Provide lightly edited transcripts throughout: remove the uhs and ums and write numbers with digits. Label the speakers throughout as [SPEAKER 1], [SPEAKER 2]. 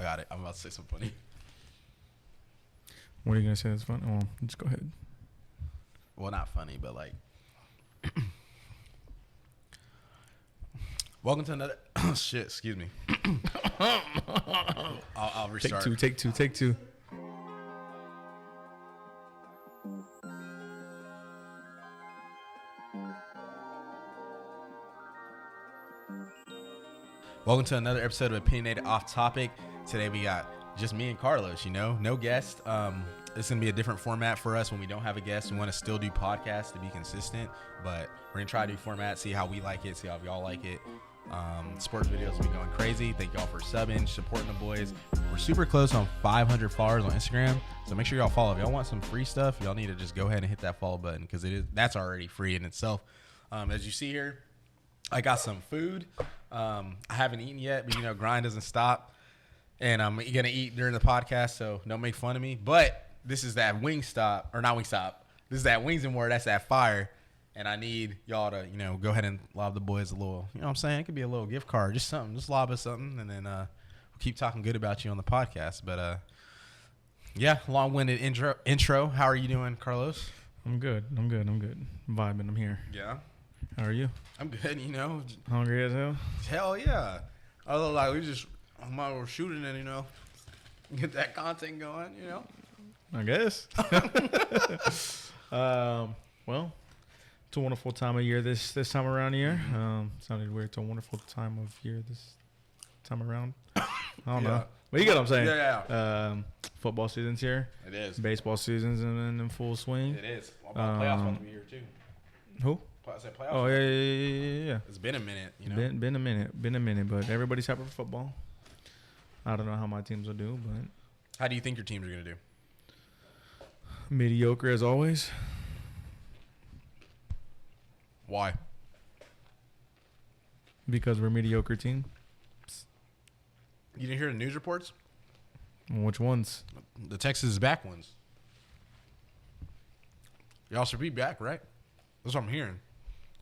[SPEAKER 1] got it. I'm about to say something funny.
[SPEAKER 2] What are you gonna say that's funny? Well, just go ahead.
[SPEAKER 1] Well, not funny, but like. Welcome to another. Shit, excuse me. I'll restart.
[SPEAKER 2] Take two.
[SPEAKER 1] Welcome to another episode of Opinionated Off-Topic. Today we got just me and Carlos, no guest. It's going to be a different format for us when we don't have a guest. We want to still do podcasts to be consistent, but we're going to try to do format, see how we like it, see how y'all like it. Sports videos will be going crazy. Thank y'all for subbing, supporting the boys. We're super close on 500 followers on Instagram, so make sure y'all follow. If y'all want some free stuff, y'all need to just go ahead and hit that follow button because that's already free in itself. As you see here, I got some food. I haven't eaten yet, but grind doesn't stop. And I'm going to eat during the podcast, so don't make fun of me. But this is that Wingstop, or not Wingstop. This is that Wings and More. That's that fire. And I need y'all to, go ahead and lob the boys a little, what I'm saying? It could be a little gift card, just something. Just lob us something, and then we'll keep talking good about you on the podcast. But, yeah, long-winded intro. How are you doing, Carlos?
[SPEAKER 2] I'm good. I'm vibing. I'm here.
[SPEAKER 1] Yeah.
[SPEAKER 2] How are you?
[SPEAKER 1] I'm good,
[SPEAKER 2] Hungry as hell?
[SPEAKER 1] Hell yeah. Although, like, we're shooting and, get that content going,
[SPEAKER 2] I guess. Well, it's a wonderful time of year this time around here. Sounded weird. It's a wonderful time of year this time around. I don't know. But you get what I'm saying.
[SPEAKER 1] Yeah.
[SPEAKER 2] Football season's here.
[SPEAKER 1] It is.
[SPEAKER 2] Baseball season's in full swing.
[SPEAKER 1] It is. Playoffs about to be here, too.
[SPEAKER 2] Who?
[SPEAKER 1] I said playoffs.
[SPEAKER 2] Oh, yeah.
[SPEAKER 1] It's been a minute,
[SPEAKER 2] Been a minute, but everybody's happy for football. I don't know how my teams will do, but
[SPEAKER 1] how do you think your teams are going to do?
[SPEAKER 2] Mediocre as always.
[SPEAKER 1] Why?
[SPEAKER 2] Because we're a mediocre team.
[SPEAKER 1] You didn't hear the news reports?
[SPEAKER 2] Which ones?
[SPEAKER 1] The Texas is back ones. Y'all should be back, right? That's what I'm hearing.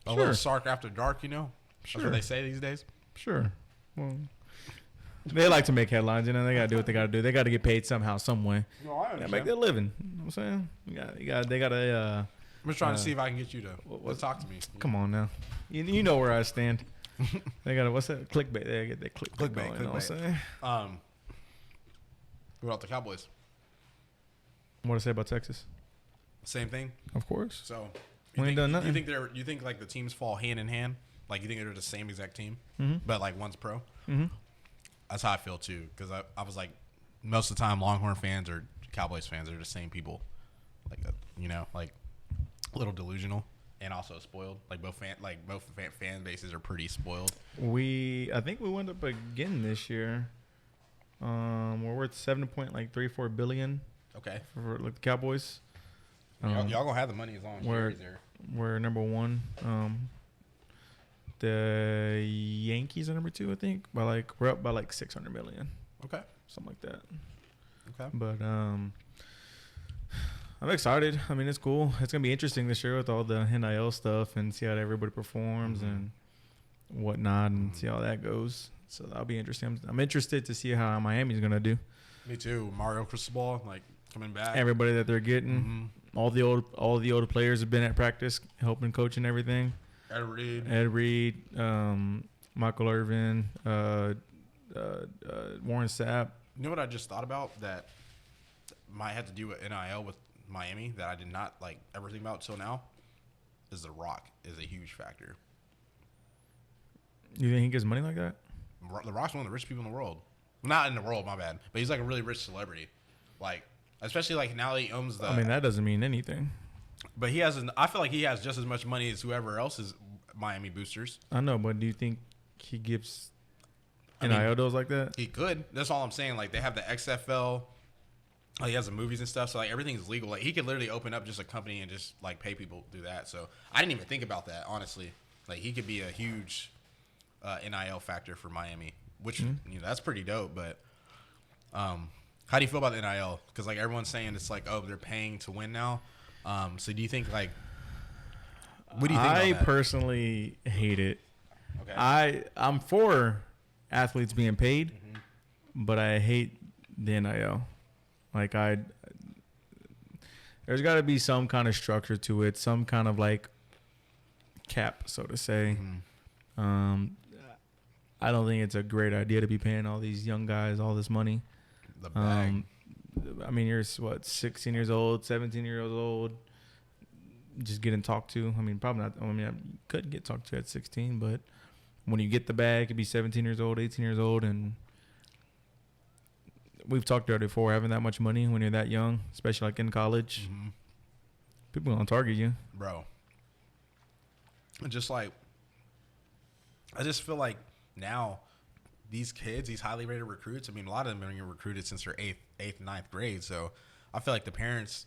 [SPEAKER 1] A little Sark after dark,
[SPEAKER 2] Sure.
[SPEAKER 1] That's what they say these days.
[SPEAKER 2] Sure. Well, they like to make headlines, They got to do what they got to do. They got to get paid somehow, some way.
[SPEAKER 1] No, I understand.
[SPEAKER 2] Make their living. You know what I'm saying? They got to.
[SPEAKER 1] I'm just trying to see if I can get you to talk to me.
[SPEAKER 2] Come on now. You know where I stand. They got what's that? Clickbait. They get that clickbait. Going, you know what I'm saying?
[SPEAKER 1] What about the Cowboys?
[SPEAKER 2] What to say about Texas?
[SPEAKER 1] Same thing.
[SPEAKER 2] Of course.
[SPEAKER 1] So
[SPEAKER 2] we ain't done nothing.
[SPEAKER 1] You think like the teams fall hand in hand? Like you think they're the same exact team, but like one's pro?
[SPEAKER 2] Mm-hmm.
[SPEAKER 1] That's how I feel too. Because I was like, most of the time Longhorn fans or Cowboys fans are the same people. Like like a little delusional and also spoiled. Like both fan bases are pretty spoiled.
[SPEAKER 2] I think we went up again this year. We're worth $7.34 billion.
[SPEAKER 1] Okay.
[SPEAKER 2] For like the Cowboys.
[SPEAKER 1] Y'all gonna have the money as long as Jerry's there.
[SPEAKER 2] We're number one. The Yankees are number two, I think. We're up by like $600 million.
[SPEAKER 1] Okay.
[SPEAKER 2] Something like that.
[SPEAKER 1] Okay.
[SPEAKER 2] But I'm excited. I mean, it's cool. It's gonna be interesting this year with all the NIL stuff and see how everybody performs and whatnot and see how that goes. So that'll be interesting. I'm interested to see how Miami's gonna do.
[SPEAKER 1] Me too. Mario Cristobal, coming back.
[SPEAKER 2] Everybody that they're getting. All the older players have been at practice, helping coach and everything. Ed Reed, Michael Irvin, Warren Sapp.
[SPEAKER 1] You know what I just thought about that might have to do with NIL with Miami that I did not ever think about till now? Is The Rock is a huge factor.
[SPEAKER 2] You think he gets money like that?
[SPEAKER 1] The Rock's one of the richest people in the world. Not in the world, my bad. But he's a really rich celebrity. Especially now that he owns the...
[SPEAKER 2] I mean, that doesn't mean anything.
[SPEAKER 1] But I feel like he has just as much money as whoever else is Miami boosters.
[SPEAKER 2] I know, but do you think he gives NIL deals like that?
[SPEAKER 1] He could. That's all I'm saying. They have the XFL. He has the movies and stuff, so everything's legal. He could literally open up just a company and just pay people to do that. So I didn't even think about that, honestly. He could be a huge NIL factor for Miami, which that's pretty dope. But how do you feel about the NIL? Because everyone's saying it's they're paying to win now. So do you think what do you think?
[SPEAKER 2] I
[SPEAKER 1] about that?
[SPEAKER 2] personally hate it.
[SPEAKER 1] Okay.
[SPEAKER 2] I'm for athletes being paid, but I hate the NIL. Like there's got to be some kind of structure to it, some kind of like cap, so to say.
[SPEAKER 1] Mm-hmm.
[SPEAKER 2] I don't think it's a great idea to be paying all these young guys all this money.
[SPEAKER 1] The bag.
[SPEAKER 2] I mean, you're 16 years old, 17 years old, just getting talked to. I mean, probably not. I mean, you could get talked to at 16, but when you get the bag, it'd be 17 years old, 18 years old, and we've talked about it before. Having that much money when you're that young, especially like in college,
[SPEAKER 1] Mm-hmm.
[SPEAKER 2] people gonna target you,
[SPEAKER 1] bro. Just like, I just feel like now these kids, these highly rated recruits, I mean, a lot of them have been recruited since their eighth, ninth grade. So I feel like the parents,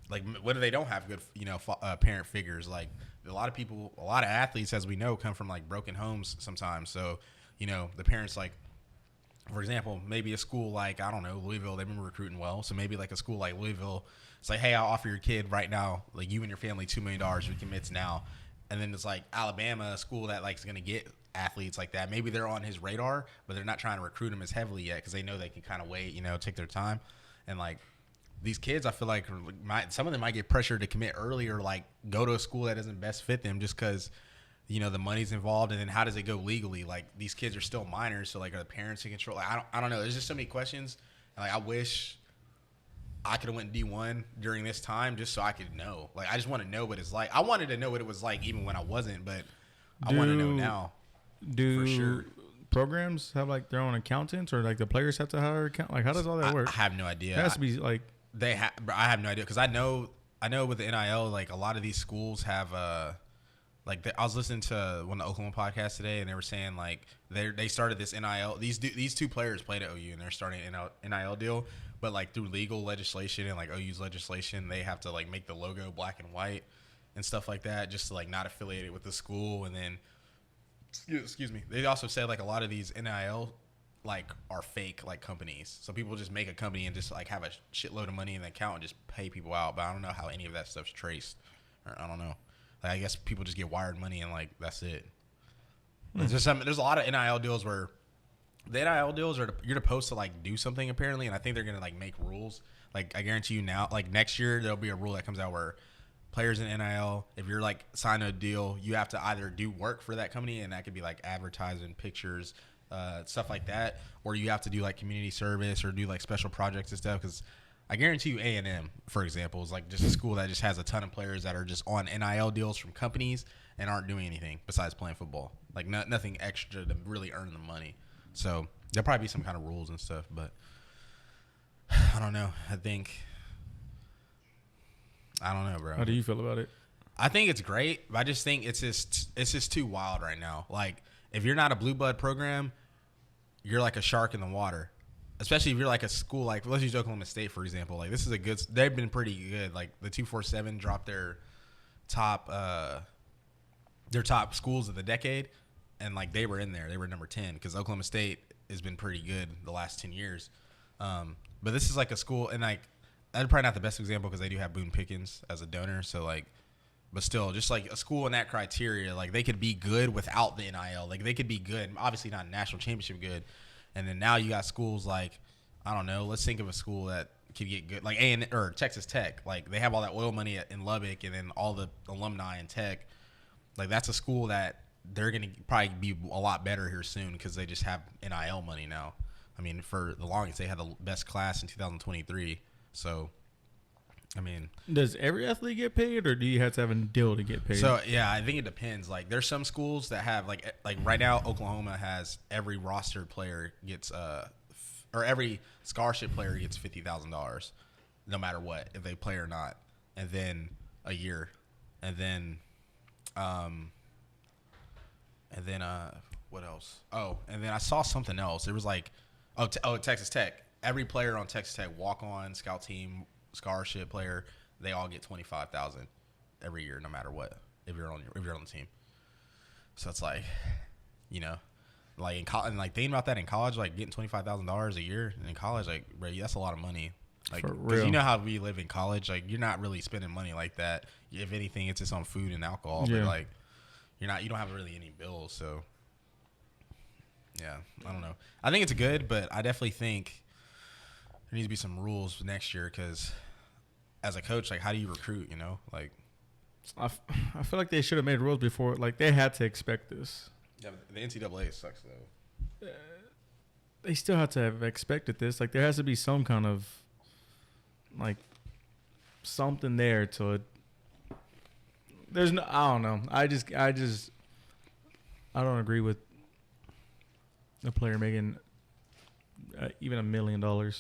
[SPEAKER 1] like, whether they don't have good, parent figures, like a lot of people, a lot of athletes, as we know, come from like broken homes sometimes. So, the parents, like, for example, maybe a school like, I don't know, Louisville, they've been recruiting well. So maybe like a school like Louisville, it's like, hey, I'll offer your kid right now, like you and your family, $2 million who commits now. And then it's like Alabama, a school that like is going to get athletes like that. Maybe they're on his radar, but they're not trying to recruit him as heavily yet because they know they can kind of wait, take their time. And like these kids, I feel like some of them might get pressured to commit early or like go to a school that doesn't best fit them just because, the money's involved. And then how does it go legally? Like these kids are still minors. So like are the parents in control? Like, I don't know. There's just so many questions. And like I wish I could have went D1 during this time just so I could know. Like, I just want to know what it's like. I wanted to know what it was like even when I wasn't, but I want to know now.
[SPEAKER 2] Do
[SPEAKER 1] for sure.
[SPEAKER 2] Programs have like their own accountants or like the players have to hire account? Like, how does all that work?
[SPEAKER 1] I have no idea.
[SPEAKER 2] It has to be like
[SPEAKER 1] I have no idea because I know with the NIL, like a lot of these schools have I was listening to one of the Oklahoma podcasts today, and they were saying like they started this NIL. These two players played at OU, and they're starting an NIL deal. But like through legal legislation and like OU's legislation, they have to like make the logo black and white and stuff like that, just to like not affiliate it with the school. And then, excuse me, they also said like a lot of these NIL like are fake like companies. So people just make a company and just like have a shitload of money in the account and just pay people out. But I don't know how any of that stuff's traced. Or I don't know. Like I guess people just get wired money and like that's it. There's a lot of NIL deals where the NIL deals you're supposed to like do something apparently, and I think they're gonna like make rules. Like I guarantee you now, like next year there'll be a rule that comes out where players in NIL, if you're like sign a deal, you have to either do work for that company, and that could be like advertising, pictures, stuff like that, or you have to do like community service or do like special projects and stuff. Because I guarantee you A&M, for example, is like just a school that just has a ton of players that are just on NIL deals from companies and aren't doing anything besides playing football. Like nothing extra to really earn the money. So there'll probably be some kind of rules and stuff, but I don't know. I don't know, bro.
[SPEAKER 2] How do you feel about it?
[SPEAKER 1] I think it's great, but I just think it's just too wild right now. Like if you're not a blue blood program, you're like a shark in the water. Especially if you're like a school like let's use Oklahoma State for example. Like this is they've been pretty good. Like the 247 dropped their top schools of the decade. And, like, they were in there. They were number 10 because Oklahoma State has been pretty good the last 10 years. But this is, like, a school. And, like, that's probably not the best example because they do have Boone Pickens as a donor. So, like, but still, just, like, a school in that criteria, like, they could be good without the NIL. Like, they could be good. Obviously not national championship good. And then now you got schools like, I don't know, let's think of a school that could get good. Like, or Texas Tech. Like, they have all that oil money in Lubbock and then all the alumni in Tech. Like, that's a school that they're going to probably be a lot better here soon because they just have NIL money now. I mean, for the longest, they had the best class in 2023. So, I mean.
[SPEAKER 2] Does every athlete get paid, or do you have to have a deal to get paid?
[SPEAKER 1] So, yeah, I think it depends. Like, there's some schools that have, like right now, Oklahoma has every rostered player gets, or every scholarship player gets $50,000 no matter what, if they play or not. And then a year. And then what else? Oh, and then I saw something else. It was like, Texas Tech. Every player on Texas Tech, walk-on, scout team, scholarship player, they all get $25,000 every year, no matter what. If you're on the team, so it's like, like in college, and like thinking about that in college, like getting $25,000 a year in college, like bro, that's a lot of money. Like, because you know how we live in college, like you're not really spending money like that. If anything, it's just on food and alcohol. Yeah. But like, you don't have really any bills. So Yeah, I don't know. I think it's good, but I definitely think there needs to be some rules next year because as a coach, like, how do you recruit, you know? Like,
[SPEAKER 2] I feel like they should have made rules before. Like, they had to expect this.
[SPEAKER 1] yeah, but the NCAA sucks, though.
[SPEAKER 2] They still have to have expected this. Like, there has to be some kind of, like, something there to. There's no. I don't know. I don't agree with a player making even $1 million.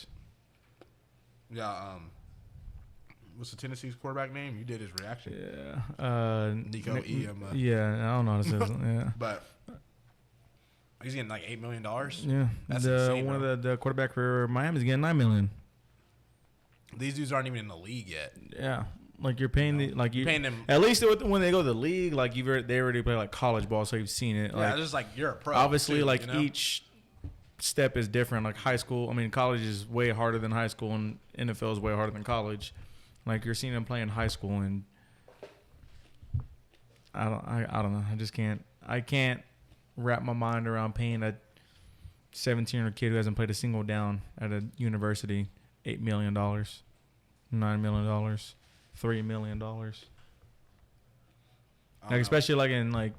[SPEAKER 1] Yeah. What's the Tennessee's quarterback name? You did his reaction.
[SPEAKER 2] Yeah.
[SPEAKER 1] Nico E.M.
[SPEAKER 2] Yeah, I don't know how to say it. Yeah.
[SPEAKER 1] But he's getting like $8 million.
[SPEAKER 2] Yeah.
[SPEAKER 1] That's insane,
[SPEAKER 2] one
[SPEAKER 1] bro.
[SPEAKER 2] of the quarterback for Miami's getting $9 million.
[SPEAKER 1] These dudes aren't even in the league yet.
[SPEAKER 2] Yeah. Like, you're paying
[SPEAKER 1] you're paying them.
[SPEAKER 2] At least when they go to the league, like, they already play like college ball, so you've seen it.
[SPEAKER 1] Yeah,
[SPEAKER 2] Like,
[SPEAKER 1] just like you're a pro.
[SPEAKER 2] obviously,
[SPEAKER 1] too,
[SPEAKER 2] like,
[SPEAKER 1] you know?
[SPEAKER 2] each step is different. Like, high school, I mean, college is way harder than high school, and NFL is way harder than college. Like, you're seeing them play in high school, and I don't know. I just can't. I can't wrap my mind around paying a 17-year-old kid who hasn't played a single down at a university $8 million, $9 million, $3 million. Like, especially like in like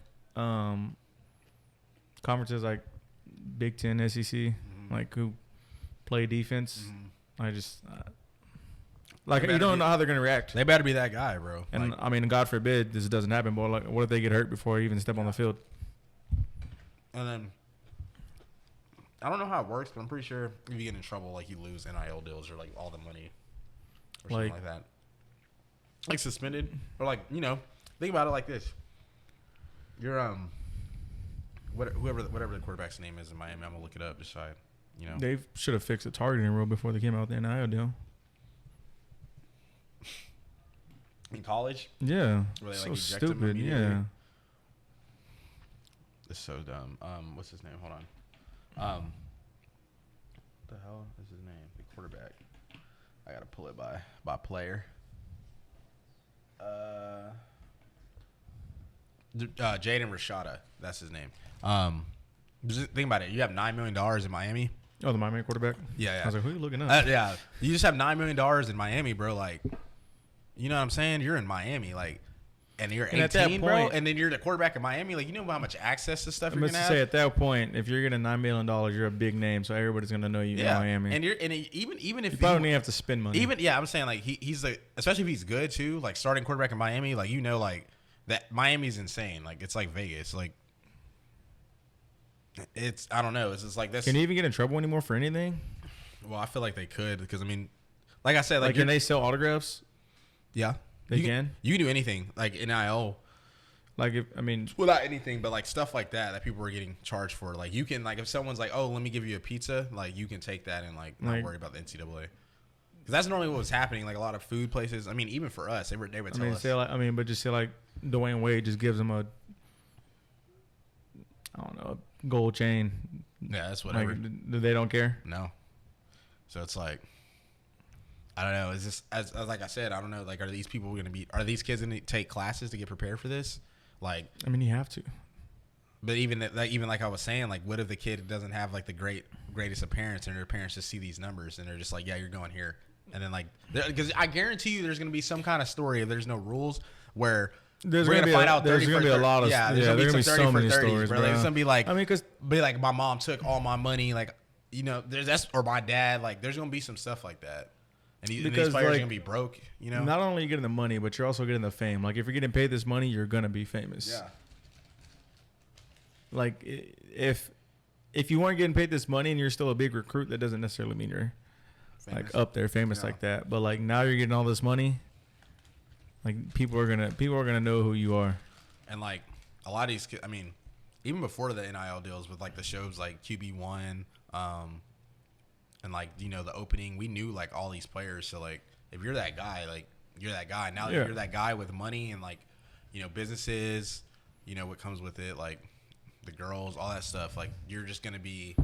[SPEAKER 2] conferences like Big Ten, SEC, like, who play defense. I just like, you don't know how they're gonna react.
[SPEAKER 1] They better be that guy, bro.
[SPEAKER 2] And
[SPEAKER 1] like,
[SPEAKER 2] I mean, God forbid this doesn't happen, but like, what if they get hurt before they even step on the field?
[SPEAKER 1] and then I don't know how it works, but I'm pretty sure if you get in trouble, like, you lose NIL deals or like all the money or something like that. Like, suspended or like, you know, think about it like this. You're whatever the quarterback's name is in Miami, I'm gonna look it up just so I, you know.
[SPEAKER 2] They should have fixed the targeting rule before they came out with the NIL deal.
[SPEAKER 1] In college?
[SPEAKER 2] Yeah.
[SPEAKER 1] Where they,
[SPEAKER 2] So
[SPEAKER 1] like, eject him
[SPEAKER 2] stupid.
[SPEAKER 1] immediately?
[SPEAKER 2] Yeah.
[SPEAKER 1] It's so dumb. What's his name? Hold on. What the hell is his name? The quarterback. I gotta pull it by player. Jaden Rashada. That's his name. Just think about it. You have $9 million in Miami.
[SPEAKER 2] Oh, the Miami quarterback?
[SPEAKER 1] Yeah.
[SPEAKER 2] I was like, who are you looking at?
[SPEAKER 1] Yeah. You just have $9 million in Miami, bro. Like, you know what I'm saying? You're in Miami, like, and you're 18,
[SPEAKER 2] at that point,
[SPEAKER 1] bro. And then you're the quarterback in Miami. Like, you know how much access to stuff
[SPEAKER 2] I
[SPEAKER 1] you're
[SPEAKER 2] must
[SPEAKER 1] gonna
[SPEAKER 2] say,
[SPEAKER 1] have.
[SPEAKER 2] at that point, if you're getting $9 million, you're a big name, so everybody's gonna know you in Miami.
[SPEAKER 1] And even if
[SPEAKER 2] you probably don't even have to spend money.
[SPEAKER 1] I'm saying, like, he's like, especially if he's good too, like, starting quarterback in Miami, like, you know, like, that Miami's insane. Like, it's like Vegas. Like, it's, I don't know. It's just like this.
[SPEAKER 2] Can you even get in trouble anymore for anything?
[SPEAKER 1] Well, I feel like they could because, I mean, like I said,
[SPEAKER 2] like can they sell autographs?
[SPEAKER 1] Yeah,
[SPEAKER 2] they can.
[SPEAKER 1] You can do anything like NIL.
[SPEAKER 2] Like, if I mean,
[SPEAKER 1] well, not anything, but like stuff like that people are getting charged for. Like, you can, like, if someone's like, "Oh, let me give you a pizza," like, you can take that and like not worry about the NCAA. Because that's normally what was happening. Like, a lot of food places. I mean, even for us, they would tell us.
[SPEAKER 2] Say like, but just say like Dwayne Wade just gives them a, I don't know, a gold chain.
[SPEAKER 1] Yeah, that's whatever.
[SPEAKER 2] Like, they don't care.
[SPEAKER 1] No. So it's like, I don't know. Is this as like I said? I don't know. Like, are these kids going to take classes to get prepared for this? Like,
[SPEAKER 2] I mean, you have to.
[SPEAKER 1] But even like I was saying, like, what if the kid doesn't have like the greatest appearance, and their parents just see these numbers and they're just like, yeah, you're going here, and then like, because I guarantee you, there's going to be some kind of story if there's no rules where
[SPEAKER 2] there's going to find out. There's going to be a lot of
[SPEAKER 1] there's going to be so many stories, bro. Like, it's going to be like,
[SPEAKER 2] I mean, because
[SPEAKER 1] my mom took all my money, like, you know, or my dad, like, there's going to be some stuff like that. And these players are going to be broke, you know?
[SPEAKER 2] Not only are you getting the money, but you're also getting the fame. Like, if you're getting paid this money, you're going to be famous.
[SPEAKER 1] Yeah.
[SPEAKER 2] Like, if you weren't getting paid this money and you're still a big recruit, that doesn't necessarily mean you're famous. Like up there famous like that. But like now you're getting all this money, like people are gonna know who you are.
[SPEAKER 1] And like a lot of these kids, I mean, even before the NIL deals with like the shows like QB1, and like, you know, the opening, we knew like all these players. So like if you're that guy, like you're that guy. Now that you're that guy with money and like, you know, businesses, you know what comes with it, like the girls, all that stuff. Like you're just gonna be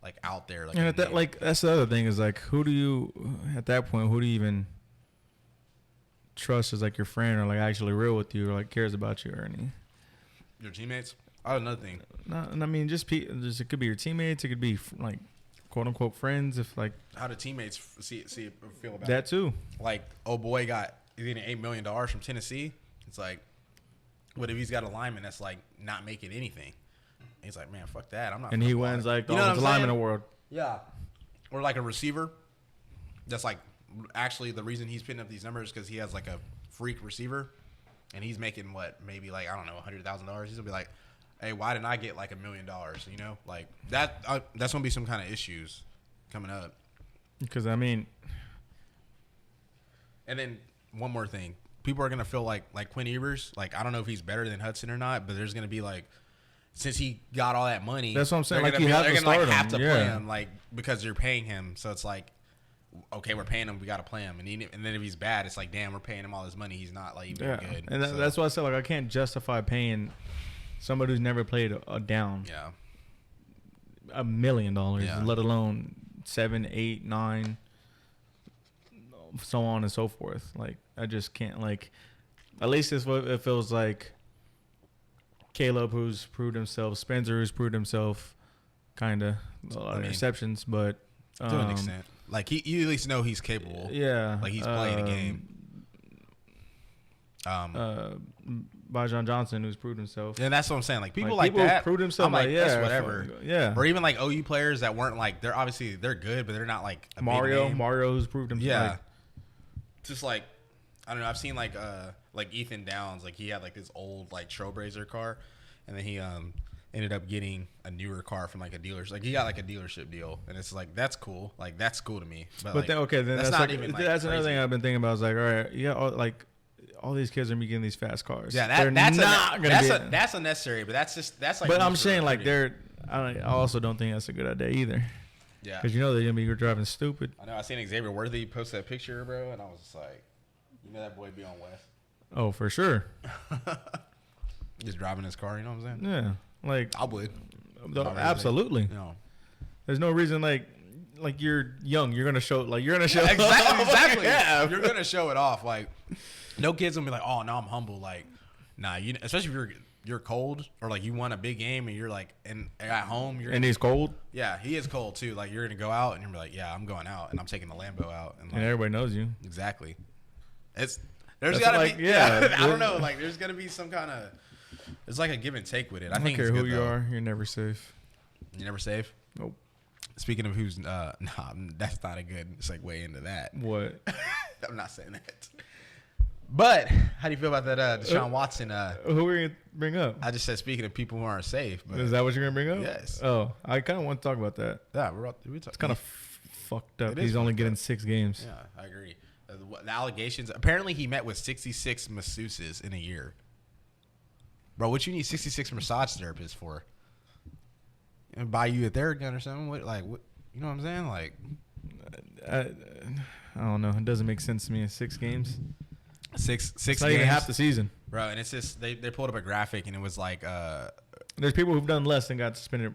[SPEAKER 1] like out there. Like,
[SPEAKER 2] and at that, like that's the other thing is like, who do you even trust as like your friend or like actually real with you or like cares about you or anything?
[SPEAKER 1] Your teammates. Oh, another thing.
[SPEAKER 2] No, and I mean, just it could be your teammates. It could be like quote unquote friends. If like
[SPEAKER 1] how do teammates feel about
[SPEAKER 2] that too?
[SPEAKER 1] Like, oh boy, he's getting $8 million from Tennessee. It's like, what if he's got a lineman that's like not making anything? And he's like, man, fuck that. I'm not.
[SPEAKER 2] And he wins like the offensive lineman award.
[SPEAKER 1] Yeah, or like a receiver. That's like actually the reason he's putting up these numbers because he has like a freak receiver, and he's making what maybe like I don't know $100,000. He's gonna be like, hey, why didn't I get like $1 million? You know, like that. That's gonna be some kind of issues coming up.
[SPEAKER 2] Because I mean,
[SPEAKER 1] and then one more thing, people are gonna feel like Quinn Ewers. Like I don't know if he's better than Hudson or not, but there's gonna be like, since he got all that money,
[SPEAKER 2] that's what I'm saying. Like
[SPEAKER 1] they're gonna have to
[SPEAKER 2] yeah.
[SPEAKER 1] play him like because you're paying him. So it's like, okay, we're paying him, we got to play him. And then if he's bad, it's like, damn, we're paying him all this money. He's not like even good.
[SPEAKER 2] And that's why I said like I can't justify paying somebody who's never played a down.
[SPEAKER 1] Yeah.
[SPEAKER 2] $1 million, let alone 7, 8, 9, so on and so forth. Like I just can't like. At least it's what it feels like. Caleb, who's proved himself, Spencer, who's proved himself, kind of a lot of interceptions, but
[SPEAKER 1] to an extent, like you at least know he's capable.
[SPEAKER 2] Yeah,
[SPEAKER 1] like he's playing a game.
[SPEAKER 2] Bajan Johnson, who's proved himself.
[SPEAKER 1] Yeah, that's what I'm saying. Like people like that
[SPEAKER 2] proved himself.
[SPEAKER 1] I'm like,
[SPEAKER 2] yeah,
[SPEAKER 1] that's whatever.
[SPEAKER 2] Yeah,
[SPEAKER 1] or even like OU players that weren't like they're good, but they're not like a
[SPEAKER 2] Mario.
[SPEAKER 1] big name.
[SPEAKER 2] Mario, who's proved himself.
[SPEAKER 1] Yeah,
[SPEAKER 2] like,
[SPEAKER 1] just like I don't know. I've seen like Ethan Downs. Like he had like this old like Trailblazer car, and then he ended up getting a newer car from like a dealership. Like he got like a dealership deal, and it's like that's cool. Like that's cool to me. But like,
[SPEAKER 2] then that's
[SPEAKER 1] not
[SPEAKER 2] like,
[SPEAKER 1] even. Like,
[SPEAKER 2] that's
[SPEAKER 1] crazy.
[SPEAKER 2] another thing I've been thinking about. Is like, all right, you got all these kids are getting these fast cars.
[SPEAKER 1] Yeah, that's unnecessary. But that's like.
[SPEAKER 2] But I'm saying like I also don't think that's a good idea either.
[SPEAKER 1] Yeah.
[SPEAKER 2] Because they're gonna be driving stupid.
[SPEAKER 1] I know. I seen Xavier Worthy post that picture, bro, and I was just like, you know that boy be on West.
[SPEAKER 2] Oh, for sure.
[SPEAKER 1] Just driving his car, you know what I'm saying?
[SPEAKER 2] Yeah, like
[SPEAKER 1] I would.
[SPEAKER 2] Absolutely.
[SPEAKER 1] No.
[SPEAKER 2] There's no reason like you're young. You're gonna show
[SPEAKER 1] exactly. Yeah, you're gonna show it off. Like no kid's gonna be like, oh no, I'm humble. Like nah, especially if you're cold or like you won a big game and you're like at home.
[SPEAKER 2] He's cold.
[SPEAKER 1] Yeah, he is cold too. Like you're gonna go out and you're like, yeah, I'm going out and I'm taking the Lambo out and
[SPEAKER 2] everybody knows you.
[SPEAKER 1] Exactly. There's gotta be.
[SPEAKER 2] Yeah,
[SPEAKER 1] I don't know. Like there's gonna be some kind of. There's like a give and take with it. I think
[SPEAKER 2] don't care who you are. You're never safe.
[SPEAKER 1] You're never safe?
[SPEAKER 2] Nope.
[SPEAKER 1] Speaking of who's, that's not a good segue into that.
[SPEAKER 2] What?
[SPEAKER 1] I'm not saying that. But how do you feel about that Deshaun Watson?
[SPEAKER 2] Who are you gonna bring up?
[SPEAKER 1] I just said speaking of people who aren't safe. But
[SPEAKER 2] is that what you're gonna bring up?
[SPEAKER 1] Yes.
[SPEAKER 2] Oh, I kind of want to talk about that.
[SPEAKER 1] Yeah, it's
[SPEAKER 2] kind of fucked up. He's only getting 6 games.
[SPEAKER 1] Yeah, I agree. The allegations. Apparently, he met with 66 masseuses in a year. Bro, what you need 66 massage therapists for? And buy you a Theragun or something? What, you know what I'm saying? Like,
[SPEAKER 2] I don't know. It doesn't make sense to me. 6 games.
[SPEAKER 1] Six
[SPEAKER 2] it's
[SPEAKER 1] games.
[SPEAKER 2] Not even half the season,
[SPEAKER 1] bro. And it's just they pulled up a graphic and it was like,
[SPEAKER 2] there's people who've done less and got suspended,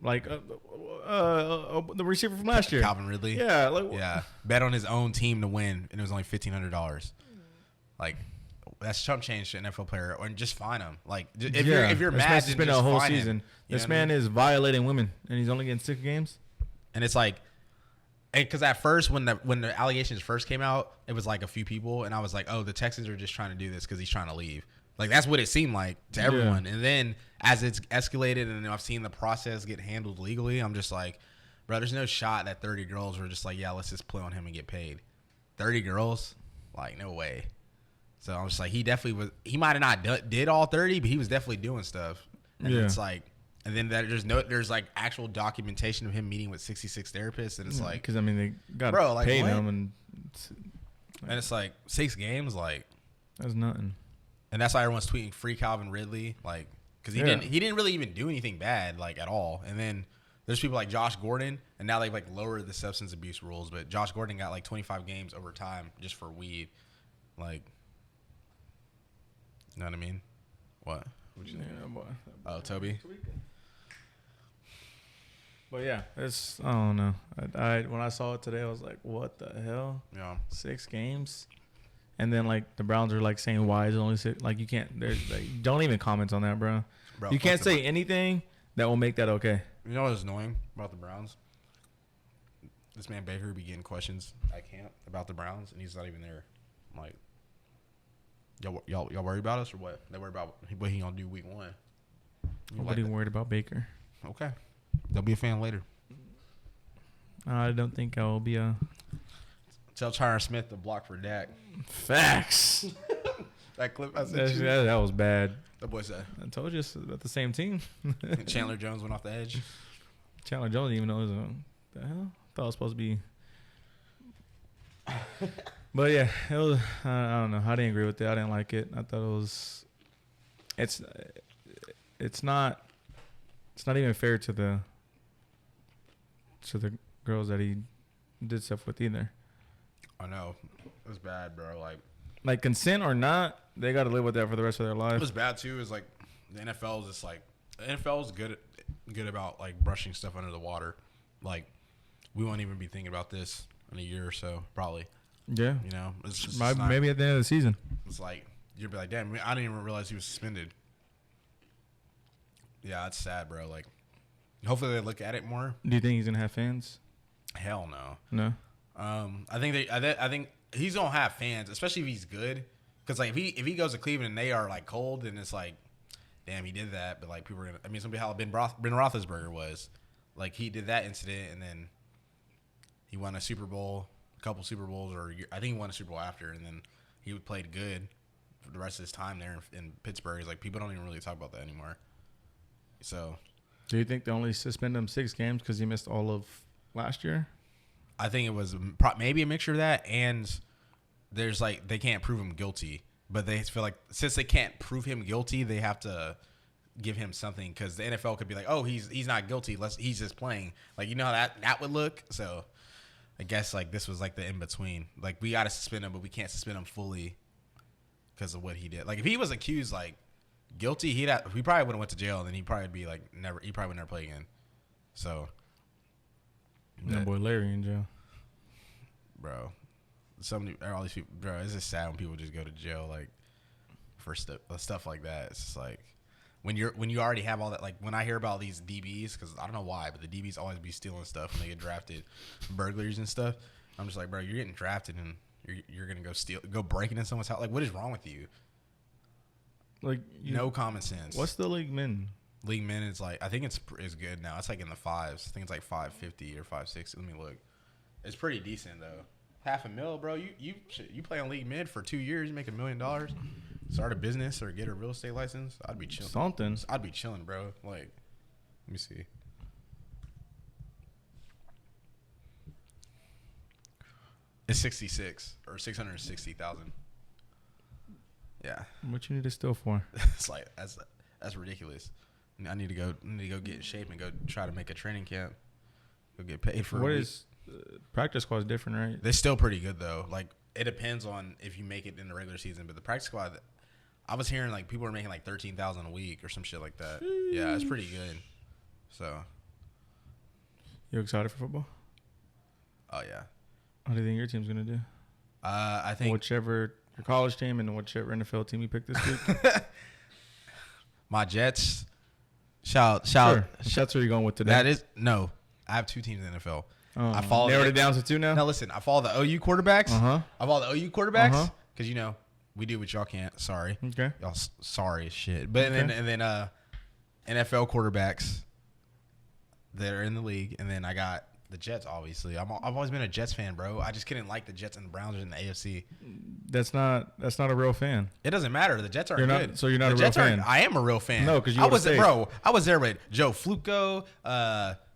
[SPEAKER 2] like the receiver from last year,
[SPEAKER 1] Calvin Ridley.
[SPEAKER 2] Yeah,
[SPEAKER 1] bet on his own team to win, and it was only $1,500. Like. That's chump change to an NFL player, or just fine him. Like if you're mad,
[SPEAKER 2] to spend a whole season. This man is violating women, and he's only getting 6 games.
[SPEAKER 1] And it's like, because at first when the allegations first came out, it was like a few people, and I was like, oh, the Texans are just trying to do this because he's trying to leave. Like that's what it seemed like to everyone. And then as it's escalated, and I've seen the process get handled legally, I'm just like, bro, there's no shot that 30 girls were just like, yeah, let's just play on him and get paid. 30 girls, like no way. So I was like, he definitely was. He might have not did all 30, but he was definitely doing stuff. And it's like, and then there's like actual documentation of him meeting with 66 therapists, and it's like,
[SPEAKER 2] because I mean they got to pay him, and
[SPEAKER 1] it's like 6 games, like
[SPEAKER 2] that's nothing.
[SPEAKER 1] And that's why everyone's tweeting free Calvin Ridley, like because he didn't really even do anything bad, like at all. And then there's people like Josh Gordon, and now they've like lowered the substance abuse rules, but Josh Gordon got like 25 games over time just for weed, like. You know what I mean? What? Oh, Toby.
[SPEAKER 2] But yeah, it's I don't know. I when I saw it today, I was like, what the hell?
[SPEAKER 1] Yeah.
[SPEAKER 2] 6 games, and then like the Browns are like saying why is it only 6? Like you can't. There's like don't even comment on that, bro.
[SPEAKER 1] Bro,
[SPEAKER 2] You can't
[SPEAKER 1] fuck the
[SPEAKER 2] say anything that will make that okay.
[SPEAKER 1] You know what's annoying about the Browns? This man Baker be getting questions at camp about the Browns, and he's not even there. I'm like, y'all worried about us or what? They worry about what he gonna do week 1.
[SPEAKER 2] Nobody worried about Baker.
[SPEAKER 1] Okay, they'll be a fan later.
[SPEAKER 2] I don't think I'll be a.
[SPEAKER 1] Tell Tyron Smith to block for Dak.
[SPEAKER 2] Facts.
[SPEAKER 1] That clip I sent you.
[SPEAKER 2] That was bad.
[SPEAKER 1] The boy said.
[SPEAKER 2] I told you it's about the same team.
[SPEAKER 1] Chandler Jones went off the edge.
[SPEAKER 2] Chandler Jones didn't even know it was the hell. Thought it was supposed to be. But yeah, it was. I don't know. I didn't agree with it. I didn't like it. I thought it was. It's not even fair to the girls that he did stuff with either.
[SPEAKER 1] I know. It was bad, bro.
[SPEAKER 2] Like consent or not, they got to live with that for the rest of their life.
[SPEAKER 1] It was bad too. Is like the NFL is just like the NFL is good about like brushing stuff under the water. Like we won't even be thinking about this in a year or so, probably.
[SPEAKER 2] Yeah.
[SPEAKER 1] You know, it's just
[SPEAKER 2] maybe at the end of the season.
[SPEAKER 1] It's like you'll be like, damn, I didn't even realize he was suspended. Yeah, it's sad, bro. Like, hopefully they look at it more.
[SPEAKER 2] Do you think he's gonna have fans?
[SPEAKER 1] Hell no.
[SPEAKER 2] No.
[SPEAKER 1] I think he's gonna have fans, especially if he's good. Because like if he goes to Cleveland and they are like cold, then it's like, damn, he did that. But like people are gonna. I mean, somebody how Ben Roethlisberger was, like he did that incident and then he won a Super Bowl, a couple Super Bowls, or I think he won a Super Bowl after, and then he played good for the rest of his time there in Pittsburgh. It's like people don't even really talk about that anymore. So,
[SPEAKER 2] do you think they only suspended him 6 games because he missed all of last year?
[SPEAKER 1] I think it was maybe a mixture of that, and there's like they can't prove him guilty, but they feel like since they can't prove him guilty, they have to give him something because the NFL could be like, oh, he's not guilty, he's just playing. Like you know how that would look. So I guess like this was like the in between. Like we got to suspend him, but we can't suspend him fully because of what he did. Like if he was accused like guilty, he probably would have went to jail, and then he'd probably be like he probably would never play again. So.
[SPEAKER 2] That boy Larry in jail,
[SPEAKER 1] bro. All these people, bro. It's just sad when people just go to jail like for stuff like that. It's just like when you already have all that. Like when I hear about these DBs, because I don't know why, but the DBs always be stealing stuff when they get drafted, burglaries and stuff. I'm just like, bro, you're getting drafted and you're gonna go breaking in someone's house. Like, what is wrong with you?
[SPEAKER 2] Like
[SPEAKER 1] no common sense.
[SPEAKER 2] What's the league min?
[SPEAKER 1] League min is like I think it's good now. It's like in the 5s. I think it's like 550 or 560. Let me look. It's pretty decent though. $500,000, bro. You play on league mid for 2 years, you make $1 million. Start a business or get a real estate license. I'd be chilling.
[SPEAKER 2] Something.
[SPEAKER 1] I'd be chilling, bro. Like, let me see. It's 66 or 660,000. Yeah.
[SPEAKER 2] What you need to steal for?
[SPEAKER 1] It's like that's ridiculous. I need to go get in shape and go try to make a training camp. Go get paid for.
[SPEAKER 2] What is practice squad is different, right?
[SPEAKER 1] They're still pretty good though. Like it depends on if you make it in the regular season, but the practice squad, I was hearing like people are making like 13,000 a week or some shit like that. Yeah, it's pretty good. So.
[SPEAKER 2] You excited for football?
[SPEAKER 1] Oh yeah.
[SPEAKER 2] What do you think your team's gonna do?
[SPEAKER 1] I think
[SPEAKER 2] whichever your college team and whichever NFL team you pick this week.
[SPEAKER 1] My Jets. Shout.
[SPEAKER 2] Sure. That's where you're going with today.
[SPEAKER 1] That is no. I have 2 teams in the NFL. I follow
[SPEAKER 2] narrowed it down to 2 now.
[SPEAKER 1] Now listen, I follow the OU quarterbacks. I follow the OU quarterbacks because you know we do what y'all can't. Sorry.
[SPEAKER 2] Okay.
[SPEAKER 1] Y'all sorry as shit. But and then NFL quarterbacks that are in the league, and then I got the Jets. Obviously, I've always been a Jets fan, bro. I just couldn't like the Jets and the Browns in the AFC.
[SPEAKER 2] That's not a real fan.
[SPEAKER 1] It doesn't matter. The Jets aren't good.
[SPEAKER 2] So you're not a real fan.
[SPEAKER 1] I am a real fan.
[SPEAKER 2] No, because
[SPEAKER 1] I was there, bro. I was there with Joe Flacco.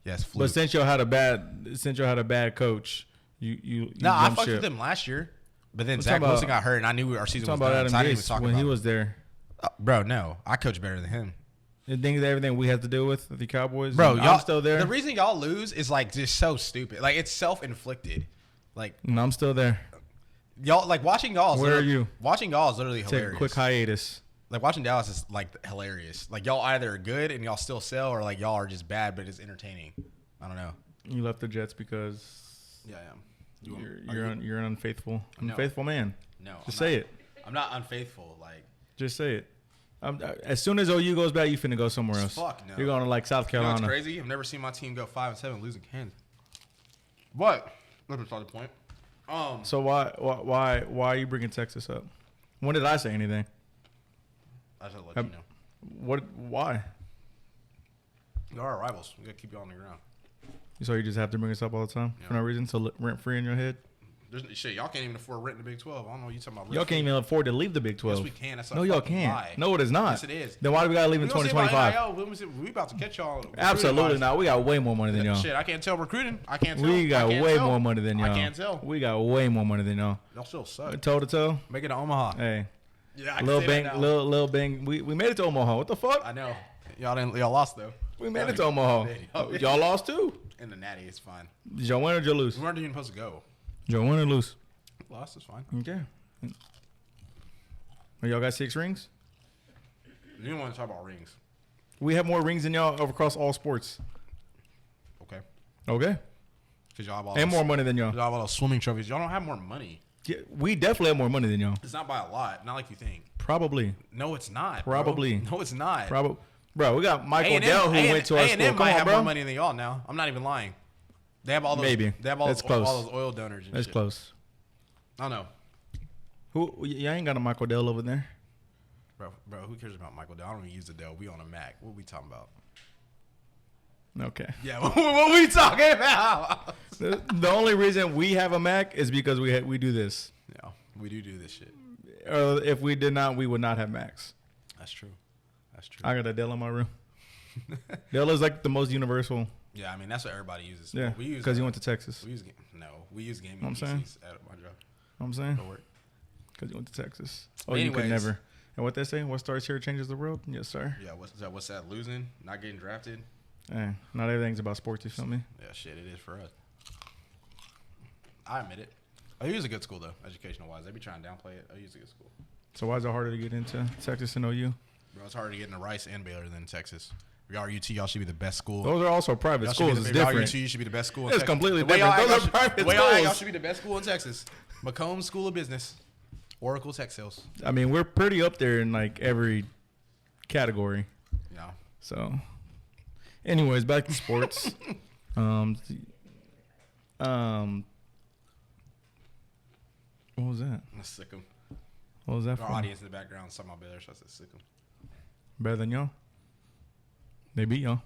[SPEAKER 1] Yes, Fluke.
[SPEAKER 2] But since y'all had a bad coach, you
[SPEAKER 1] no, I fucked with them last year. But then Zach Wilson got hurt, and I knew our season was done.
[SPEAKER 2] So I didn't even talk about he was there.
[SPEAKER 1] Bro, no, I coach better than him.
[SPEAKER 2] You think everything we have to deal with the Cowboys?
[SPEAKER 1] Bro, y'all
[SPEAKER 2] I'm still there.
[SPEAKER 1] The reason y'all lose is like just so stupid. Like it's self-inflicted. Like
[SPEAKER 2] no, I'm still there.
[SPEAKER 1] Y'all like watching y'all.
[SPEAKER 2] Where are you?
[SPEAKER 1] Watching y'all is literally hilarious.
[SPEAKER 2] Take a quick hiatus.
[SPEAKER 1] Like watching Dallas is like hilarious. Like y'all either are good and y'all still sell, or like y'all are just bad, but it's entertaining. I don't know.
[SPEAKER 2] You left the Jets because
[SPEAKER 1] yeah, I am.
[SPEAKER 2] You're an unfaithful
[SPEAKER 1] man.
[SPEAKER 2] No,
[SPEAKER 1] just
[SPEAKER 2] say it.
[SPEAKER 1] I'm not unfaithful. Like
[SPEAKER 2] just say it. As soon as OU goes back, you finna go somewhere else.
[SPEAKER 1] Fuck no.
[SPEAKER 2] You're going to like South
[SPEAKER 1] You know
[SPEAKER 2] Carolina.
[SPEAKER 1] what's crazy? I've never seen my team go 5-7 losing Kansas. But that's beside the point.
[SPEAKER 2] So why are you bringing Texas up? When did I say anything?
[SPEAKER 1] I should let you know.
[SPEAKER 2] Why?
[SPEAKER 1] Y'all are rivals. We gotta keep y'all on the ground.
[SPEAKER 2] So you just have to bring us up all the time for no reason? So rent free in your head?
[SPEAKER 1] Shit, y'all can't even afford rent in the Big 12. I don't know what you talking about.
[SPEAKER 2] Y'all can't even afford to leave the Big 12.
[SPEAKER 1] Yes, we can. That's
[SPEAKER 2] no, y'all can't.
[SPEAKER 1] lie.
[SPEAKER 2] No, it is not.
[SPEAKER 1] Yes, it is.
[SPEAKER 2] Then why do we gotta leave in 2025?
[SPEAKER 1] We about to catch y'all.
[SPEAKER 2] Absolutely not. We got way more money than y'all.
[SPEAKER 1] Shit, I can't tell recruiting. I can't tell.
[SPEAKER 2] We got way more money than y'all.
[SPEAKER 1] I can't tell.
[SPEAKER 2] We got way more money than y'all.
[SPEAKER 1] Y'all still suck.
[SPEAKER 2] Toe to toe.
[SPEAKER 1] Make it to Omaha.
[SPEAKER 2] Hey.
[SPEAKER 1] Yeah, I can
[SPEAKER 2] Lil
[SPEAKER 1] say
[SPEAKER 2] Bang,
[SPEAKER 1] that now.
[SPEAKER 2] Lil Bang. We made it to Omaha. What the fuck?
[SPEAKER 1] I know. Y'all lost though.
[SPEAKER 2] We made it to Omaha. Y'all lost too.
[SPEAKER 1] In the Natty, it's fine.
[SPEAKER 2] Did y'all win or did y'all lose?
[SPEAKER 1] We weren't even supposed to go.
[SPEAKER 2] Did y'all win or lose?
[SPEAKER 1] Lost is fine.
[SPEAKER 2] Okay. Y'all got 6 rings?
[SPEAKER 1] You didn't want to talk about rings.
[SPEAKER 2] We have more rings than y'all across all sports.
[SPEAKER 1] Okay.
[SPEAKER 2] Okay.
[SPEAKER 1] Because y'all have all
[SPEAKER 2] And more money than y'all.
[SPEAKER 1] Y'all have all those swimming trophies. Y'all don't have more money.
[SPEAKER 2] Yeah, we definitely have more money than y'all.
[SPEAKER 1] It's not by a lot. Not like you think.
[SPEAKER 2] Probably.
[SPEAKER 1] No, it's not.
[SPEAKER 2] Probably.
[SPEAKER 1] Bro. No, it's not.
[SPEAKER 2] Probably. Bro, we got Michael
[SPEAKER 1] A&M,
[SPEAKER 2] Dell who went to our school.
[SPEAKER 1] A&M
[SPEAKER 2] Come
[SPEAKER 1] might
[SPEAKER 2] on,
[SPEAKER 1] have
[SPEAKER 2] bro.
[SPEAKER 1] more money than y'all now. I'm not even lying. They have all those.
[SPEAKER 2] Maybe.
[SPEAKER 1] They have all
[SPEAKER 2] That's
[SPEAKER 1] those,
[SPEAKER 2] close.
[SPEAKER 1] all those oil donors and
[SPEAKER 2] That's
[SPEAKER 1] shit.
[SPEAKER 2] close.
[SPEAKER 1] I don't know.
[SPEAKER 2] Who? Y'all ain't got a Michael Dell over there.
[SPEAKER 1] Bro, who cares about Michael Dell? I don't even use the Dell. We on a Mac. What we talking about?
[SPEAKER 2] Okay.
[SPEAKER 1] Yeah, what we talking about?
[SPEAKER 2] The only reason we have a Mac is because we do this.
[SPEAKER 1] Yeah, we do this shit.
[SPEAKER 2] If we did not, we would not have Macs.
[SPEAKER 1] That's true. That's true.
[SPEAKER 2] I got a Dell in my room. Dell is like the most universal.
[SPEAKER 1] Yeah, I mean that's what everybody uses.
[SPEAKER 2] Yeah,
[SPEAKER 1] we use
[SPEAKER 2] because you went to Texas.
[SPEAKER 1] We use gaming
[SPEAKER 2] I'm
[SPEAKER 1] PCs
[SPEAKER 2] saying?
[SPEAKER 1] at my job.
[SPEAKER 2] I'm saying
[SPEAKER 1] For work.
[SPEAKER 2] because you went to Texas.
[SPEAKER 1] But
[SPEAKER 2] Oh, you could
[SPEAKER 1] anyways.
[SPEAKER 2] never. And what they say? What starts here changes the world. Yes, sir.
[SPEAKER 1] Yeah, what's that? Losing, not getting drafted.
[SPEAKER 2] Hey, not everything's about sports. You feel me?
[SPEAKER 1] Yeah, shit, it is for us. I admit it. OU's a good school though, educational wise. They be trying to downplay it. OU's a good school.
[SPEAKER 2] So why is it harder to get into Texas and OU?
[SPEAKER 1] Bro, it's harder to get into Rice and Baylor than Texas. If y'all are UT, y'all should be the best school.
[SPEAKER 2] Those are also private
[SPEAKER 1] Y'all should be
[SPEAKER 2] schools.
[SPEAKER 1] the-
[SPEAKER 2] It's
[SPEAKER 1] if y'all are
[SPEAKER 2] different.
[SPEAKER 1] UT, you should be the best school in
[SPEAKER 2] It's
[SPEAKER 1] Texas.
[SPEAKER 2] completely
[SPEAKER 1] The way y'all
[SPEAKER 2] different.
[SPEAKER 1] act,
[SPEAKER 2] Those are
[SPEAKER 1] y'all should-
[SPEAKER 2] private
[SPEAKER 1] the way y'all act, y'all
[SPEAKER 2] schools.
[SPEAKER 1] should be the best school in Texas. Macomb School of Business. Oracle Tech Sales.
[SPEAKER 2] I mean, we're pretty up there in like every category.
[SPEAKER 1] Yeah.
[SPEAKER 2] So, anyways, back to sports. What was that?
[SPEAKER 1] Let's sick them.
[SPEAKER 2] What was that
[SPEAKER 1] Our
[SPEAKER 2] for?
[SPEAKER 1] audience in the background, some of my Baylor, so I said sick them.
[SPEAKER 2] Better than y'all? They beat y'all.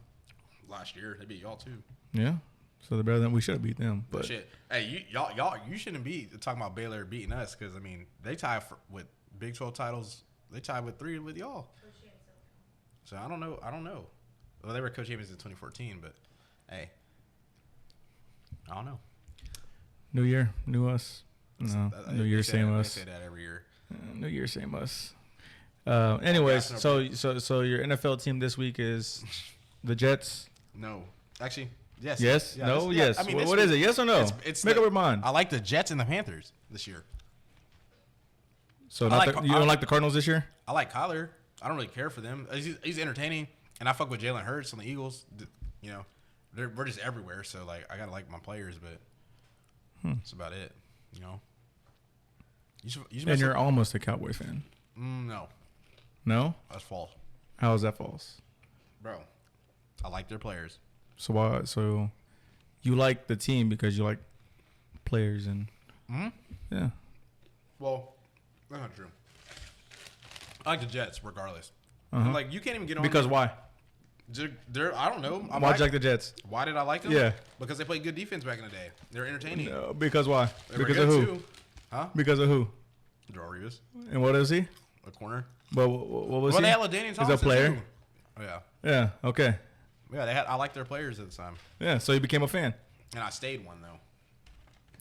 [SPEAKER 1] Last year, they beat y'all too.
[SPEAKER 2] Yeah. So they're better than we should have beat them.
[SPEAKER 1] But
[SPEAKER 2] But
[SPEAKER 1] shit, hey, y'all, you shouldn't be talking about Baylor beating us because I mean they tied with Big 12 titles. They tied with 3 with y'all. So I don't know. Well, they were co-champions in 2014, but hey, I don't know.
[SPEAKER 2] New year, new us. No, new year, same us.
[SPEAKER 1] They say that every year.
[SPEAKER 2] New year, same us. Anyways,
[SPEAKER 1] Yeah,
[SPEAKER 2] so your NFL team this week is the Jets.
[SPEAKER 1] No, actually, yes.
[SPEAKER 2] Yes,
[SPEAKER 1] Yeah,
[SPEAKER 2] no,
[SPEAKER 1] this-
[SPEAKER 2] yes.
[SPEAKER 1] I mean,
[SPEAKER 2] What is it? Yes or no?
[SPEAKER 1] It's
[SPEAKER 2] Make
[SPEAKER 1] the-
[SPEAKER 2] up your mind.
[SPEAKER 1] I like the Jets and the Panthers this year.
[SPEAKER 2] So
[SPEAKER 1] I
[SPEAKER 2] not
[SPEAKER 1] like-
[SPEAKER 2] you don't like the Cardinals this year?
[SPEAKER 1] I like Kyler. I don't really care for them. He's entertaining, and I fuck with Jalen Hurts on the Eagles. You know, we're just everywhere. So like, I gotta like my players, but that's about it. You know. You should
[SPEAKER 2] And you're almost a Cowboy fan.
[SPEAKER 1] No,
[SPEAKER 2] No?
[SPEAKER 1] that's false,
[SPEAKER 2] How is that false?
[SPEAKER 1] bro. I like their players.
[SPEAKER 2] So why? So you like the team because you like players and yeah.
[SPEAKER 1] Well, that's not true. I like the Jets regardless.
[SPEAKER 2] Uh-huh.
[SPEAKER 1] Like you can't even get on
[SPEAKER 2] Because
[SPEAKER 1] them.
[SPEAKER 2] why?
[SPEAKER 1] They're I don't know.
[SPEAKER 2] Why'd you like the Jets?
[SPEAKER 1] Why did I like them?
[SPEAKER 2] Yeah.
[SPEAKER 1] Because they played good defense back in the day. They're entertaining.
[SPEAKER 2] No, because why?
[SPEAKER 1] They were
[SPEAKER 2] Because of
[SPEAKER 1] good,
[SPEAKER 2] who?
[SPEAKER 1] too. Huh?
[SPEAKER 2] Because of who?
[SPEAKER 1] Drew Rivas,
[SPEAKER 2] And what is he?
[SPEAKER 1] a corner.
[SPEAKER 2] But what was
[SPEAKER 1] Well,
[SPEAKER 2] he?
[SPEAKER 1] they had LaDainian
[SPEAKER 2] He's
[SPEAKER 1] Tomlinson
[SPEAKER 2] a player.
[SPEAKER 1] too. Oh, yeah.
[SPEAKER 2] Yeah. Okay.
[SPEAKER 1] Yeah, they had. I liked their players at the time,
[SPEAKER 2] Yeah. So you became a fan.
[SPEAKER 1] and I stayed one though.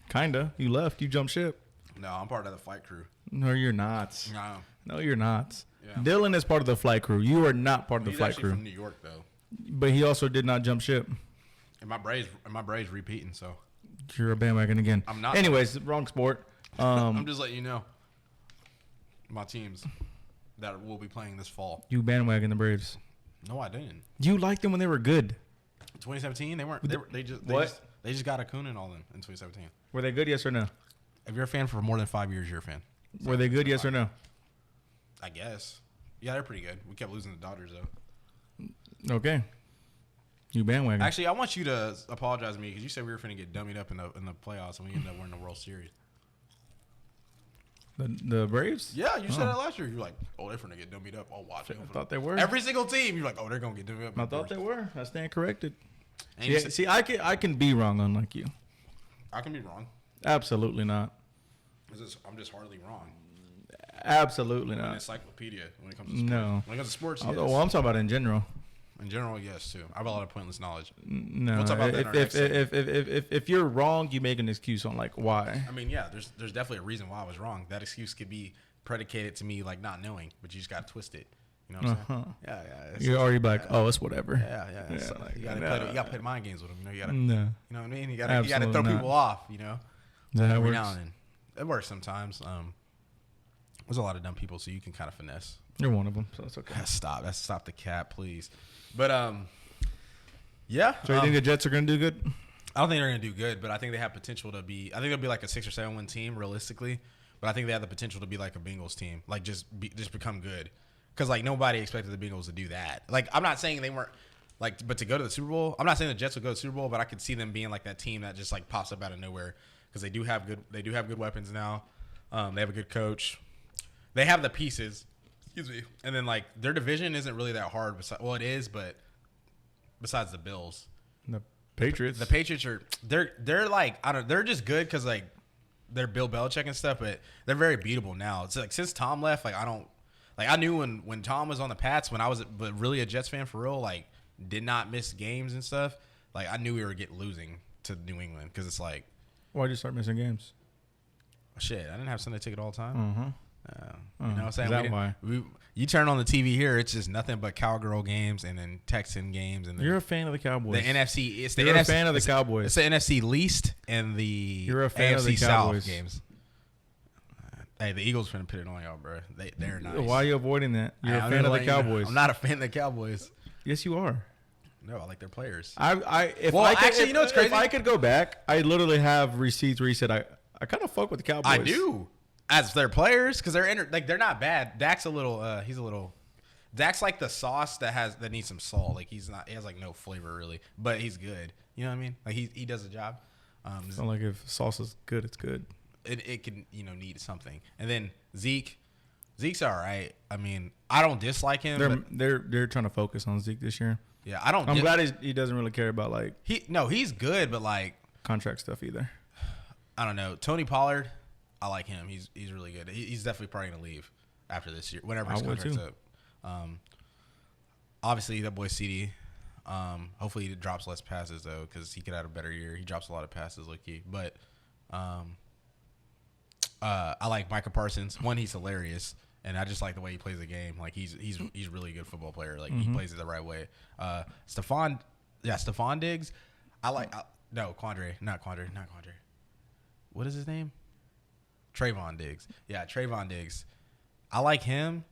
[SPEAKER 2] Kinda. You left. You jumped ship.
[SPEAKER 1] No, I'm part of the fight crew.
[SPEAKER 2] No, you're not.
[SPEAKER 1] No,
[SPEAKER 2] No, you're not.
[SPEAKER 1] Yeah.
[SPEAKER 2] Dylan is part of the flight crew. You are not part of the
[SPEAKER 1] he's
[SPEAKER 2] flight
[SPEAKER 1] actually
[SPEAKER 2] crew.
[SPEAKER 1] from New York though,
[SPEAKER 2] But he also did not jump ship.
[SPEAKER 1] and my Braves repeating. So
[SPEAKER 2] You're a bandwagon again.
[SPEAKER 1] I'm not.
[SPEAKER 2] Anyways, wrong sport.
[SPEAKER 1] I'm just letting you know my teams that will be playing this fall.
[SPEAKER 2] You bandwagon the Braves.
[SPEAKER 1] No, I didn't.
[SPEAKER 2] You liked them when they were good.
[SPEAKER 1] 2017, they weren't. They just got Acuna and all them in 2017.
[SPEAKER 2] Were they good? Yes or no?
[SPEAKER 1] If you're a fan for more than 5 years, you're a fan.
[SPEAKER 2] Were they good? Yes or no?
[SPEAKER 1] I guess. Yeah, they're pretty good. We kept losing the Dodgers though.
[SPEAKER 2] Okay. You bandwagon.
[SPEAKER 1] Actually, I want you to apologize to me because you said we were finna get dummied up in the playoffs and we ended up winning the World Series.
[SPEAKER 2] The Braves?
[SPEAKER 1] Yeah, you said that last year. You're like, oh, they're finna get dummied up. I'll watch it.
[SPEAKER 2] I thought they were.
[SPEAKER 1] Every single team, you're like, oh, they're gonna get dummied up.
[SPEAKER 2] I thought they were. I stand corrected.
[SPEAKER 1] Yeah,
[SPEAKER 2] See, I can be wrong, unlike you.
[SPEAKER 1] I can be wrong.
[SPEAKER 2] Absolutely not.
[SPEAKER 1] I'm just hardly wrong.
[SPEAKER 2] Absolutely
[SPEAKER 1] I'm an
[SPEAKER 2] not.
[SPEAKER 1] encyclopedia when it comes to sports.
[SPEAKER 2] No.
[SPEAKER 1] When it comes to sports,
[SPEAKER 2] Although,
[SPEAKER 1] yes.
[SPEAKER 2] well, I'm talking about in general.
[SPEAKER 1] In general, yes, too. I have a lot of pointless knowledge.
[SPEAKER 2] No.
[SPEAKER 1] We'll talk about that in our next segment.
[SPEAKER 2] If you're wrong, you make an excuse on like why.
[SPEAKER 1] I mean, yeah, there's definitely a reason why I was wrong. That excuse could be predicated to me like not knowing, but you just got to twist it. You know what I'm saying? Yeah.
[SPEAKER 2] You're already like, oh, it's whatever.
[SPEAKER 1] Yeah. So, like, you got to play the mind games with them. You know, you got to.
[SPEAKER 2] No.
[SPEAKER 1] You know what I mean? You got to throw people off. You know.
[SPEAKER 2] That
[SPEAKER 1] Every
[SPEAKER 2] works.
[SPEAKER 1] now and then. It works sometimes. There's a lot of dumb people, so you can kind of finesse.
[SPEAKER 2] You're one of them, so it's okay.
[SPEAKER 1] Stop the cap, please. But yeah.
[SPEAKER 2] So you think the Jets are going to do good?
[SPEAKER 1] I don't think they're going to do good, but I think they have potential to be. I think they'll be like a 6 or 7 win team realistically. But I think they have the potential to be like a Bengals team, like just become good. Because like nobody expected the Bengals to do that. Like I'm not saying they weren't like, but to go to the Super Bowl, I'm not saying the Jets will go to the Super Bowl, but I could see them being like that team that just like pops up out of nowhere because they do have good weapons now. They have a good coach. They have the pieces. Excuse me. And then like their division isn't really that hard. Well, it is, but besides the Bills,
[SPEAKER 2] The Patriots.
[SPEAKER 1] the Patriots are they're like I don't. They're just good because like they're Bill Belichick and stuff, but they're very beatable now. It's like since Tom left, like I knew when Tom was on the Pats when I was but really a Jets fan for real, like did not miss games and stuff. Like I knew we were losing to New England because it's like
[SPEAKER 2] Why'd you start missing games?
[SPEAKER 1] shit. I didn't have Sunday ticket all the time.
[SPEAKER 2] Mm-hmm.
[SPEAKER 1] You know what I'm saying?
[SPEAKER 2] Is that why?
[SPEAKER 1] You turn on the TV here, it's just nothing but Cowgirl games and then Texan games and then
[SPEAKER 2] You're a fan of the Cowboys.
[SPEAKER 1] the NFC. It's the
[SPEAKER 2] You're
[SPEAKER 1] NFC,
[SPEAKER 2] a fan of the Cowboys.
[SPEAKER 1] It's the NFC least and the
[SPEAKER 2] You're a fan
[SPEAKER 1] AFC
[SPEAKER 2] of the Cowboys.
[SPEAKER 1] South games. Hey, the Eagles finna put it on y'all, bro. They're nice.
[SPEAKER 2] Why are you avoiding that? You're a fan of the Cowboys.
[SPEAKER 1] I'm not a fan of the Cowboys.
[SPEAKER 2] Yes, you are.
[SPEAKER 1] No, I like their players.
[SPEAKER 2] If
[SPEAKER 1] Well,
[SPEAKER 2] I could,
[SPEAKER 1] actually, you know what's crazy?
[SPEAKER 2] If I could go back, I literally have receipts where he said I kind of fuck with the Cowboys.
[SPEAKER 1] I do. As their players, because they're not bad. Dak's a little. Dak's like the sauce that needs some salt. Like he has like no flavor really, but he's good. You know what I mean? Like he does the job.
[SPEAKER 2] So like if sauce is good, it's good.
[SPEAKER 1] It can need something. And then Zeke's all right. I mean, I don't dislike him.
[SPEAKER 2] They're trying to focus on Zeke this year.
[SPEAKER 1] Yeah, I don't.
[SPEAKER 2] I'm glad he doesn't really care about like
[SPEAKER 1] he's good, but like
[SPEAKER 2] contract stuff either.
[SPEAKER 1] I don't know. Tony Pollard, I like him. He's really good. He's definitely probably gonna leave after this year, whenever his contract's up. Obviously that boy CD. Hopefully he drops less passes though, because he could have a better year. He drops a lot of passes, but I like Micah Parsons. One, he's hilarious, and I just like the way he plays the game. Like he's really good football player. Like he plays it the right way. Stephon Diggs. Quandre. What is his name? Trayvon Diggs. Yeah, Trayvon Diggs. I like him,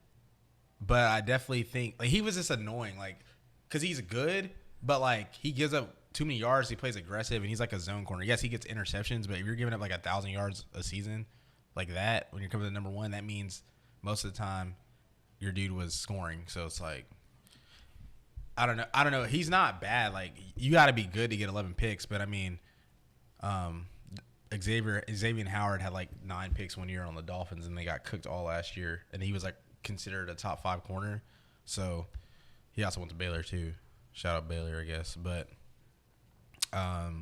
[SPEAKER 1] but I definitely think like he was just annoying. Like, cause he's good, but like he gives up too many yards. He plays aggressive, and he's like a zone corner. Yes, he gets interceptions, but if you're giving up like 1,000 yards a season, like that, when you're coming to number one, that means most of the time your dude was scoring. So it's like, I don't know. He's not bad. Like you got to be good to get 11 picks, but I mean, Xavier Howard had like 9 picks one year on the Dolphins, and they got cooked all last year. And he was like considered a top 5 corner. So he also went to Baylor too. Shout out Baylor, I guess. But I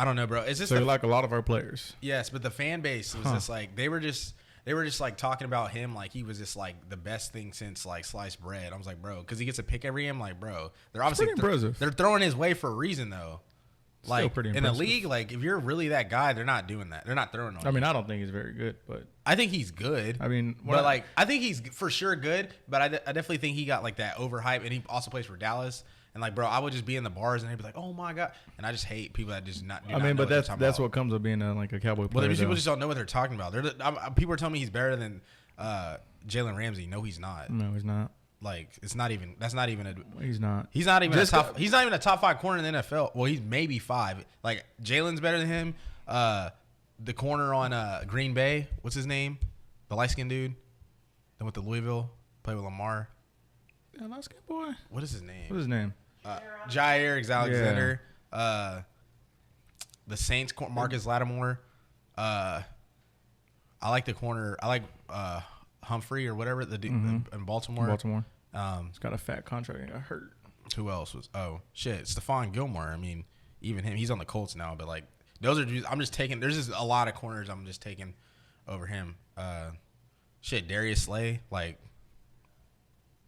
[SPEAKER 1] don't know, bro. It's just
[SPEAKER 2] so like a lot of our players.
[SPEAKER 1] Yes, but the fan base was just like they were just like talking about him like he was just like the best thing since like sliced bread. I was like, bro, because he gets a pick every game. Like, bro, they're obviously they're throwing his way for a reason though. Like in the league, like if you're really that guy, they're not doing that. They're not throwing on.
[SPEAKER 2] I mean, I don't think he's very good, but
[SPEAKER 1] I think he's good.
[SPEAKER 2] I mean,
[SPEAKER 1] I think he's for sure good. But I definitely think he got like that overhype, and he also plays for Dallas. And like, bro, I would just be in the bars and they'd be like, "Oh my god!" And I just hate people that just not.
[SPEAKER 2] I mean, but that's what comes with being like a Cowboy player.
[SPEAKER 1] Well, people just don't know what they're talking about. People are telling me he's better than Jalen Ramsey. No, he's not.
[SPEAKER 2] No, he's not.
[SPEAKER 1] Like it's not even. That's not even a.
[SPEAKER 2] He's not.
[SPEAKER 1] He's not even He's not even a top 5 corner in the NFL. Well, he's maybe 5. Like Jalen's better than him. The corner on Green Bay. What's his name? The light skinned dude. Then went to Louisville, played with Lamar.
[SPEAKER 2] Yeah, nice good boy.
[SPEAKER 1] What is his name?
[SPEAKER 2] What is his name?
[SPEAKER 1] Jair Alexander. Yeah. The Saints, Marcus Lattimore. I like the corner. I like Humphrey or whatever the dude in Baltimore.
[SPEAKER 2] He's got a fat contract and got hurt.
[SPEAKER 1] Who else was? Oh shit, Stephon Gilmore. I mean, even him. He's on the Colts now, but like those are. I'm just taking. There's just a lot of corners. I'm just taking over him. Shit, Darius Slay. Like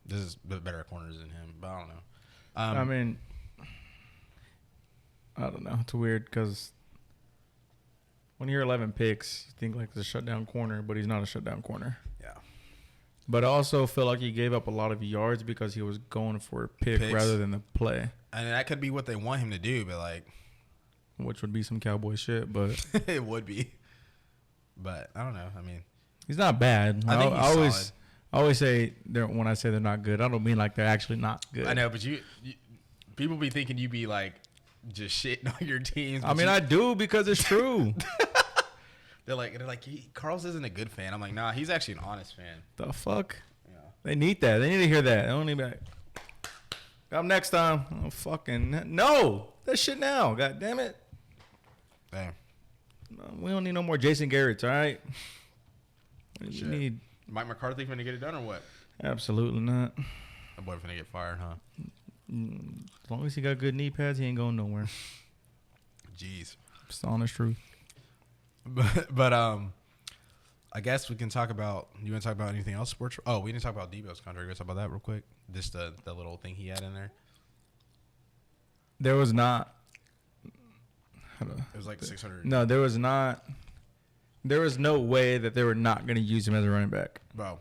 [SPEAKER 1] this is better corners than him, but I don't know.
[SPEAKER 2] I mean, I don't know. It's weird because when you hear 11 picks, you think like it's a shutdown corner, but he's not a shutdown corner.
[SPEAKER 1] Yeah.
[SPEAKER 2] But I also feel like he gave up a lot of yards because he was going for a pick rather than the play.
[SPEAKER 1] And that could be what they want him to do, but like,
[SPEAKER 2] which would be some cowboy shit, but
[SPEAKER 1] it would be. But I don't know. I mean,
[SPEAKER 2] he's not bad.
[SPEAKER 1] I think he's solid.
[SPEAKER 2] I always say when I say they're not good, I don't mean like they're actually not good.
[SPEAKER 1] I know, but you people be thinking you be like just shitting on your teams.
[SPEAKER 2] I mean, I do because it's true.
[SPEAKER 1] They're like Carl's isn't a good fan. I'm like, nah, he's actually an honest fan.
[SPEAKER 2] The fuck?
[SPEAKER 1] Yeah.
[SPEAKER 2] They need that. They need to hear that. They don't need to be like, come next time. Oh, fucking no. That shit now. God damn it.
[SPEAKER 1] Damn.
[SPEAKER 2] No, we don't need no more Jason Garrett's, all right? You need
[SPEAKER 1] Mike McCarthy finna get it done or what?
[SPEAKER 2] Absolutely not.
[SPEAKER 1] That boy finna get fired, huh?
[SPEAKER 2] As long as he got good knee pads, he ain't going nowhere.
[SPEAKER 1] Jeez.
[SPEAKER 2] It's the honest truth.
[SPEAKER 1] But I guess we can talk about. You want to talk about anything else? Sports? Oh, we didn't talk about Debo's contract. Let's talk about that real quick. Just the little thing he had in there.
[SPEAKER 2] There was not.
[SPEAKER 1] It was like 600.
[SPEAKER 2] No, there was not. There was no way that they were not going to use him as a running back.
[SPEAKER 1] Bro,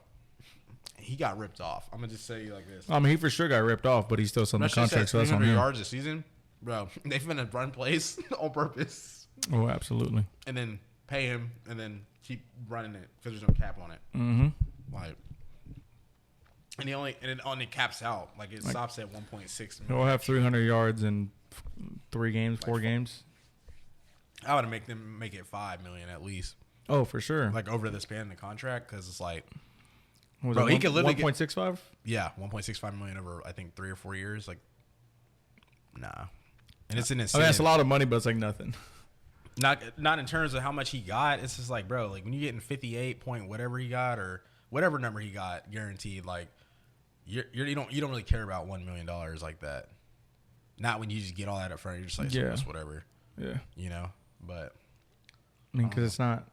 [SPEAKER 1] he got ripped off. I'm gonna just say you like this.
[SPEAKER 2] I mean, he for sure got ripped off, but he's still on the contract, so that's on him.
[SPEAKER 1] yards this season, bro. They finna run plays on purpose.
[SPEAKER 2] Oh, absolutely.
[SPEAKER 1] And then pay him, and then keep running it because there's no cap on it.
[SPEAKER 2] Mm-hmm.
[SPEAKER 1] Like, and it only caps out. Like it stops at 1.6.
[SPEAKER 2] He'll have 300 yards in 4 games.
[SPEAKER 1] I would make them make it $5 million at least.
[SPEAKER 2] Oh, for sure.
[SPEAKER 1] Like over the span of the contract, because it's like,
[SPEAKER 2] bro, he could literally 1.65.
[SPEAKER 1] Yeah, 1.65 million over I think 3 or 4 years. Like, nah, and it's an incentive.
[SPEAKER 2] I mean, that's a lot of money, but it's like nothing.
[SPEAKER 1] Not in terms of how much he got. It's just like, bro, like when you're getting 58 point whatever he got or whatever number he got guaranteed, like you don't really care about $1 million like that. Not when you just get all that up front. You're just like, yeah, it's whatever.
[SPEAKER 2] Yeah,
[SPEAKER 1] you know. But
[SPEAKER 2] I mean, because it's not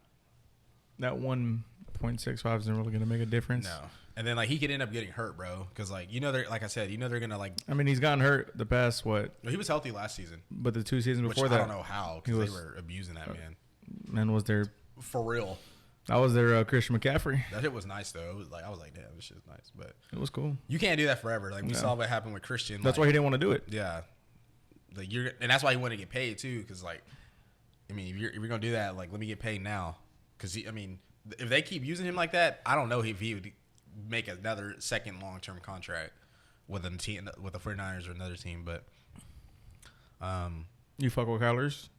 [SPEAKER 2] that 1.65 isn't really going to make a difference.
[SPEAKER 1] No. And then like he could end up getting hurt, bro, because like they're like I said, they're gonna like.
[SPEAKER 2] I mean, he's gotten hurt the past what?
[SPEAKER 1] He was healthy last season,
[SPEAKER 2] but the 2 seasons before that,
[SPEAKER 1] I don't know how because they were abusing that man.
[SPEAKER 2] Man, was there
[SPEAKER 1] for real?
[SPEAKER 2] That was their Christian McCaffrey.
[SPEAKER 1] That shit was nice though. It was like I was like, damn, this shit's nice, but
[SPEAKER 2] it was cool.
[SPEAKER 1] You can't do that forever. Like we saw what happened with Christian.
[SPEAKER 2] That's why he didn't want to do it.
[SPEAKER 1] Yeah, like and that's why he wanted to get paid too, because like, I mean, if you're gonna do that, like let me get paid now, because I mean, if they keep using him like that, I don't know if he would make another second long-term contract with a team, with the 49ers or another team. But
[SPEAKER 2] you fuck with Kyler's?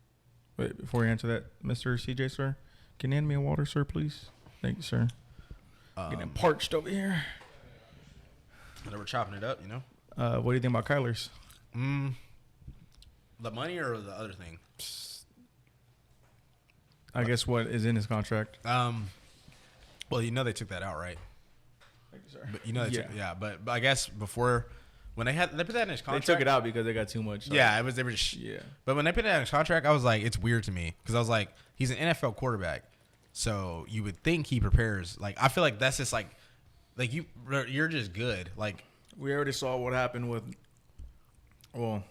[SPEAKER 2] Wait, before you answer that, Mr. CJ, sir, can you hand me a water, sir, please? Thank you, sir. Getting parched over here.
[SPEAKER 1] They were chopping it up, you know.
[SPEAKER 2] What do you think about Kyler's?
[SPEAKER 1] The money or the other thing?
[SPEAKER 2] I guess what is in his contract.
[SPEAKER 1] Well, you know they took that out, right?
[SPEAKER 2] Thank you, sir.
[SPEAKER 1] But you know they took, but I guess before when they put that in his contract,
[SPEAKER 2] they took it out because they got too much.
[SPEAKER 1] They were just But when they put that in his contract, I was like, it's weird to me because I was like, he's an NFL quarterback, so you would think he prepares. Like I feel like that's just like you're just good. Like
[SPEAKER 2] we already saw what happened with. Well,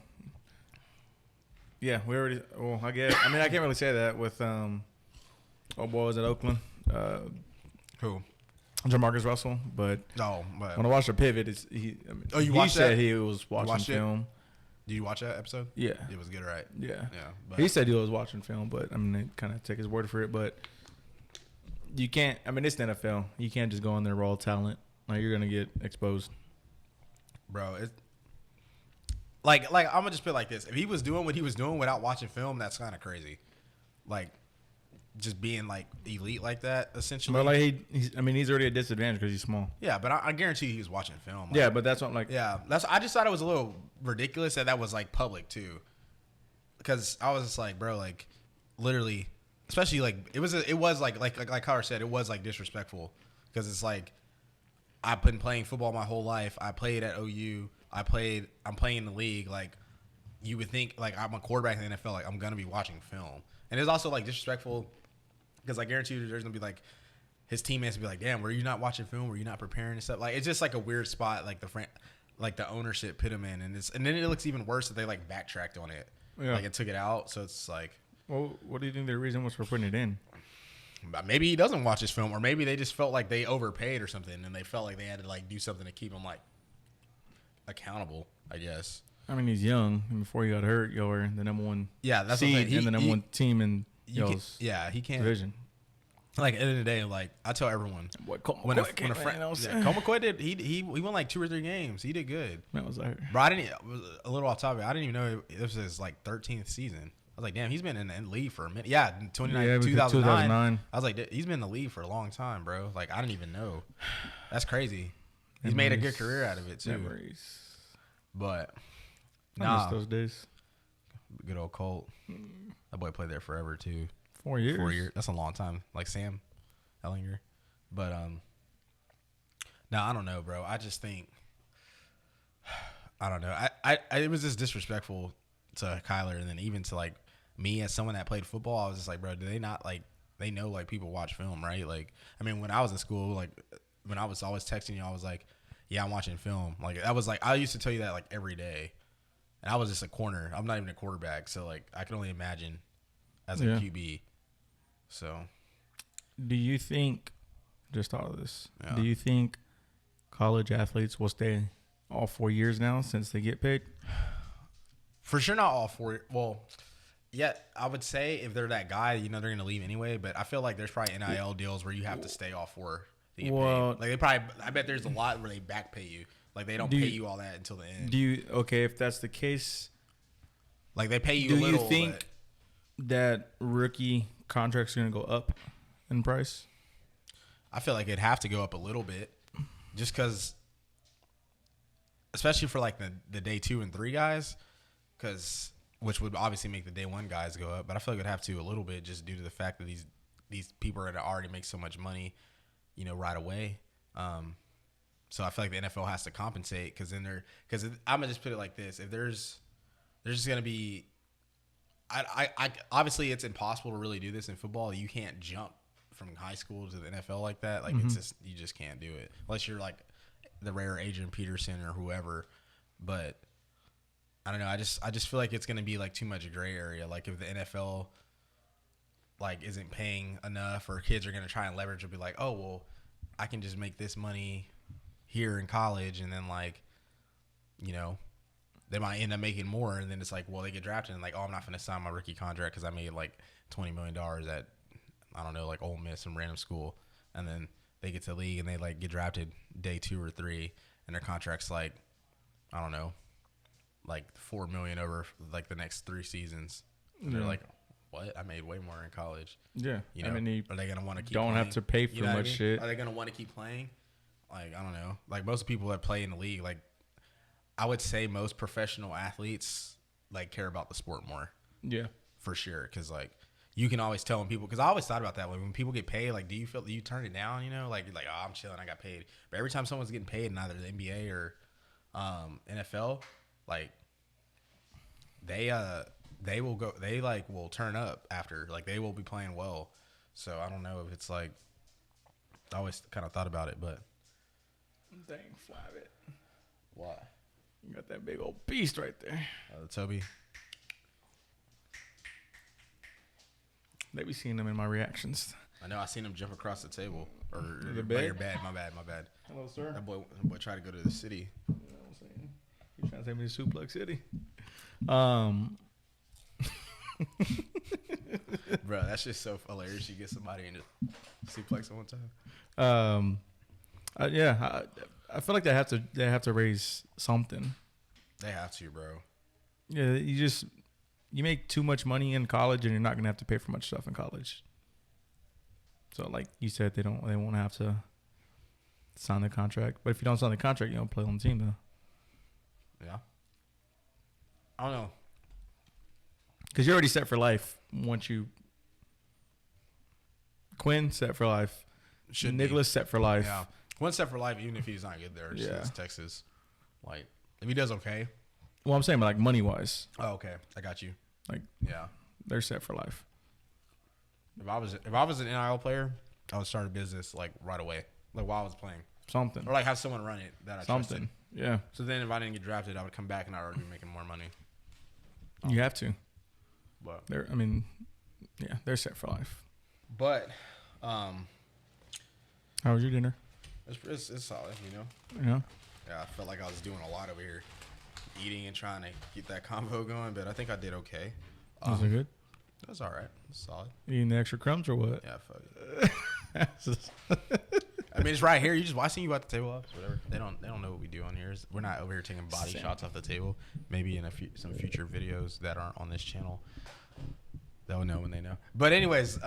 [SPEAKER 2] yeah, we already. Well, I guess. I mean, I can't really say that with. What was at Oakland?
[SPEAKER 1] Who?
[SPEAKER 2] Jamarcus Russell, but when I watched the pivot, he said he was watching film.
[SPEAKER 1] Did you watch that episode?
[SPEAKER 2] Yeah,
[SPEAKER 1] it was good, right?
[SPEAKER 2] Yeah. But he said he was watching film, but I mean, they kind of take his word for it. But you can't. I mean, it's the NFL. You can't just go in there raw talent. Like you're gonna get exposed,
[SPEAKER 1] bro. It's like I'm gonna just put it like this: if he was doing what he was doing without watching film, that's kind of crazy. Like just being like elite like that, essentially.
[SPEAKER 2] But like he's already at disadvantage because he's small.
[SPEAKER 1] Yeah, but I guarantee he was watching film. Like,
[SPEAKER 2] Yeah, but that's what I'm like.
[SPEAKER 1] Yeah, I just thought it was a little ridiculous that was like public too, because I was just like, bro, like literally, especially like it was like Connor said, it was like disrespectful because it's like I've been playing football my whole life. I played at OU. I'm playing in the league. Like you would think, like I'm a quarterback in the NFL. Like I'm gonna be watching film, and it's also like disrespectful. Because I guarantee you there's going to be, like, his teammates will be like, damn, were you not watching film? Were you not preparing and stuff? Like, it's just, like, a weird spot, like, the ownership put him in. And then it looks even worse that they, like, backtracked on it. Yeah. Like, it took it out. So it's, like.
[SPEAKER 2] Well, what do you think the reason was for putting it in?
[SPEAKER 1] Maybe he doesn't watch his film. Or maybe they just felt like they overpaid or something. And they felt like they had to, like, do something to keep him, like, accountable, I guess.
[SPEAKER 2] I mean, he's young. And before he got hurt, y'all were the number one
[SPEAKER 1] that's
[SPEAKER 2] seed and the number one team in
[SPEAKER 1] he can't.
[SPEAKER 2] Division.
[SPEAKER 1] Like at the end of the day, like I tell everyone, Colt McCoy did he won like 2 or 3 games. He did good.
[SPEAKER 2] That was like,
[SPEAKER 1] bro. I didn't a little off topic. I didn't even know this was his like 13th season. I was like, damn, he's been in the league for a minute. Yeah, 2009. I was like, he's been in the league for a long time, bro. Like I didn't even know. That's crazy. He's made a good career out of it too.
[SPEAKER 2] Memories.
[SPEAKER 1] But
[SPEAKER 2] I miss those days.
[SPEAKER 1] Good old Colt. That boy played there forever too.
[SPEAKER 2] 4 years.
[SPEAKER 1] 4 years. That's a long time. Like Sam Ellinger. But no, I don't know, bro. I just think I don't know. I it was just disrespectful to Kyler, and then even to like me as someone that played football. I was just like, bro, do they not like they know like people watch film, right? Like I mean, when I was in school, like when I was always texting you, I was like, yeah, I'm watching film. Like I was like I used to tell you that like every day. And I was just a corner. I'm not even a quarterback, so like I can only imagine as a QB. So,
[SPEAKER 2] do you think? Just thought of this. Yeah. Do you think college athletes will stay all 4 years now since they get paid?
[SPEAKER 1] For sure, not all 4. Well, yeah, I would say if they're that guy, you know, they're going to leave anyway. But I feel like there's probably NIL deals where you have to stay all 4 to get paid. Like they probably, I bet there's a lot where they back pay you. Like they don't pay you all that until the end.
[SPEAKER 2] If that's the case,
[SPEAKER 1] like they pay you a little.
[SPEAKER 2] Do you think that rookie contracts are going to go up in price?
[SPEAKER 1] I feel like it'd have to go up a little bit, just because, especially for like the day 2 and 3 guys, which would obviously make the day 1 guys go up. But I feel like it'd have to a little bit just due to the fact that these people are going to already make so much money, you know, right away. So I feel like the NFL has to compensate because I'm gonna just put it like this: if there's just gonna be, I obviously it's impossible to really do this in football. You can't jump from high school to the NFL like that. Like it's just you just can't do it unless you're like the rare Adrian Peterson or whoever. But I don't know. I just feel like it's gonna be like too much gray area. Like if the NFL like isn't paying enough, or kids are gonna try and leverage and be like, oh well, I can just make this money here in college, and then like, you know, they might end up making more, and then it's like, well, they get drafted and like, oh, I'm not going to sign my rookie contract because I made like $20 million at, I don't know, like Ole Miss, some random school, and then they get to the league and they like get drafted day 2 or 3, and their contract's like, I don't know, like $4 million over like the next 3 seasons. And they're like, what? I made way more in college.
[SPEAKER 2] Yeah,
[SPEAKER 1] you know, I mean, are they going to want to keep?
[SPEAKER 2] Don't
[SPEAKER 1] playing?
[SPEAKER 2] Have to pay for much shit.
[SPEAKER 1] Are they going to want to keep playing? Like, I don't know. Like, most people that play in the league, like, I would say most professional athletes, like, care about the sport more.
[SPEAKER 2] Yeah.
[SPEAKER 1] For sure. Because, like, you can always tell when people – because I always thought about that. When people get paid, like, do you feel – do you turn it down, you know? Like, you're like, oh, I'm chilling. I got paid. But every time someone's getting paid in either the NBA or NFL, like, they will go – they, like, will turn up after. Like, they will be playing well. So, I don't know if it's, like – I always kind of thought about it, but –
[SPEAKER 2] Dang, Flabbit.
[SPEAKER 1] Why?
[SPEAKER 2] You got that big old beast right there.
[SPEAKER 1] The Toby.
[SPEAKER 2] They be seeing them in my reactions.
[SPEAKER 1] I know. I seen him jump across the table. Or
[SPEAKER 2] the bed?
[SPEAKER 1] Your bed. My bad.
[SPEAKER 2] Hello, sir.
[SPEAKER 1] That boy tried to go to the city.
[SPEAKER 2] You know what I'm saying? He's trying to take me to Suplex City.
[SPEAKER 1] Bro, that's just so hilarious. You get somebody in a suplex at one time.
[SPEAKER 2] I feel like they have to raise something.
[SPEAKER 1] They have to, bro.
[SPEAKER 2] Yeah, you make too much money in college, and you're not gonna have to pay for much stuff in college. So like you said, they won't have to sign the contract. But if you don't sign the contract, you don't play on the team though.
[SPEAKER 1] Yeah. I don't know.
[SPEAKER 2] Because you're already set for life once you. Quinn set for life. Nicholas set for life.
[SPEAKER 1] Yeah. One set for life, even if he's not good there. It's Texas. Like, if he does okay.
[SPEAKER 2] Well, I'm saying, like, money-wise.
[SPEAKER 1] Oh, okay. I got you.
[SPEAKER 2] Like,
[SPEAKER 1] yeah.
[SPEAKER 2] They're set for life.
[SPEAKER 1] If I was an NIL player, I would start a business, like, right away. Like, while I was playing.
[SPEAKER 2] Something.
[SPEAKER 1] Or, like, have someone run it that I trusted.
[SPEAKER 2] Yeah.
[SPEAKER 1] So then if I didn't get drafted, I would come back and I would already be making more money.
[SPEAKER 2] You have to.
[SPEAKER 1] But
[SPEAKER 2] they're set for life.
[SPEAKER 1] But,
[SPEAKER 2] how was your dinner?
[SPEAKER 1] It's solid, you know?
[SPEAKER 2] Yeah.
[SPEAKER 1] Yeah, I felt like I was doing a lot over here. Eating and trying to keep that convo going, but I think I did okay.
[SPEAKER 2] Was it good?
[SPEAKER 1] It was all right. It was solid.
[SPEAKER 2] Eating the extra crumbs or what?
[SPEAKER 1] Yeah, fuck it. I mean, it's right here. I seen you at the table. Whatever. They don't know what we do on here. We're not over here taking body shots off the table. Maybe in some future videos that aren't on this channel, they'll know when they know. But anyways,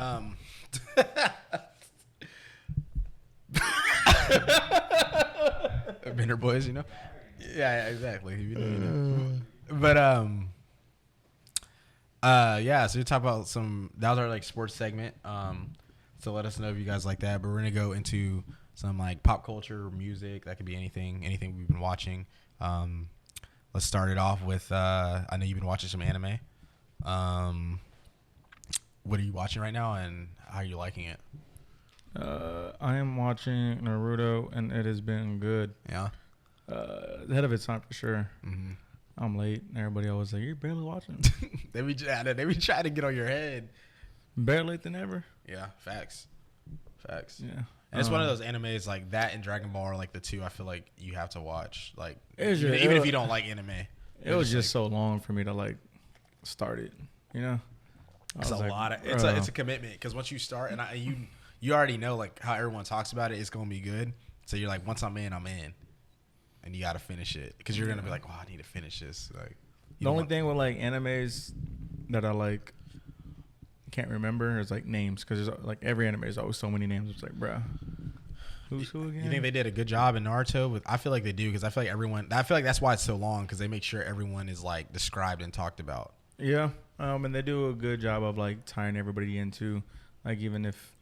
[SPEAKER 1] Bender boys, you know. Yeah, exactly. You know. But yeah. So we talk about that was our like sports segment. So let us know if you guys like that. But we're gonna go into some like pop culture, music. That could be anything we've been watching. Let's start it off with. I know you've been watching some anime. What are you watching right now, and how are you liking it?
[SPEAKER 2] I am watching Naruto, and it has been good.
[SPEAKER 1] Yeah.
[SPEAKER 2] Ahead of its time for sure. Mm-hmm. I'm late. Everybody always like, you're barely watching.
[SPEAKER 1] they be trying to get on your head.
[SPEAKER 2] Better late than ever.
[SPEAKER 1] Yeah, facts.
[SPEAKER 2] Yeah.
[SPEAKER 1] And it's one of those animes like that and Dragon Ball are like the two I feel like you have to watch. Like even if you don't like anime.
[SPEAKER 2] It was just so long for me to like start it. You know.
[SPEAKER 1] It's a lot of it's a commitment because once you start and you already know like how everyone talks about it, it's gonna be good. So you're like, once I'm in, and you got to finish it because you're gonna be like, oh, I need to finish this. Like
[SPEAKER 2] the only thing with like animes that I like can't remember is like names because there's like every anime is always so many names. It's like, bruh, who's who again?
[SPEAKER 1] You think they did a good job in Naruto? I feel like they do because I feel like that's why it's so long because they make sure everyone is like described and talked about.
[SPEAKER 2] Yeah, and they do a good job of like tying everybody into like even if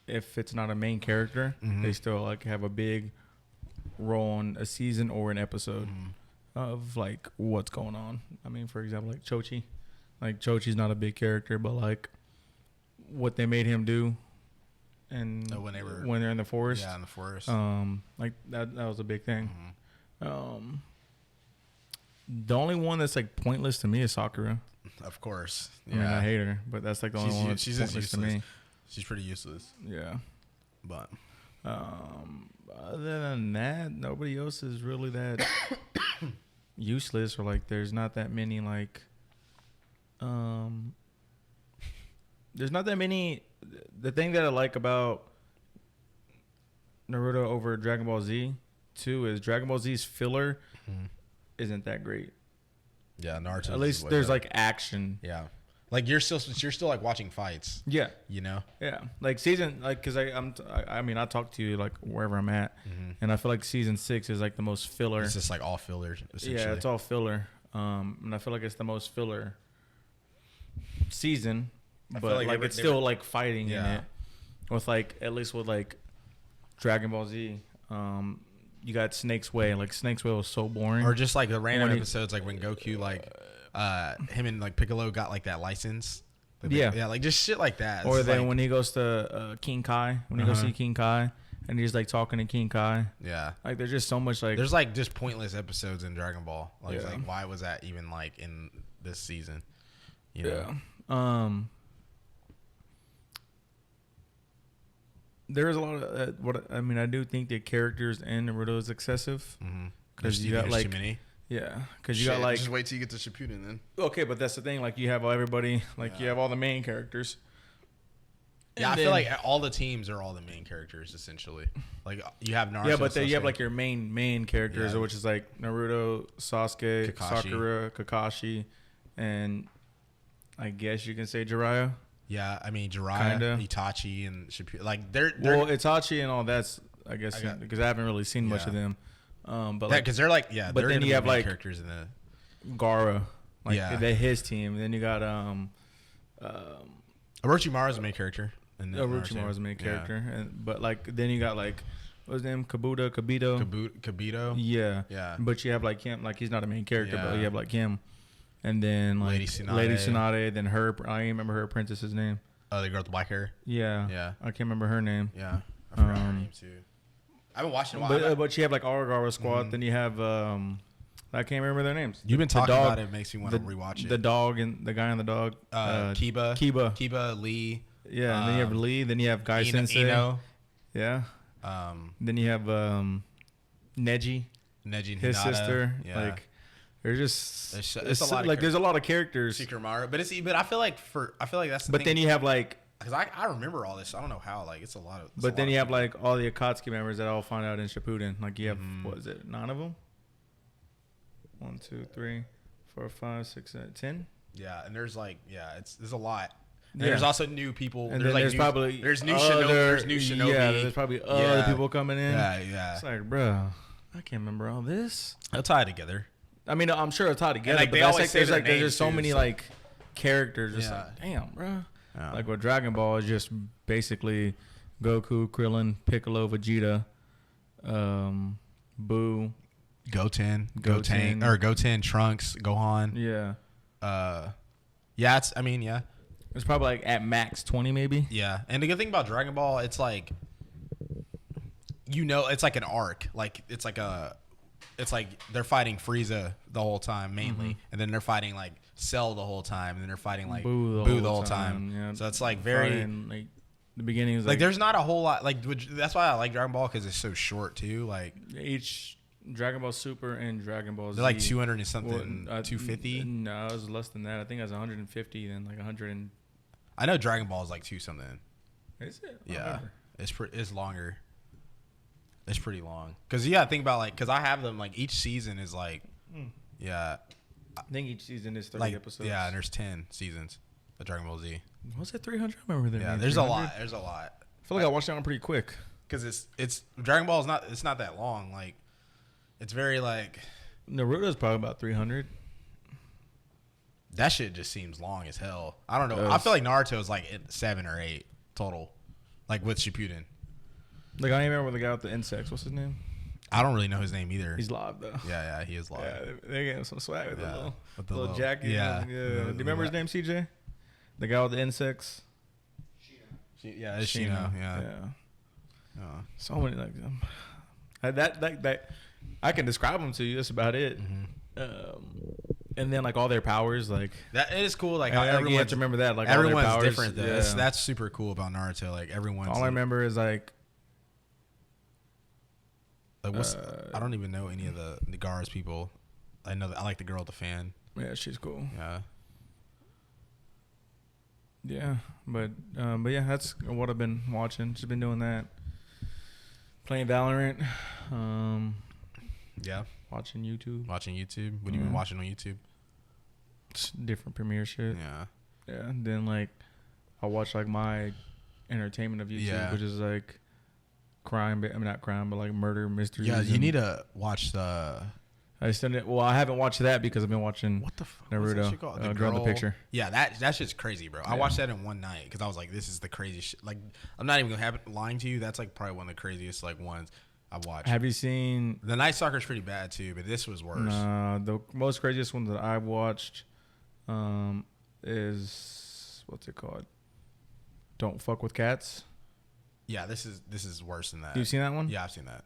[SPEAKER 2] it's not a main character, they still like have a big role in a season or an episode of like what's going on. I mean, for example, like Chochi. Like Chochi's not a big character, but like what they made him do, and when they're in the forest.
[SPEAKER 1] Yeah, in the forest.
[SPEAKER 2] Like that was a big thing. The only one that's like pointless to me is Sakura.
[SPEAKER 1] Of course.
[SPEAKER 2] Yeah. I mean, I hate her, but that's like the only one that's pointless to me.
[SPEAKER 1] She's pretty useless.
[SPEAKER 2] Yeah.
[SPEAKER 1] But
[SPEAKER 2] other than that, nobody else is really that useless or like there's not that many like there's not that many. The thing that I like about Naruto over Dragon Ball Z too is Dragon Ball Z's filler isn't that great.
[SPEAKER 1] Yeah, Naruto.
[SPEAKER 2] At least there's like action.
[SPEAKER 1] Yeah. Like you're still like watching fights.
[SPEAKER 2] Yeah.
[SPEAKER 1] You know?
[SPEAKER 2] Yeah. Like season cuz I mean I talk to you like wherever I'm at and I feel like season 6 is like the most filler.
[SPEAKER 1] It's just like all filler essentially.
[SPEAKER 2] Yeah, it's all filler. And I feel like it's the most filler season, but like it's still like fighting in it. With like at least with like Dragon Ball Z, you got Snake's Way. Like Snake's Way was so boring.
[SPEAKER 1] Or just like the random episodes like when Goku like him and like Piccolo got like that license. Like, yeah, like just shit like that.
[SPEAKER 2] Or
[SPEAKER 1] it's
[SPEAKER 2] then
[SPEAKER 1] like,
[SPEAKER 2] when he goes to King Kai, when he goes to see King Kai, and he's like talking to King Kai.
[SPEAKER 1] Yeah,
[SPEAKER 2] like there's just so much like
[SPEAKER 1] there's like just pointless episodes in Dragon Ball. Like, it's like why was that even like in this season? You know?
[SPEAKER 2] Yeah. There's a lot of I do think the characters in Naruto is excessive because you got like too many. Yeah, because you got like
[SPEAKER 1] just wait till you get to Shippuden then.
[SPEAKER 2] Okay, but that's the thing. Like you have everybody. Like you have all the main characters.
[SPEAKER 1] Yeah, I feel like all the teams are all the main characters essentially. Like you have Naruto.
[SPEAKER 2] Yeah, but then you have like your main characters, which is like Naruto, Sasuke, Sakura, Kakashi, and I guess you can say Jiraiya.
[SPEAKER 1] Yeah, I mean
[SPEAKER 2] Kinda.
[SPEAKER 1] Jiraiya, Itachi, and Shapiro. Like they're
[SPEAKER 2] well, Itachi and all that's I guess because I haven't really seen much of them. But like,
[SPEAKER 1] because they're like
[SPEAKER 2] but
[SPEAKER 1] they're
[SPEAKER 2] then you have like
[SPEAKER 1] characters in the
[SPEAKER 2] Gaara, like they're his team. Then you got
[SPEAKER 1] Orochimaru's the main character.
[SPEAKER 2] Orochimaru's the main character, but like then you got like what's his name, Kabuto. Yeah. But you have like him, like he's not a main character, but you have like him, and then like Lady Tsunade, then her. I don't remember her apprentice's name.
[SPEAKER 1] Oh, the girl with the black hair.
[SPEAKER 2] Yeah. I can't remember her name.
[SPEAKER 1] Yeah, I forgot her name too. I've been watching.
[SPEAKER 2] But you have like Aragara squad. Then you have I can't remember their names.
[SPEAKER 1] You've been talking about it. Makes me want to rewatch it.
[SPEAKER 2] The dog and the guy and the dog.
[SPEAKER 1] Kiba, Lee.
[SPEAKER 2] Yeah, and then you have Lee. Then you have Guy Sensei.
[SPEAKER 1] Ino.
[SPEAKER 2] Yeah. Then you have Neji
[SPEAKER 1] and
[SPEAKER 2] his
[SPEAKER 1] Hinata.
[SPEAKER 2] sister.
[SPEAKER 1] Yeah.
[SPEAKER 2] Like there's just
[SPEAKER 1] it's a lot.
[SPEAKER 2] There's a lot of characters.
[SPEAKER 1] Shikamaru, but I feel like that's.
[SPEAKER 2] But then you have like.
[SPEAKER 1] Because I remember all this. I don't know how. Like it's a lot of.
[SPEAKER 2] But then you have like all the Akatsuki members that I'll find out in Shippuden. Like you have what is it, 9 of them? 1, 2, 3, 4, 5, 6, 7, 10.
[SPEAKER 1] Yeah, and there's like there's a lot. And there's also new people.
[SPEAKER 2] And then there's probably
[SPEAKER 1] there's new Shinobi.
[SPEAKER 2] Yeah, there's probably other people coming in.
[SPEAKER 1] Yeah.
[SPEAKER 2] It's like, bro, I can't remember all this.
[SPEAKER 1] They'll tie it together.
[SPEAKER 2] I mean, I'm sure it'll tie together.
[SPEAKER 1] Like,
[SPEAKER 2] but
[SPEAKER 1] they always say
[SPEAKER 2] there's there's so many like characters. Just like, damn, bro.
[SPEAKER 1] Yeah.
[SPEAKER 2] Like with Dragon Ball is just basically Goku, Krillin, Piccolo, Vegeta, Boo,
[SPEAKER 1] Goten, Trunks, Gohan.
[SPEAKER 2] Yeah. It's probably like at max 20 maybe.
[SPEAKER 1] Yeah. And the good thing about Dragon Ball, it's like it's like an arc. Like it's like they're fighting Frieza the whole time mainly, and then they're fighting like Cell the whole time, and then they're fighting like Boo the whole time. Yeah. So it's like very
[SPEAKER 2] like the beginning is
[SPEAKER 1] like there's not a whole lot like that's why I like Dragon Ball because it's so short too. Like
[SPEAKER 2] each Dragon Ball Super and Dragon Ball Z.
[SPEAKER 1] They're like 200 and something, 250.
[SPEAKER 2] No, it was less than that. I think it was 150, then like 100.
[SPEAKER 1] I know Dragon Ball is like 2 something.
[SPEAKER 2] Is it?
[SPEAKER 1] Yeah, it's longer. It's pretty long. Cause think about like, cause I have them like each season is like,
[SPEAKER 2] I think each season is 30
[SPEAKER 1] like,
[SPEAKER 2] episodes.
[SPEAKER 1] Yeah, and there's 10 seasons of Dragon Ball Z.
[SPEAKER 2] Was it 300? I remember that.
[SPEAKER 1] Yeah, there's 300? a lot. There's a lot.
[SPEAKER 2] I feel like I watched that one pretty quick.
[SPEAKER 1] Cause it's Dragon Ball is not that long. Like, it's very like.
[SPEAKER 2] Naruto's probably about 300.
[SPEAKER 1] That shit just seems long as hell. I don't know. I feel like Naruto is like 7 or 8 total, like with Shippuden.
[SPEAKER 2] Like I don't even remember the guy with the insects. What's his name?
[SPEAKER 1] I don't really know his name either.
[SPEAKER 2] He's live though.
[SPEAKER 1] Yeah, he is live.
[SPEAKER 2] Yeah, they gave him some swag with the little jacket.
[SPEAKER 1] Yeah.
[SPEAKER 2] Do you remember his name, CJ? The guy with the insects.
[SPEAKER 1] Yeah, it's Shino. Yeah.
[SPEAKER 2] So many like that. I can describe them to you. That's about it. And then like all their powers, like
[SPEAKER 1] that. It is cool. Like
[SPEAKER 2] you have to remember that. Like
[SPEAKER 1] everyone's
[SPEAKER 2] all their powers,
[SPEAKER 1] different. Though. Yeah. That's super cool about Naruto. Like everyone's.
[SPEAKER 2] All I remember is like.
[SPEAKER 1] Like what's I don't even know any of the Gaara's people. I know that I like the girl with the fan.
[SPEAKER 2] Yeah, she's cool.
[SPEAKER 1] Yeah.
[SPEAKER 2] Yeah, but yeah, that's what I've been watching. Just been doing that. Playing Valorant.
[SPEAKER 1] Yeah.
[SPEAKER 2] Watching YouTube.
[SPEAKER 1] What have you been watching on YouTube?
[SPEAKER 2] Just different premiere shit.
[SPEAKER 1] Yeah.
[SPEAKER 2] Yeah. And then like I watch like my entertainment of YouTube, which is like crime. I mean not crime, but like murder mysteries.
[SPEAKER 1] Yeah, you need to watch the.
[SPEAKER 2] I haven't watched that because I've been watching
[SPEAKER 1] what the fuck
[SPEAKER 2] Naruto.
[SPEAKER 1] What's called? The
[SPEAKER 2] Girl in the Picture.
[SPEAKER 1] Yeah, that's just crazy, bro. I watched that in one night because I was like, this is the craziest shit. Like, I'm not even gonna have it lying to you. That's like probably one of the craziest like ones I've watched.
[SPEAKER 2] Have you seen
[SPEAKER 1] The Night Stalker's pretty bad too, but this was worse.
[SPEAKER 2] The most craziest one that I've watched is what's it called? Don't Fuck with Cats.
[SPEAKER 1] Yeah, this is worse than that.
[SPEAKER 2] You seen that one?
[SPEAKER 1] Yeah, I've seen that.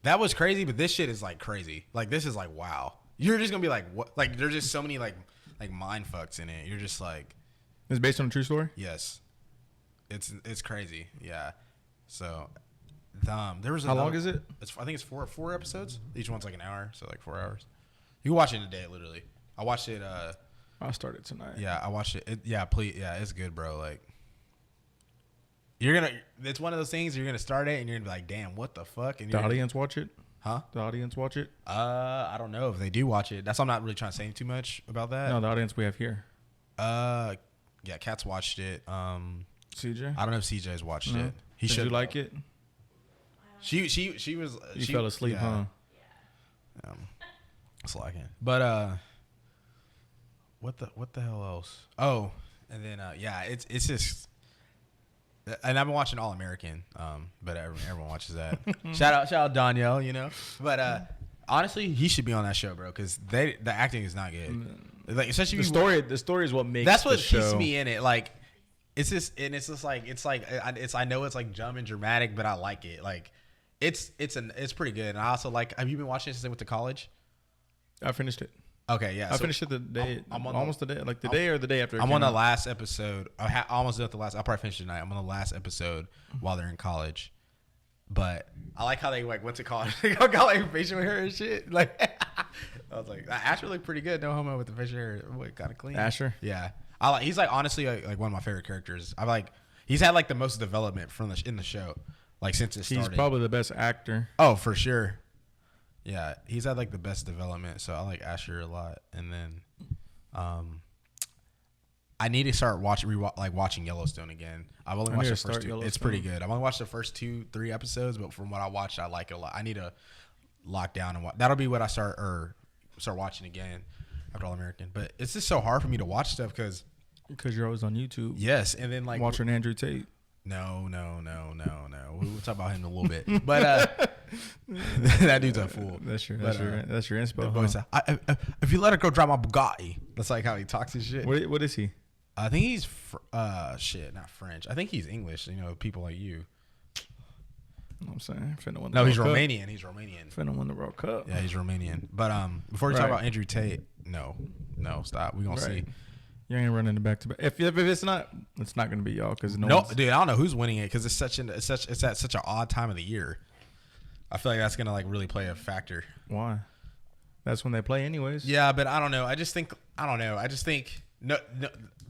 [SPEAKER 1] That was crazy, but this shit is like crazy. Like this is like wow. You're just gonna be like what? Like there's just so many like mind fucks in it. You're just like.
[SPEAKER 2] It's based on a true story.
[SPEAKER 1] Yes, it's crazy. Yeah. So, there was.
[SPEAKER 2] How long is it?
[SPEAKER 1] I think it's four episodes. Each one's like an hour, so like 4 hours. You can watch it in a day, literally. I watched it.
[SPEAKER 2] I'll start it tonight.
[SPEAKER 1] Yeah, I watched it. Please. Yeah, it's good, bro. Like. It's one of those things you're gonna start it and you're gonna be like, damn, what the fuck? And
[SPEAKER 2] the audience watch it?
[SPEAKER 1] Huh?
[SPEAKER 2] The audience watch it?
[SPEAKER 1] I don't know if they do watch it. That's why I'm not really trying to say too much about that.
[SPEAKER 2] No, the audience we have here.
[SPEAKER 1] Yeah, Kat's watched it.
[SPEAKER 2] CJ?
[SPEAKER 1] I don't know if CJ's watched
[SPEAKER 2] No.
[SPEAKER 1] it. He
[SPEAKER 2] Did
[SPEAKER 1] should
[SPEAKER 2] you like it?
[SPEAKER 1] She was.
[SPEAKER 2] You
[SPEAKER 1] she
[SPEAKER 2] fell asleep, huh?
[SPEAKER 1] Slacking. But what the hell else? Oh, and then it's just. And I've been watching All American, but everyone watches that. shout out Danielle, you know. But honestly, he should be on that show, bro, because the acting is not good. Like especially
[SPEAKER 2] the story is what makes.
[SPEAKER 1] That's what
[SPEAKER 2] the show.
[SPEAKER 1] keeps me in it. Like it's I know it's like dumb and dramatic, but I like it. Like it's pretty good. And I also like. Have you been watching this with the college?
[SPEAKER 2] I finished it.
[SPEAKER 1] Okay, yeah.
[SPEAKER 2] I finished it the day.
[SPEAKER 1] I'm on
[SPEAKER 2] almost the day, like the day or the day after.
[SPEAKER 1] I'm on the last episode. Almost at the last. I'll probably finish tonight. I'm on the last episode while they're in college. But I like how they like went to college. They got like facial hair and shit. Like I was like, Asher looked pretty good. No homo with the facial hair. Kind of clean.
[SPEAKER 2] Asher.
[SPEAKER 1] Yeah, he's like honestly like one of my favorite characters. He's had like the most development in the show, like since it started.
[SPEAKER 2] He's probably the best actor.
[SPEAKER 1] Oh, for sure. Yeah, he's had like the best development, so I like Asher a lot. And then, I need to start watching Yellowstone again. I've only watched the first two. It's pretty good. I've only watched the first 2-3 episodes, but from what I watched, I like it a lot. I need to lock down and watch. That'll be what I start watching again after All American. But it's just so hard for me to watch stuff because
[SPEAKER 2] you're always on YouTube.
[SPEAKER 1] Yes, and then like
[SPEAKER 2] watching Andrew Tate.
[SPEAKER 1] No. We'll talk about him in a little bit, but that dude's a fool.
[SPEAKER 2] That's your inspo.
[SPEAKER 1] Boy said, if you let her go drive my Bugatti, that's like how he talks his shit.
[SPEAKER 2] What is he?
[SPEAKER 1] I think he's not French. I think he's English. You know, people like you.
[SPEAKER 2] You know what I'm saying?
[SPEAKER 1] He's Romanian. He's Romanian.
[SPEAKER 2] Finna win the World Cup.
[SPEAKER 1] Yeah, he's Romanian. But before we talk about Andrew Tate, no, stop. We gonna see.
[SPEAKER 2] You ain't running it back to back. If it's not gonna be y'all because dude,
[SPEAKER 1] I don't know who's winning it because it's at such an odd time of the year. I feel like that's gonna like really play a factor.
[SPEAKER 2] Why? That's when they play anyways.
[SPEAKER 1] Yeah, but I don't know. I just think no,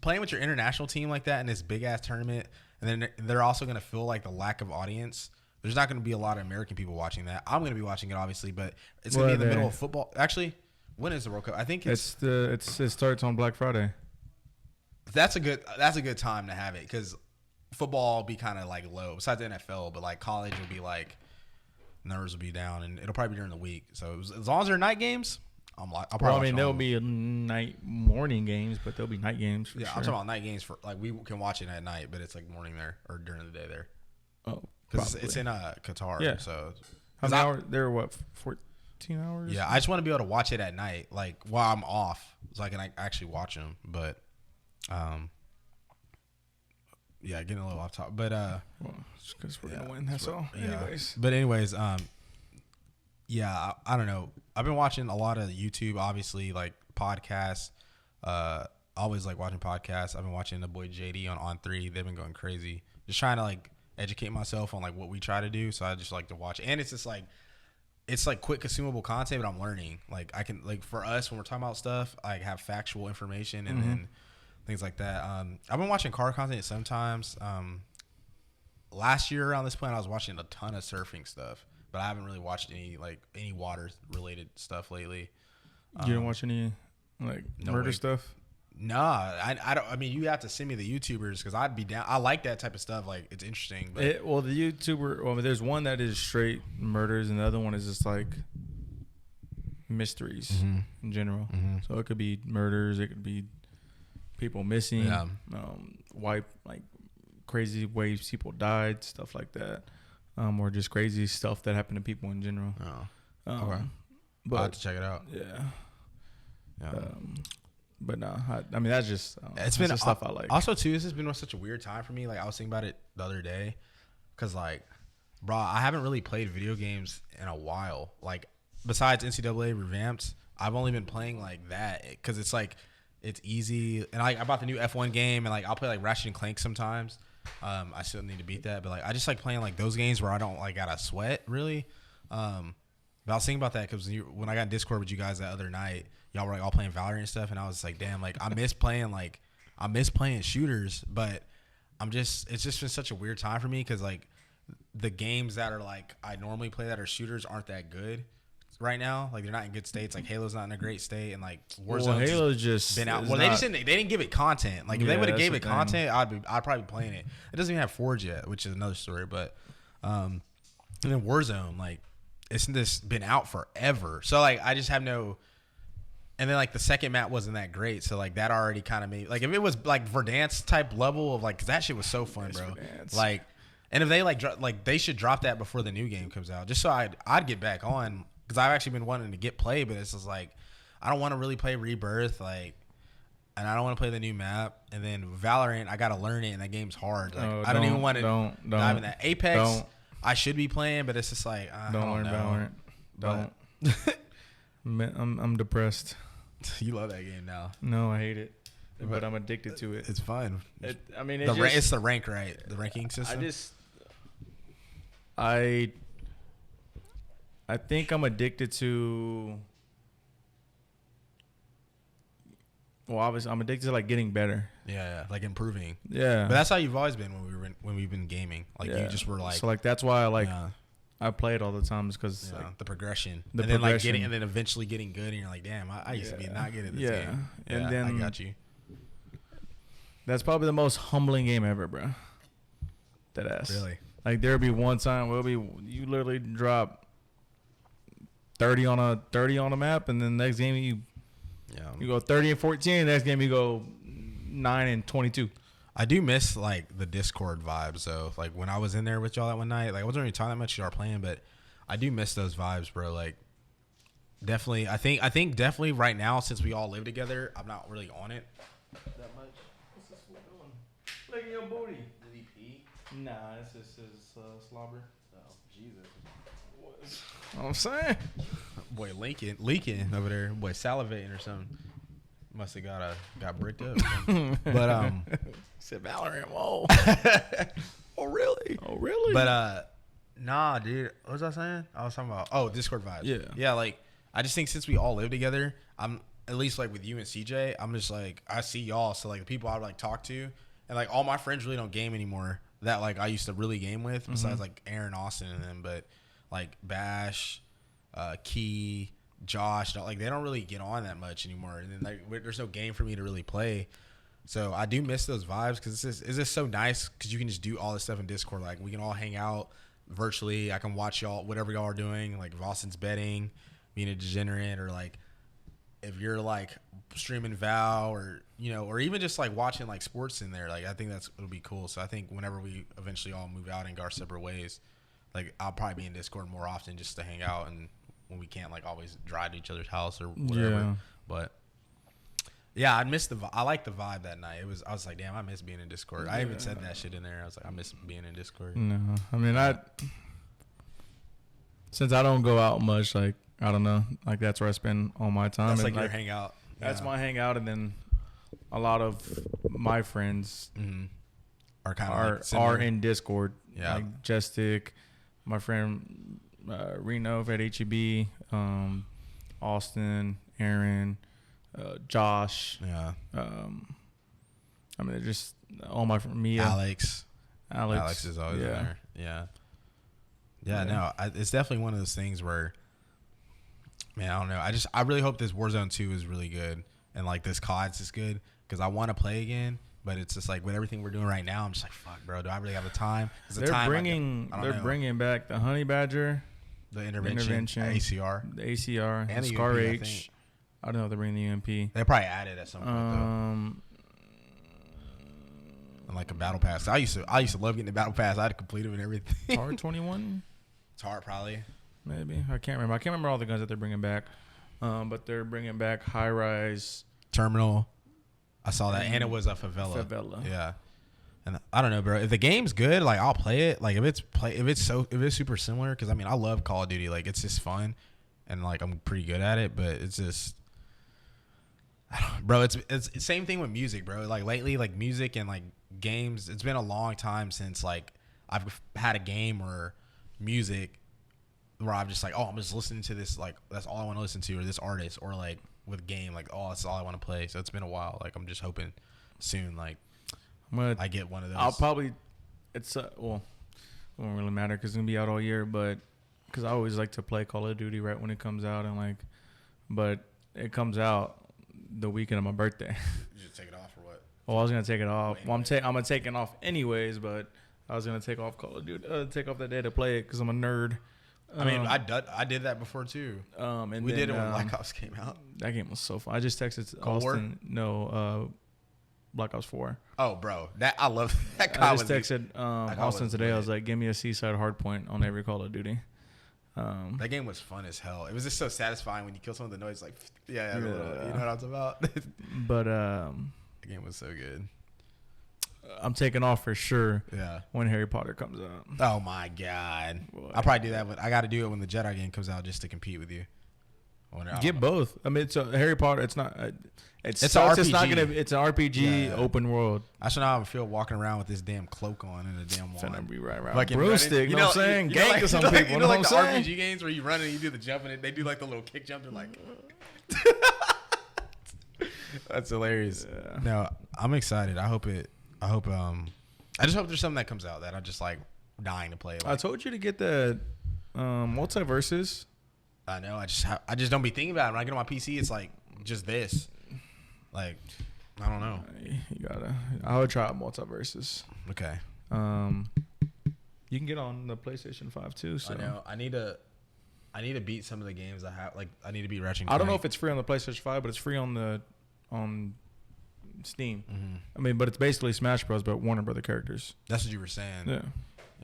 [SPEAKER 1] playing with your international team like that in this big ass tournament, and then they're also gonna feel like the lack of audience. There's not gonna be a lot of American people watching that. I'm gonna be watching it obviously, but it's gonna be in the middle of football. Actually, when is the World Cup? I think it
[SPEAKER 2] starts on Black Friday.
[SPEAKER 1] That's a good time to have it because football will be kind of like low besides the NFL, but like college will be like numbers will be down and it'll probably be during the week. So as long as they're night games, I'll probably.
[SPEAKER 2] There'll be morning games, but there'll be night games.
[SPEAKER 1] Yeah, sure. I'm talking about night games for like we can watch it at night, but it's like morning there or during the day there.
[SPEAKER 2] Oh,
[SPEAKER 1] because it's in Qatar.
[SPEAKER 2] Yeah.
[SPEAKER 1] So
[SPEAKER 2] how many hours? They're what 14 hours?
[SPEAKER 1] Yeah, I just want to be able to watch it at night, like while I'm off, so I can actually watch them. But yeah, getting a little off top, but
[SPEAKER 2] because we're gonna win. That's all.
[SPEAKER 1] Anyways, yeah, I don't know. I've been watching a lot of YouTube, obviously, like podcasts. Always like watching podcasts. I've been watching the boy JD on 3. They've been going crazy. Just trying to like educate myself on like what we try to do. So I just like to watch, and it's just like it's like quick consumable content, but I'm learning. Like I can like for us when we're talking about stuff, I have factual information and then things like that. I've been watching car content sometimes. Last year around this point, I was watching a ton of surfing stuff, but I haven't really watched any water related stuff lately.
[SPEAKER 2] You didn't watch any murder stuff?
[SPEAKER 1] Nah, I don't. I mean, you have to send me the YouTubers because I'd be down. I like that type of stuff. Like it's interesting. But
[SPEAKER 2] the YouTuber. Well, there's one that is straight murders, and the other one is just like mysteries in general. So it could be murders. It could be people missing.
[SPEAKER 1] Yeah.
[SPEAKER 2] Crazy ways people died, stuff like that, or just crazy stuff that happened to people in general.
[SPEAKER 1] Oh, okay.
[SPEAKER 2] But
[SPEAKER 1] I'll have to check it out.
[SPEAKER 2] Yeah. But no, I mean that's just
[SPEAKER 1] it's been
[SPEAKER 2] stuff I like.
[SPEAKER 1] Also, too, this has been such a weird time for me. Like I was thinking about it the other day, cause like, bro, I haven't really played video games in a while. Like besides NCAA Revamped, I've only been playing like that, cause it's like it's easy. And I bought the new F1 game, and like I'll play like Ratchet and Clank sometimes. I still need to beat that, but like I just like playing like those games where I don't like gotta sweat really. But I was thinking about that because when I got in Discord with you guys that other night, y'all were like all playing Valorant and stuff, and I was like, damn, like I miss playing shooters, but it's just been such a weird time for me because like the games that are like I normally play that are shooters aren't that good. right now. Like they're not in good states. Like Halo's not in a great state, and like
[SPEAKER 2] Well,
[SPEAKER 1] Warzone's
[SPEAKER 2] Halo's just
[SPEAKER 1] been out.
[SPEAKER 2] is
[SPEAKER 1] Well, they
[SPEAKER 2] not-
[SPEAKER 1] just didn't. They didn't give it content. Like if they
[SPEAKER 2] Yeah,
[SPEAKER 1] would have
[SPEAKER 2] that's
[SPEAKER 1] gave
[SPEAKER 2] the
[SPEAKER 1] it
[SPEAKER 2] thing.
[SPEAKER 1] content, I'd probably be playing it. It doesn't even have Forge yet, which is another story. But and then Warzone, like it's just been out forever. So like I just have no. And then like the second map wasn't that great, so like that already kind of made like if it was like Verdansk type level of like, cause that shit was so fun, bro.
[SPEAKER 2] Verdansk.
[SPEAKER 1] Like, and if they like they should drop that before the new game comes out, just so I'd get back on, because I've actually been wanting to get play, but it's just like I don't want to really play Rebirth, like, and I don't want to play the new map, and then Valorant I gotta learn it, and that game's hard. Like I don't even want to dive in that. Apex I should be playing, but it's just like I don't
[SPEAKER 2] learn
[SPEAKER 1] know.
[SPEAKER 2] Valorant. Don't. I'm depressed.
[SPEAKER 1] You love that game now.
[SPEAKER 2] No, I hate it, but I'm addicted to it.
[SPEAKER 1] It's fun.
[SPEAKER 2] I mean,
[SPEAKER 1] It's the rank, right? The ranking system.
[SPEAKER 2] I think I'm addicted to. Well, obviously, I'm addicted to like getting better.
[SPEAKER 1] Yeah, like improving.
[SPEAKER 2] Yeah,
[SPEAKER 1] but that's how you've always been when we've been gaming. Like you just were like.
[SPEAKER 2] So like that's why I play it all the time, because like,
[SPEAKER 1] the progression,
[SPEAKER 2] the
[SPEAKER 1] and
[SPEAKER 2] progression.
[SPEAKER 1] then like getting, and then eventually getting good, and you're like, damn, I used to be not good at this game. Yeah,
[SPEAKER 2] and then
[SPEAKER 1] I got you.
[SPEAKER 2] That's probably the most humbling game ever, bro. That ass.
[SPEAKER 1] Really?
[SPEAKER 2] Like there'll be one time where you literally drop 30 on a map, and then the next game you go 30 and 14. Next game you go 9 and 22.
[SPEAKER 1] I do miss like the Discord vibes though. Like when I was in there with y'all that one night, like I wasn't really talking that much. Y'all playing, but I do miss those vibes, bro. Like definitely, I think definitely right now, since we all live together, I'm not really on it that much.
[SPEAKER 2] What's this fool doing? Look at your booty.
[SPEAKER 1] Did he pee?
[SPEAKER 2] Nah, it's just his slobber.
[SPEAKER 1] Oh, Jesus.
[SPEAKER 2] What I'm saying.
[SPEAKER 1] Boy, leaking over there. Boy, salivating or something. Must have got bricked up. But
[SPEAKER 2] said Valorant. Whoa.
[SPEAKER 1] Oh really?
[SPEAKER 2] Oh really?
[SPEAKER 1] But nah, dude. What was I saying? I was talking about Discord vibes. Yeah. Like I just think since we all live together, I'm at least like with you and CJ, I'm just like I see y'all. So like the people I would like talk to, and like all my friends really don't game anymore. That like I used to really game with, besides like Aaron, Austin, and them. But like Bash, Key, Josh, like they don't really get on that much anymore, and then like there's no game for me to really play. So I do miss those vibes, because it's just so nice, because you can just do all this stuff in Discord. Like we can all hang out virtually. I can watch y'all, whatever y'all are doing. Like if Austin's betting, being a degenerate, or like if you're like streaming Val, or or even just like watching like sports in there. Like I think it'll be cool. So I think whenever we eventually all move out and go our separate ways, like I'll probably be in Discord more often just to hang out, and when we can't like always drive to each other's house or whatever. Yeah. But yeah, I like the vibe that night. I was like, damn, I miss being in Discord. I even said that shit in there. I was like, I miss being in Discord.
[SPEAKER 2] No, I mean, since I don't go out much, like I don't know, like that's where I spend all my time.
[SPEAKER 1] That's like your hangout.
[SPEAKER 2] That's my hangout, and then a lot of my friends
[SPEAKER 1] are kind of
[SPEAKER 2] are in Discord.
[SPEAKER 1] Yeah,
[SPEAKER 2] like Jestik, my friend Reno at HEB, Austin, Aaron, Josh.
[SPEAKER 1] Yeah.
[SPEAKER 2] I mean, they're just all my friends. Mia,
[SPEAKER 1] Alex is always in there. Yeah. No, it's definitely one of those things where, man, I don't know. I really hope this Warzone 2 is really good, and like this CODS is good, because I want to play again. But it's just like with everything we're doing right now, I'm just like, fuck, bro. Do I really have the time?
[SPEAKER 2] They're bringing back the Honey Badger,
[SPEAKER 1] the intervention, ACR,
[SPEAKER 2] the ACR,
[SPEAKER 1] and the
[SPEAKER 2] Scar
[SPEAKER 1] UMP,
[SPEAKER 2] H. I don't know if they're bringing the UMP.
[SPEAKER 1] They probably added at some point though. And like a battle pass. I used to love getting the battle pass. I had to complete them and everything.
[SPEAKER 2] It's hard 21.
[SPEAKER 1] It's hard, probably.
[SPEAKER 2] Maybe I can't remember all the guns that they're bringing back. But they're bringing back High Rise,
[SPEAKER 1] Terminal. I saw that, and it was a favela. Yeah, and I don't know, bro. If the game's good, like I'll play it. Like if it's super similar, because I mean I love Call of Duty. Like it's just fun, and like I'm pretty good at it. But it's just, bro. It's the same thing with music, bro. Like lately, like music and like games. It's been a long time since like I've had a game or music where I'm just like, oh, I'm just listening to this. Like that's all I want to listen to, or this artist, or like. With game, like, oh, that's all I want to play. So it's been a while. Like I'm just hoping soon, like I get one of those.
[SPEAKER 2] I'll probably, it won't really matter because it's gonna be out all year. But because I always like to play Call of Duty right when it comes out, and but it comes out the weekend of my birthday.
[SPEAKER 1] You just take it off or what?
[SPEAKER 2] Well, I was gonna take it off. Well, I'm gonna take it off anyways, but I was gonna take off Call of Duty, take off that day to play it because I'm a nerd.
[SPEAKER 1] I mean, I did that before too.
[SPEAKER 2] And
[SPEAKER 1] we did it when Black Ops came out.
[SPEAKER 2] That game was so fun. I just texted
[SPEAKER 1] Cold
[SPEAKER 2] Austin. No, Black Ops 4.
[SPEAKER 1] Oh, bro, I love that.
[SPEAKER 2] I just texted Austin today. I was like, "Give me a Seaside Hardpoint on every Call of Duty."
[SPEAKER 1] That game was fun as hell. It was just so satisfying when you kill some of the noise. Like, you know what I'm talking about.
[SPEAKER 2] But
[SPEAKER 1] the game was so good.
[SPEAKER 2] I'm taking off for sure.
[SPEAKER 1] Yeah.
[SPEAKER 2] When Harry Potter comes out.
[SPEAKER 1] Oh my God. Boy. I'll probably do that. But I got to do it when the Jedi game comes out just to compete with you.
[SPEAKER 2] Get both. I mean, it's a Harry Potter. It's not. It's an RPG. It's not gonna. It's an RPG open world.
[SPEAKER 1] I should know how I feel walking around with this damn cloak on and a damn wand.
[SPEAKER 2] Finna be right around
[SPEAKER 1] like
[SPEAKER 2] broomstick. You know what I'm saying? Gank to some people.
[SPEAKER 1] You know like the RPG games where you run and you do the jump and they do like the little kick jump. They're like. That's hilarious. Yeah. No, I'm excited. I just hope there's something that comes out that I'm just like dying to play. Like,
[SPEAKER 2] I told you to get the multiverses.
[SPEAKER 1] I know. I just don't be thinking about it. When I get on my PC, it's like just this. Like, I don't know.
[SPEAKER 2] You gotta. I would try multiverses.
[SPEAKER 1] Okay.
[SPEAKER 2] You can get on the PlayStation 5 too. So.
[SPEAKER 1] I know. I need to beat some of the games I have. Like, I need to beat Ratchet & Clank.
[SPEAKER 2] I don't know if it's free on the PlayStation 5, but it's free on Steam. Mm-hmm. I mean, but it's basically Smash Bros. But Warner Brother characters.
[SPEAKER 1] That's what you were saying.
[SPEAKER 2] Yeah.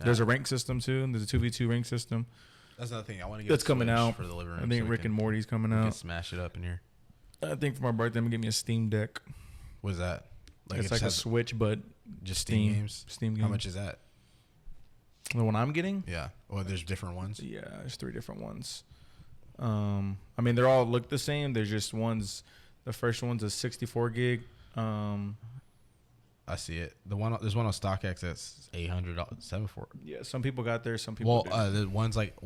[SPEAKER 2] There's a rank system too. There's a 2v2 rank system.
[SPEAKER 1] That's another thing I want to get.
[SPEAKER 2] That's coming out
[SPEAKER 1] for the living room.
[SPEAKER 2] I think Rick and Morty's coming out.
[SPEAKER 1] Smash it up in here.
[SPEAKER 2] I think for my birthday, I'm gonna get me a Steam Deck.
[SPEAKER 1] What is that?
[SPEAKER 2] Like it's like a Switch, but
[SPEAKER 1] just Steam games.
[SPEAKER 2] Steam games.
[SPEAKER 1] How much is that?
[SPEAKER 2] The one I'm getting?
[SPEAKER 1] Yeah. Well, there's different ones.
[SPEAKER 2] Yeah, there's 3 different ones. I mean, they all look the same. There's just ones. The first one's a 64 gig.
[SPEAKER 1] I see it. There's one on StockX that's $800.
[SPEAKER 2] Yeah, some people got there. Some people.
[SPEAKER 1] Well, the one's like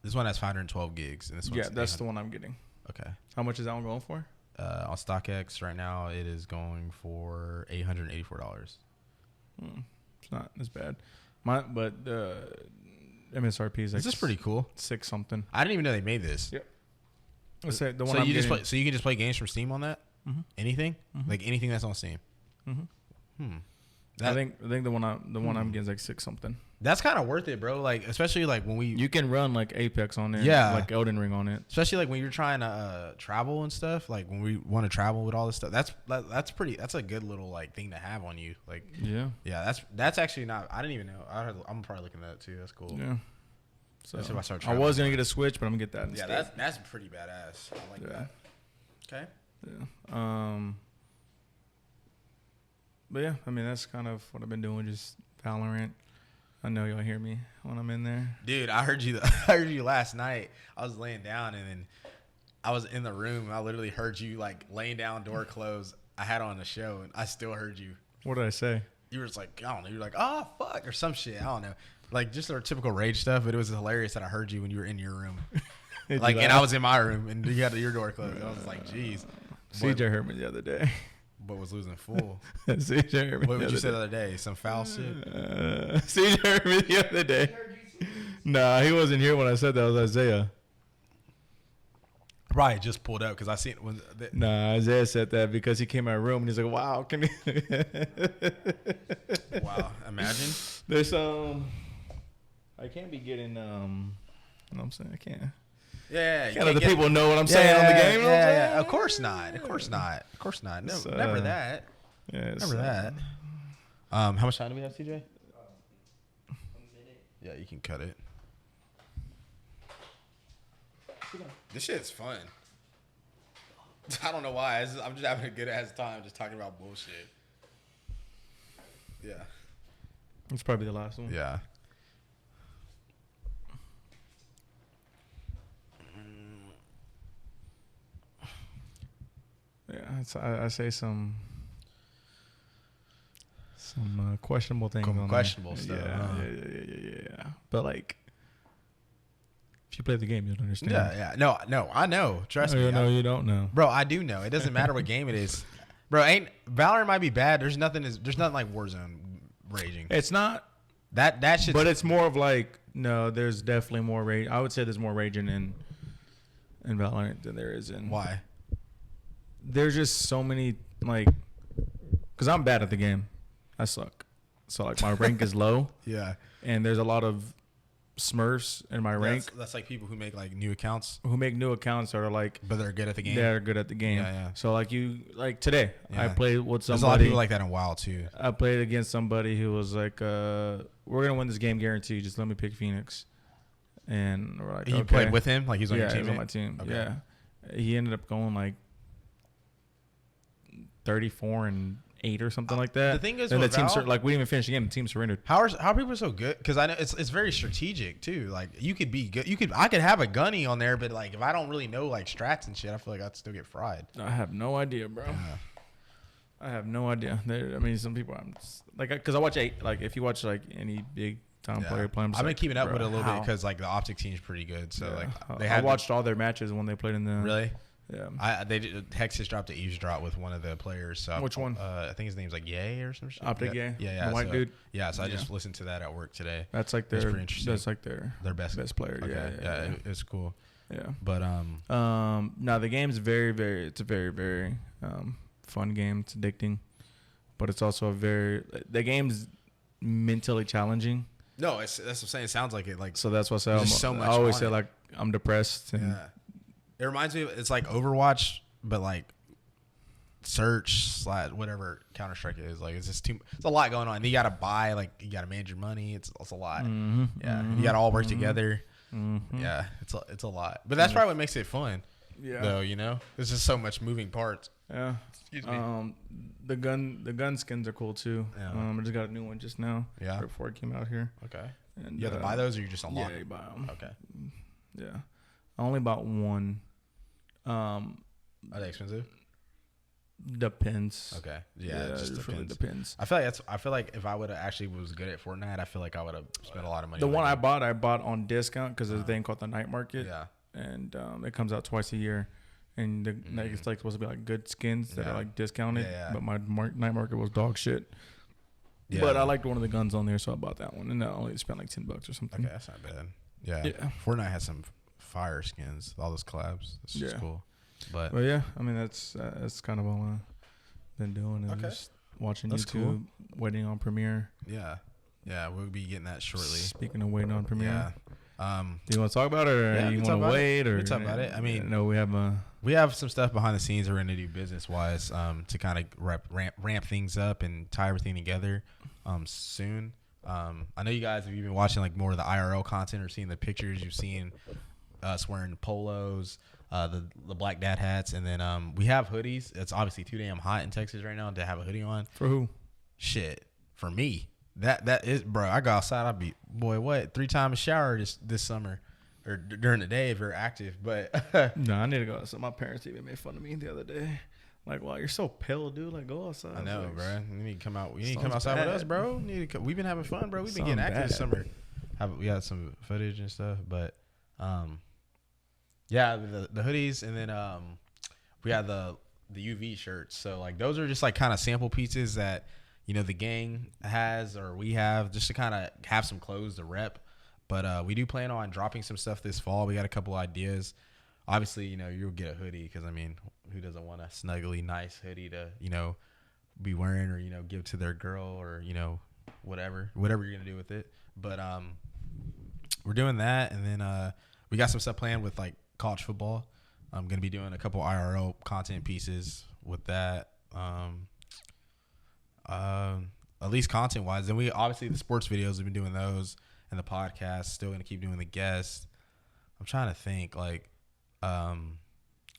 [SPEAKER 1] this one has 512 gigs, and this one's
[SPEAKER 2] that's the one I'm getting.
[SPEAKER 1] Okay.
[SPEAKER 2] How much is that one going for?
[SPEAKER 1] On StockX right now, it is going for $884.
[SPEAKER 2] It's not as bad. But the MSRP is like.
[SPEAKER 1] This is pretty cool.
[SPEAKER 2] 6 something.
[SPEAKER 1] I didn't even know they made this.
[SPEAKER 2] Yep. Let's say the one
[SPEAKER 1] so you just play games from Steam on that?
[SPEAKER 2] Mm-hmm.
[SPEAKER 1] Anything? Mm-hmm. Like anything that's on Steam?
[SPEAKER 2] Mm-hmm. I think the one I'm getting is like 6 something.
[SPEAKER 1] That's kind of worth it, bro. Like especially like when you can
[SPEAKER 2] run like Apex on it, like Elden Ring on it.
[SPEAKER 1] Especially like when you're trying to travel and stuff. Like when we want to travel with all this stuff, that's a good little like thing to have on you. Like that's actually not. I didn't even know. I'm probably looking at that too. That's cool.
[SPEAKER 2] Yeah. So
[SPEAKER 1] if
[SPEAKER 2] I was gonna get a Switch, but I'm gonna get that instead.
[SPEAKER 1] Yeah, that's pretty badass. I like that. Okay.
[SPEAKER 2] Yeah. But yeah, I mean that's kind of what I've been doing, just Valorant. I know y'all hear me when I'm in there.
[SPEAKER 1] Dude, I heard you last night. I was laying down and then I was in the room and I literally heard you like laying down, door closed. I had on the show and I still heard you.
[SPEAKER 2] What did I say?
[SPEAKER 1] You were just like, I don't know. You were like, oh fuck or some shit. I don't know. Like just our typical rage stuff, but it was hilarious that I heard you when you were in your room. Like and I was in my room and you had your door closed. I was like, geez.
[SPEAKER 2] CJ heard me the other day.
[SPEAKER 1] But was losing full.
[SPEAKER 2] CJ heard me.
[SPEAKER 1] What did you say the other day? Some foul shit?
[SPEAKER 2] CJ heard me the other day. Nah, he wasn't here when I said that. It was Isaiah.
[SPEAKER 1] Probably just pulled up because I seen when.
[SPEAKER 2] Nah, Isaiah said that because he came in my room and he's like, "Wow, can you?"
[SPEAKER 1] Wow, imagine.
[SPEAKER 2] There's I can't be getting You know what I'm saying? I can't.
[SPEAKER 1] Yeah,
[SPEAKER 2] can't let the people know what I'm saying on the game.
[SPEAKER 1] Yeah. Of course not. Of course not. Of course not. No, never that.
[SPEAKER 2] Yeah,
[SPEAKER 1] never that. How much time do we have, CJ?
[SPEAKER 3] A minute.
[SPEAKER 1] Yeah, you can cut it. This shit's fun. I don't know why. I'm just having a good ass time just talking about bullshit. Yeah.
[SPEAKER 2] It's probably the last one.
[SPEAKER 1] Yeah.
[SPEAKER 2] Yeah, I say some questionable things.
[SPEAKER 1] Questionable stuff.
[SPEAKER 2] Yeah. But like, if you play the game, you'll understand.
[SPEAKER 1] Yeah. No, I know. Trust me.
[SPEAKER 2] No, you don't know,
[SPEAKER 1] bro. I do know. It doesn't matter what game it is, bro. Valorant might be bad. There's nothing like Warzone raging.
[SPEAKER 2] It's not
[SPEAKER 1] that shit.
[SPEAKER 2] But it's more of like No, there's definitely more rage. I would say there's more raging in Valorant than there is in.
[SPEAKER 1] Why?
[SPEAKER 2] There's just so many, like, because I'm bad at the game. I suck. So, like, my rank is low.
[SPEAKER 1] Yeah.
[SPEAKER 2] And there's a lot of Smurfs in my rank.
[SPEAKER 1] That's like people who make like new accounts.
[SPEAKER 2] Who make new accounts that are like.
[SPEAKER 1] But they're good at the game.
[SPEAKER 2] They're good at the game.
[SPEAKER 1] Yeah, yeah.
[SPEAKER 2] So, like, today, I played with somebody.
[SPEAKER 1] There's a lot of people like that in WoW, too.
[SPEAKER 2] I played against somebody who was like, we're going to win this game guaranteed. Just let me pick Phoenix. And we're like,
[SPEAKER 1] You played with him? Like, he's on your team?
[SPEAKER 2] Yeah, he's on my team.
[SPEAKER 1] Okay.
[SPEAKER 2] Yeah. He ended up going like 34-8 or something like that.
[SPEAKER 1] The thing is,
[SPEAKER 2] and the team
[SPEAKER 1] Val,
[SPEAKER 2] we didn't even finish the game. The team surrendered.
[SPEAKER 1] How are people so good? Because I know it's very strategic too. Like you could be good. I could have a gunny on there, but like if I don't really know like strats and shit, I feel like I'd still get fried.
[SPEAKER 2] I have no idea, bro. I have no idea. Some people I'm just, like, because I watch like if you watch like any big time player play,
[SPEAKER 1] I've been keeping up with it a little bit because like the Optic team's pretty good. So like
[SPEAKER 2] I watched all their matches when they played in the
[SPEAKER 1] really.
[SPEAKER 2] Yeah,
[SPEAKER 1] Hex just dropped an eavesdrop with one of the players. So
[SPEAKER 2] which one?
[SPEAKER 1] I think his name's like Yay or some shit.
[SPEAKER 2] Optic Yay.
[SPEAKER 1] Yeah.
[SPEAKER 2] The white dude.
[SPEAKER 1] Yeah, so I just listened to that at work today.
[SPEAKER 2] That's like
[SPEAKER 1] pretty interesting.
[SPEAKER 2] That's like their best player.
[SPEAKER 1] Okay. Yeah, it's cool.
[SPEAKER 2] Yeah,
[SPEAKER 1] but
[SPEAKER 2] no, the game's very, very. It's a very, very fun game. It's addicting, but it's also the game's mentally challenging.
[SPEAKER 1] No, that's what I'm saying. It sounds like it. Like
[SPEAKER 2] so that's why
[SPEAKER 1] I
[SPEAKER 2] always say like I'm depressed. And
[SPEAKER 1] it reminds me of it's like Overwatch, but like search / whatever Counter-Strike is. Like it's just it's a lot going on. And you gotta buy, like you gotta manage your money. It's a lot.
[SPEAKER 2] Mm-hmm,
[SPEAKER 1] You gotta all work together.
[SPEAKER 2] Mm-hmm.
[SPEAKER 1] Yeah, it's a lot. But that's probably what makes it fun.
[SPEAKER 2] Yeah.
[SPEAKER 1] Though, there's just so much moving parts.
[SPEAKER 2] Yeah.
[SPEAKER 1] Excuse me.
[SPEAKER 2] The gun skins are cool too.
[SPEAKER 1] Yeah.
[SPEAKER 2] I just got a new one just now.
[SPEAKER 1] Yeah.
[SPEAKER 2] Right before I came out here.
[SPEAKER 1] Okay.
[SPEAKER 2] And
[SPEAKER 1] you have to buy those, or you just unlock?
[SPEAKER 2] Yeah, you buy them.
[SPEAKER 1] Okay.
[SPEAKER 2] Yeah. I only bought one.
[SPEAKER 1] Are they expensive?
[SPEAKER 2] Depends.
[SPEAKER 1] Okay. Yeah, it just
[SPEAKER 2] really depends.
[SPEAKER 1] I feel like if I would have actually was good at Fortnite, I feel like I would have spent a lot of money.
[SPEAKER 2] The one I bought on discount because there's a thing called the night market.
[SPEAKER 1] Yeah.
[SPEAKER 2] And it comes out twice a year, and it's like supposed to be like good skins that are like discounted.
[SPEAKER 1] Yeah.
[SPEAKER 2] But my night market was dog shit. Yeah. But I liked one of the guns on there, so I bought that one, and I only spent like $10 or something.
[SPEAKER 1] Okay, that's not bad. Yeah. Fortnite has some fire skins, all those collabs. It's just cool. But
[SPEAKER 2] yeah, I mean that's kind of all I've been doing. And just watching YouTube,
[SPEAKER 1] cool.
[SPEAKER 2] waiting on Premiere.
[SPEAKER 1] Yeah, we'll be getting that shortly.
[SPEAKER 2] Speaking of waiting on Premiere,
[SPEAKER 1] do
[SPEAKER 2] you want to talk about it, or you want to wait, or
[SPEAKER 1] we talk about it? I mean,
[SPEAKER 2] no, we have some
[SPEAKER 1] stuff behind the scenes we're going to do business wise to kind of ramp things up and tie everything together soon. I know you guys have been watching like more of the IRL content or seeing the pictures. You've seen us wearing polos, the black dad hats, and then we have hoodies. It's obviously too damn hot in Texas right now to have a hoodie on.
[SPEAKER 2] For who?
[SPEAKER 1] Shit, for me. That is, bro. I go outside. I'll be 3 times a shower this summer, or during the day if you're active. But
[SPEAKER 2] no, I need to go outside. My parents even made fun of me the other day. Like, wow, you're so pale, dude. Like, go outside.
[SPEAKER 1] I know,
[SPEAKER 2] like,
[SPEAKER 1] bro. You need to come out. You need to come outside with us, bro. We've been having fun, bro. We've been getting active this summer. We got some footage and stuff, but yeah, the hoodies, and then we have the UV shirts. So like those are just like kind of sample pieces that the gang has or we have just to kind of have some clothes to rep. But we do plan on dropping some stuff this fall. We got a couple ideas. Obviously, you'll get a hoodie because I mean, who doesn't want a snuggly, nice hoodie to be wearing or give to their girl or whatever you're gonna do with it. But we're doing that, and then we got some stuff planned with like college football. I'm gonna be doing a couple IRL content pieces with that. At least content wise, and we obviously the sports videos have been doing those, and the podcast still gonna keep doing the guests. I'm trying to think like.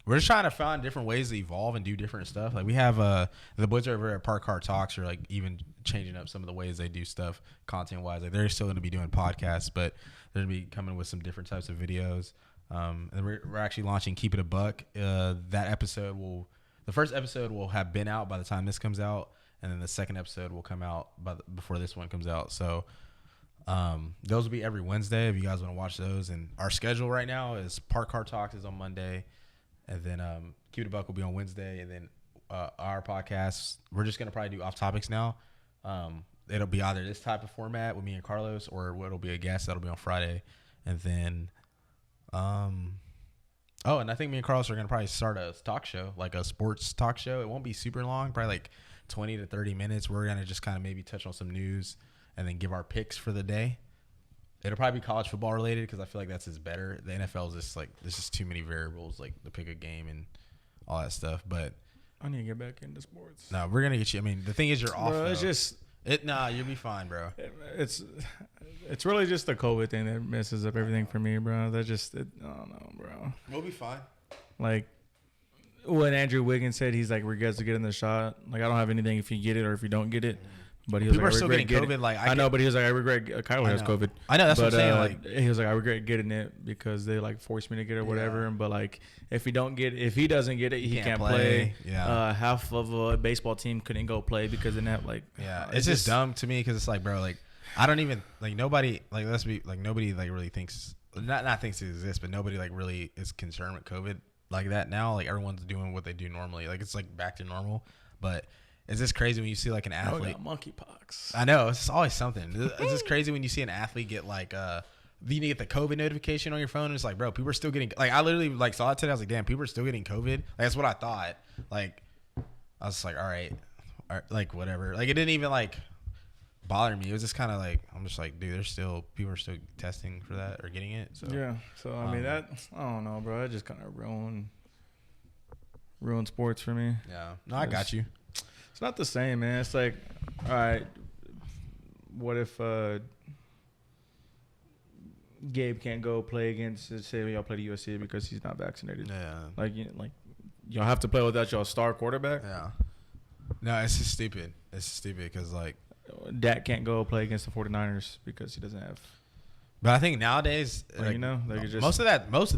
[SPEAKER 1] We're just trying to find different ways to evolve and do different stuff. Like we have the boys over at Park Car Talks are like even changing up some of the ways they do stuff content wise. Like they're still going to be doing podcasts, but they're going to be coming with some different types of videos. And we're actually launching Keep It a Buck. The first episode will have been out by the time this comes out, and then the second episode will come out before this one comes out. So those will be every Wednesday if you guys want to watch those. And our schedule right now is Park Car Talks is on Monday, and then Keep It a Buck will be on Wednesday, and then our podcast we're just gonna probably do off topics now. it'll be either this type of format with me and Carlos, or what'll be a guest that'll be on Friday, and then, and I think me and Carlos are gonna probably start a talk show, like a sports talk show. It won't be super long, probably like 20 to 30 minutes. We're gonna just kind of maybe touch on some news and then give our picks for the day. It'll probably be college football related because I feel like that's just better. The NFL is just like there's just too many variables, like to pick a game and all that stuff. But
[SPEAKER 2] I need to get back into sports.
[SPEAKER 1] no, we're gonna get you. I mean, the thing is, you're off.
[SPEAKER 2] Bro, it's
[SPEAKER 1] though.
[SPEAKER 2] just
[SPEAKER 1] You'll be fine, bro.
[SPEAKER 2] it's really just the COVID thing that messes up everything for me, bro. I don't know, bro.
[SPEAKER 1] We'll be fine.
[SPEAKER 2] Like when Andrew Wiggins said, he's like, regrets to getting the shot. Like I don't have anything if you get it or if you don't get it. But he was
[SPEAKER 1] People
[SPEAKER 2] like,
[SPEAKER 1] are still getting COVID. Like
[SPEAKER 2] I know, but he was like, I regret. Kyler has COVID.
[SPEAKER 1] I know, that's what I'm saying. Like
[SPEAKER 2] he was like, I regret getting it because they like forced me to get it or whatever. But like, if he doesn't get it, he can't play.
[SPEAKER 1] Yeah.
[SPEAKER 2] Half of a baseball team couldn't go play because they didn't have like.
[SPEAKER 1] Yeah, it's just dumb to me because it's like, bro, like I don't even like nobody like nobody like really thinks not thinks it exists, but nobody like really is concerned with COVID like that now. Like everyone's doing what they do normally. Like it's like back to normal, but. It's just crazy when you see like an athlete.
[SPEAKER 2] Monkeypox.
[SPEAKER 1] I know, it's always something. It's just crazy when you see an athlete get like you get the COVID notification on your phone and it's like, bro, people are still getting like I literally like saw it today. I was like, damn, people are still getting COVID. Like that's what I thought. Like I was like, all right, like whatever. Like it didn't even like bother me. It was just kind of like I'm just like, dude, people are still testing for that or getting it. So
[SPEAKER 2] yeah. So I mean I don't know, bro. That just kind of ruined sports for me.
[SPEAKER 1] Yeah. No, I got you.
[SPEAKER 2] It's not the same, man. It's like, all right, what if Gabe can't go play against, say, y'all play the USC because he's not vaccinated?
[SPEAKER 1] Yeah.
[SPEAKER 2] Like y'all have to play without y'all star quarterback?
[SPEAKER 1] Yeah. No, it's just stupid. It's stupid because, like,
[SPEAKER 2] Dak can't go play against the 49ers because he doesn't have.
[SPEAKER 1] But I think nowadays,
[SPEAKER 2] like, just,
[SPEAKER 1] most of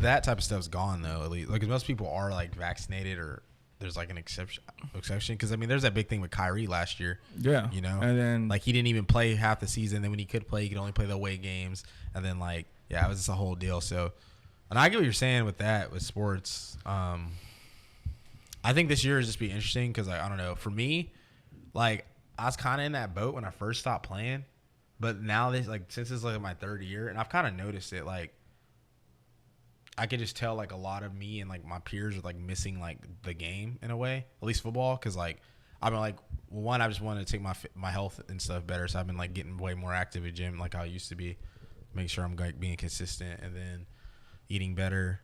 [SPEAKER 1] that type of stuff's gone, though, at least. Like, 'cause most people are, like, vaccinated or there's like an exception because I mean there's that big thing with Kyrie last year,
[SPEAKER 2] and then
[SPEAKER 1] like he didn't even play half the season. Then when he could play, he could only play the away games, and then like it was just a whole deal. So, and I get what you're saying with that with sports. I think this year is just be interesting because I don't know, for me, like I was kind of in that boat when I first stopped playing, but now since it's like my third year, and I've kind of noticed it like. I could just tell like a lot of me and like my peers are like missing like the game in a way, at least football. Cause like, I've been like, well, one, I just wanted to take my health and stuff better. So I've been like getting way more active at gym like I used to be, make sure I'm like being consistent and then eating better.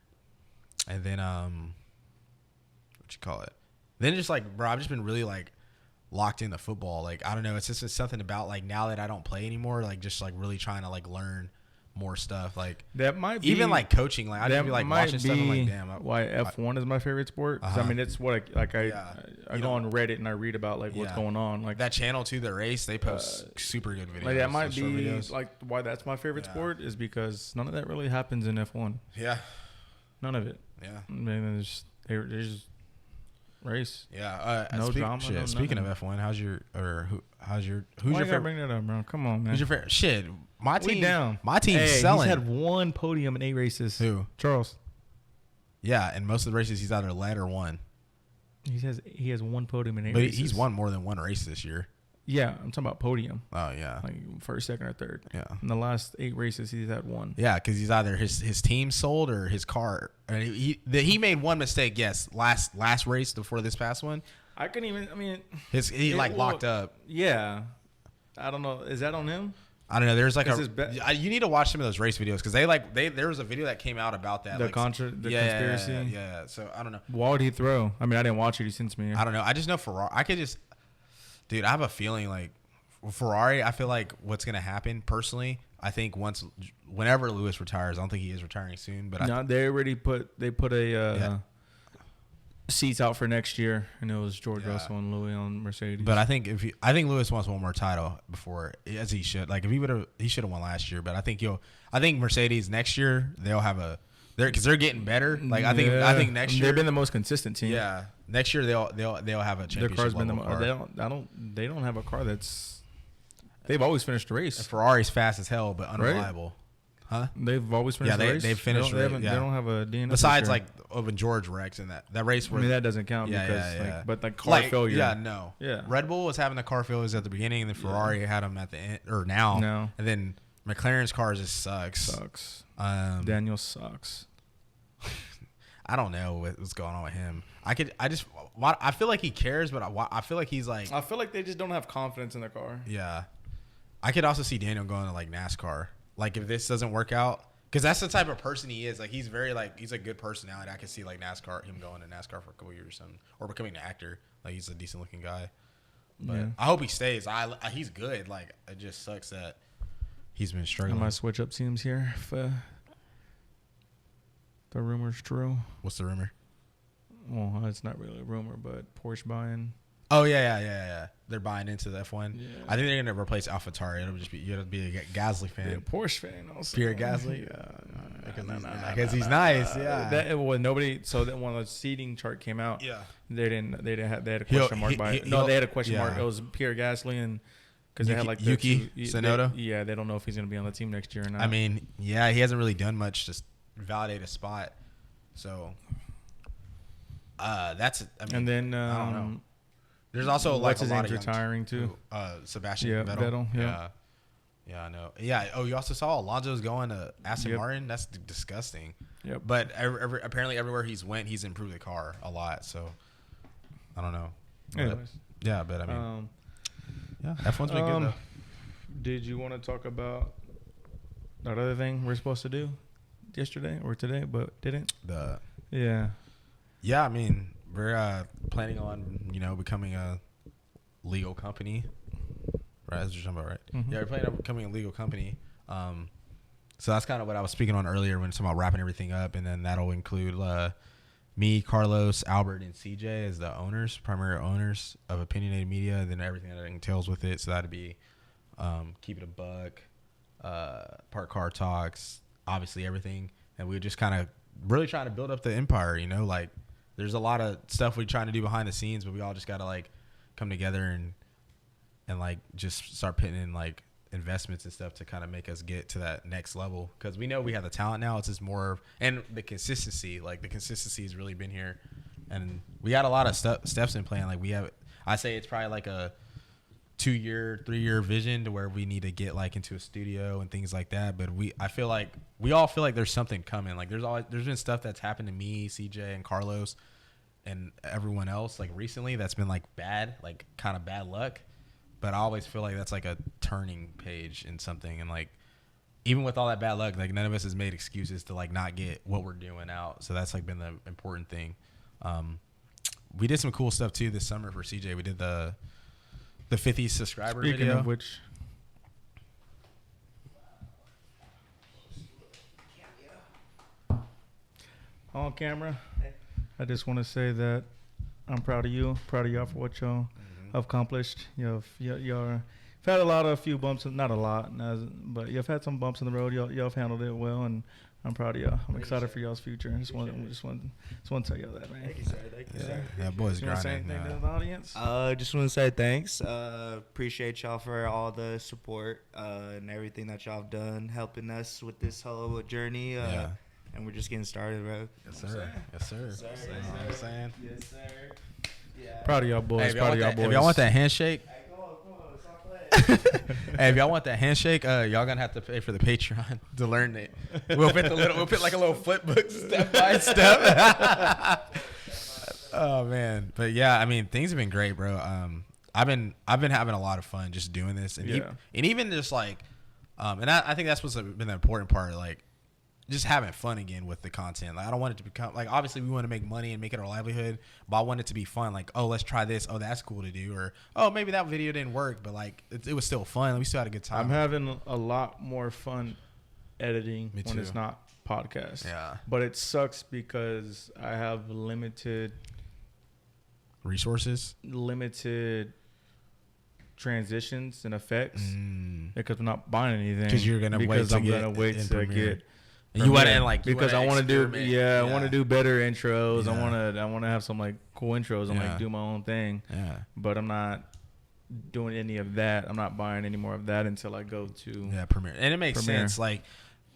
[SPEAKER 1] And then, Then just like, bro, I've just been really like locked into football. Like, I don't know. It's just something about like now that I don't play anymore, like just like really trying to like learn more stuff like
[SPEAKER 2] that might be
[SPEAKER 1] even like coaching like I just be like watching stuff I'm like damn
[SPEAKER 2] why F1 is my favorite sport I mean it's what I go on Reddit and I read about like what's going on like
[SPEAKER 1] that channel too, the race, they post super good videos
[SPEAKER 2] like that might be videos. Like why that's my favorite sport is because none of that really happens in F1. None of it. I mean there's just race.
[SPEAKER 1] No drama. Shit, no speaking of F1, who's your favorite?
[SPEAKER 2] Bring that up, bro? Come on, man.
[SPEAKER 1] Who's your favorite? Shit, my team.
[SPEAKER 2] Down.
[SPEAKER 1] My team's selling.
[SPEAKER 2] He's had one podium in 8 races.
[SPEAKER 1] Who?
[SPEAKER 2] Charles.
[SPEAKER 1] Yeah, and most of the races he's either led or won.
[SPEAKER 2] He has one podium in 8 races.
[SPEAKER 1] But he's won more than one race this year.
[SPEAKER 2] Yeah, I'm talking about podium.
[SPEAKER 1] Oh yeah,
[SPEAKER 2] like first, second, or third.
[SPEAKER 1] Yeah.
[SPEAKER 2] In the last 8 races, he's had one.
[SPEAKER 1] Yeah, because he's either his team sold or his car. And he made one mistake. Yes, last race before this past one.
[SPEAKER 2] I couldn't even. I mean,
[SPEAKER 1] he locked up.
[SPEAKER 2] Yeah, I don't know. Is that on him?
[SPEAKER 1] I don't know. There's like you need to watch some of those race videos because there was a video that came out about that.
[SPEAKER 2] The conspiracy.
[SPEAKER 1] Yeah. So I don't know.
[SPEAKER 2] Why would he throw? I mean, I didn't watch it. He sent me.
[SPEAKER 1] I don't know. I just know Ferrari. Dude, I have a feeling like Ferrari. I feel like what's gonna happen personally. I think whenever Lewis retires, I don't think he is retiring soon. But
[SPEAKER 2] they already put a seats out for next year, and it was George Russell and Louis on Mercedes.
[SPEAKER 1] But I think Lewis wants one more title before, as he should. Like if he should have won last year. But I think Mercedes next year because they're getting better. Like I think next year
[SPEAKER 2] they've been the most consistent team.
[SPEAKER 1] Yeah, next year they'll have a championship. Their car's been
[SPEAKER 2] they don't have a car that's. They've always finished the race.
[SPEAKER 1] And Ferrari's fast as hell, but unreliable. Huh?
[SPEAKER 2] They've always finished the race?
[SPEAKER 1] They've finished.
[SPEAKER 2] They don't have a DNF.
[SPEAKER 1] Besides, like, when George wrecks in that race where...
[SPEAKER 2] I mean, that doesn't count because, but like car failure.
[SPEAKER 1] Yeah, no.
[SPEAKER 2] Yeah.
[SPEAKER 1] Red Bull was having the car failures at the beginning, and then Ferrari had them at the end, or now.
[SPEAKER 2] No.
[SPEAKER 1] And then McLaren's car just sucks.
[SPEAKER 2] Daniel sucks.
[SPEAKER 1] I don't know what's going on with him. I feel like he cares, but I feel like he's like...
[SPEAKER 2] I feel like they just don't have confidence in their car.
[SPEAKER 1] Yeah. I could also see Daniel going to, like, NASCAR. Like, if this doesn't work out, because that's the type of person he is. Like, he's very, like, he's a good personality. I could see, like, him going to NASCAR for a couple years or something, or becoming an actor. Like, he's a decent looking guy. But yeah. I hope he stays. He's good. Like, it just sucks that he's been struggling.
[SPEAKER 2] I might switch up teams here if the rumor's true.
[SPEAKER 1] What's the rumor?
[SPEAKER 2] Well, it's not really a rumor, but Porsche buying.
[SPEAKER 1] Oh yeah. They're buying into the F1.
[SPEAKER 2] Yeah.
[SPEAKER 1] I think they're gonna replace AlphaTauri. It'll just be a Gasly fan.
[SPEAKER 2] Yeah, Porsche fan also.
[SPEAKER 1] Pure Gasly. Because he's nice. Yeah.
[SPEAKER 2] Nobody. So that when the seating chart came out,
[SPEAKER 1] yeah,
[SPEAKER 2] they had a question mark by it. No, they had a question mark. It was Pierre Gasly and because they had like
[SPEAKER 1] Yuki Tsunoda.
[SPEAKER 2] They don't know if he's gonna be on the team next year or not.
[SPEAKER 1] I mean, yeah, he hasn't really done much to validate a spot. So that's. I mean,
[SPEAKER 2] and then
[SPEAKER 1] I don't know. There's also like a lot of
[SPEAKER 2] retiring too.
[SPEAKER 1] Sebastian Vettel. Yeah, I know. Yeah. Oh, you also saw Alonso's going to Aston Martin. That's disgusting.
[SPEAKER 2] Yep.
[SPEAKER 1] But apparently everywhere he's went, he's improved the car a lot. So I don't know.
[SPEAKER 2] Anyways.
[SPEAKER 1] Yeah, but I mean, F1's been good though.
[SPEAKER 2] Did you want to talk about that other thing we're supposed to do yesterday or today, but didn't?
[SPEAKER 1] Yeah. I mean, we're planning on becoming a legal company. Right, that's what you're talking about, right? Mm-hmm. Yeah, we're planning on becoming a legal company. So that's kind of what I was speaking on earlier when talking about wrapping everything up, and then that'll include me, Carlos, Albert, and CJ as the primary owners of Opinionated Media, and then everything that entails with it. So that'd be Keep It a Buck, Park Car Talks, obviously everything, and we were just kind of really trying to build up the empire. Like there's a lot of stuff we're trying to do behind the scenes, but we all just gotta like come together and like just start putting in like investments and stuff to kind of make us get to that next level, because we know we have the talent now. It's just more and the consistency. Like the consistency has really been here, and we got a lot of steps in plan. Like we have, I say it's probably like a 2-year, 3-year vision to where we need to get like into a studio and things like that. But we all feel like there's something coming. Like there's been stuff that's happened to me, CJ, and Carlos, and everyone else like recently that's been like bad, like kind of bad luck. But I always feel like that's like a turning page in something. And like, even with all that bad luck, like none of us has made excuses to like not get what we're doing out. So that's like been the important thing. We did some cool stuff too this summer for CJ. We did the 50 subscriber
[SPEAKER 2] Speaking
[SPEAKER 1] video.
[SPEAKER 2] Of which, on camera, I just want to say that I'm proud of you. Proud of y'all for what y'all accomplished. You've had a few bumps, not a lot, but you've had some bumps in the road. Y'all have handled it well, and I'm proud of y'all. I'm excited for y'all's future. Just want to tell y'all that, man.
[SPEAKER 3] Thank you, sir.
[SPEAKER 1] Yeah, boys,
[SPEAKER 2] you want to say anything to the audience?
[SPEAKER 3] Just want to say thanks. Appreciate y'all for all the support and everything that y'all have done, helping us with this whole journey. And we're just getting started, bro.
[SPEAKER 1] Yes, sir. Yes, sir.
[SPEAKER 3] Yes, sir.
[SPEAKER 1] You know what I'm saying?
[SPEAKER 3] Yes, sir. Yeah.
[SPEAKER 2] Proud of y'all boys. Proud of y'all boys.
[SPEAKER 1] If y'all want that handshake,
[SPEAKER 3] Hey, come on, stop playing.
[SPEAKER 1] hey, if y'all want that handshake, y'all gonna have to pay for the Patreon to learn it. We'll put like a little flip book step by step. Oh man, but yeah, I mean things have been great, bro. I've been having a lot of fun just doing this, and even just like, and I think that's what's been the important part, like just having fun again with the content. Like I don't want it to become like, obviously we want to make money and make it our livelihood, but I want it to be fun. Like, oh, let's try this. Oh, that's cool to do. Or, oh, maybe that video didn't work, but like it was still fun. We still had a good time.
[SPEAKER 2] I'm having a lot more fun editing when it's not podcast.
[SPEAKER 1] Yeah.
[SPEAKER 2] But it sucks because I have limited
[SPEAKER 1] resources,
[SPEAKER 2] limited transitions and effects because I'm not buying anything.
[SPEAKER 1] Because you're gonna wait to get. You want to like
[SPEAKER 2] because I want to do I want to do better intros. I want to have some like cool intros and like do my own thing.
[SPEAKER 1] Yeah.
[SPEAKER 2] But I'm not doing any of that. I'm not buying any more of that until I go to
[SPEAKER 1] Premiere. And it makes sense. Like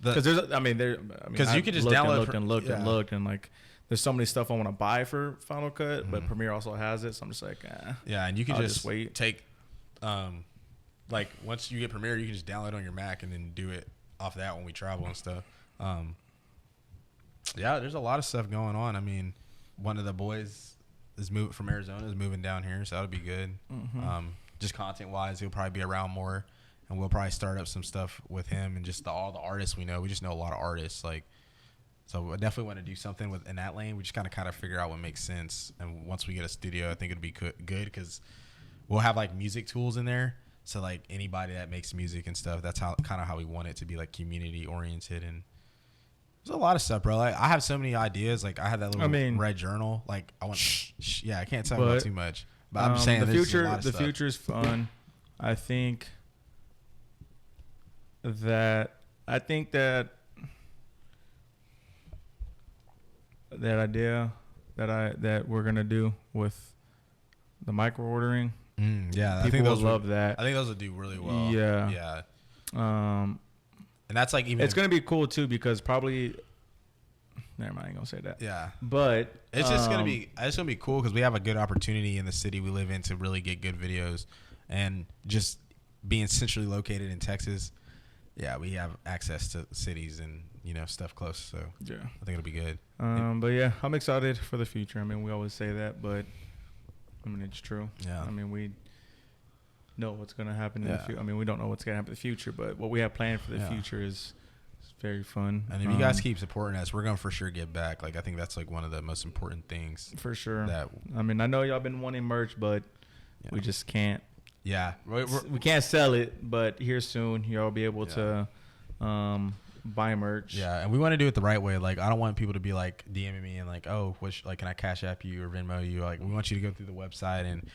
[SPEAKER 2] Because
[SPEAKER 1] because you could just download
[SPEAKER 2] and looked and like there's so many stuff I want to buy for Final Cut, but Premiere also has it, so I'm just like,
[SPEAKER 1] yeah, and you can just
[SPEAKER 2] wait.
[SPEAKER 1] Take, like once you get Premiere, you can just download on your Mac and then do it off that when we travel and stuff. Yeah, there's a lot of stuff going on. I mean, one of the boys is from Arizona is moving down here, so that'll be good. Just content wise, he'll probably be around more, and we'll probably start up some stuff with him and just all the artists we know. We just know a lot of artists, like, so I definitely want to do something in that lane. We just kind of figure out what makes sense, and once we get a studio, I think it'll be good because we'll have like music tools in there. So like anybody that makes music and stuff, that's how we want it to be, like community oriented. And there's a lot of stuff, bro. Like I have so many ideas. Like I have that little red journal. Like I want, yeah, I can't talk about too much. But I'm just saying
[SPEAKER 2] the future is fun. I think that idea that we're gonna do with the micro ordering.
[SPEAKER 1] Yeah,
[SPEAKER 2] people
[SPEAKER 1] I think those
[SPEAKER 2] will love that.
[SPEAKER 1] I think those will do really well.
[SPEAKER 2] Yeah.
[SPEAKER 1] And that's like
[SPEAKER 2] it's gonna be cool too because probably. Never mind, I ain't gonna say that.
[SPEAKER 1] Yeah,
[SPEAKER 2] but
[SPEAKER 1] it's just gonna be cool because we have a good opportunity in the city we live in to really get good videos, and just being centrally located in Texas, yeah, we have access to cities and stuff close. So
[SPEAKER 2] yeah,
[SPEAKER 1] I think it'll be good.
[SPEAKER 2] But yeah, I'm excited for the future. I mean, we always say that, but I mean it's true.
[SPEAKER 1] Yeah,
[SPEAKER 2] I mean we know what's gonna happen in the future. I mean we don't know what's gonna happen in the future, but what we have planned for the future is. Very fun.
[SPEAKER 1] And if you guys keep supporting us, we're gonna for sure get back. Like I think that's like one of the most important things.
[SPEAKER 2] For sure. I mean, I know y'all been wanting merch, but we just can't.
[SPEAKER 1] Yeah,
[SPEAKER 2] we can't sell it, but here soon y'all be able to buy merch.
[SPEAKER 1] Yeah, and we want to do it the right way. Like I don't want people to be like DMing me and like, oh, can I Cash App you or Venmo you? Like we want you to go through the website and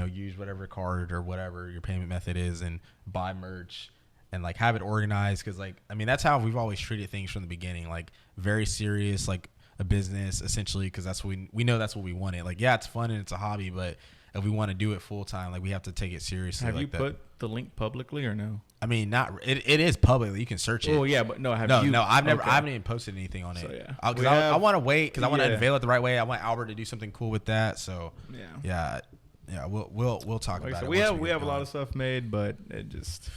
[SPEAKER 1] use whatever card or whatever your payment method is and buy merch. And like have it organized because like I mean that's how we've always treated things from the beginning, like very serious, like a business essentially, because that's what we know that's what we wanted. Like yeah, it's fun and it's a hobby, but if we want to do it full time, like we have to take it seriously.
[SPEAKER 2] Have
[SPEAKER 1] like
[SPEAKER 2] you put the link publicly or no?
[SPEAKER 1] I mean, not it is publicly. You can search it.
[SPEAKER 2] Oh yeah, but no, I
[SPEAKER 1] haven't even posted anything on it. So, yeah, I want to wait because I want to unveil it the right way. I want Albert to do something cool with that. So yeah, we'll talk about it.
[SPEAKER 2] We have a lot of stuff made, but it just.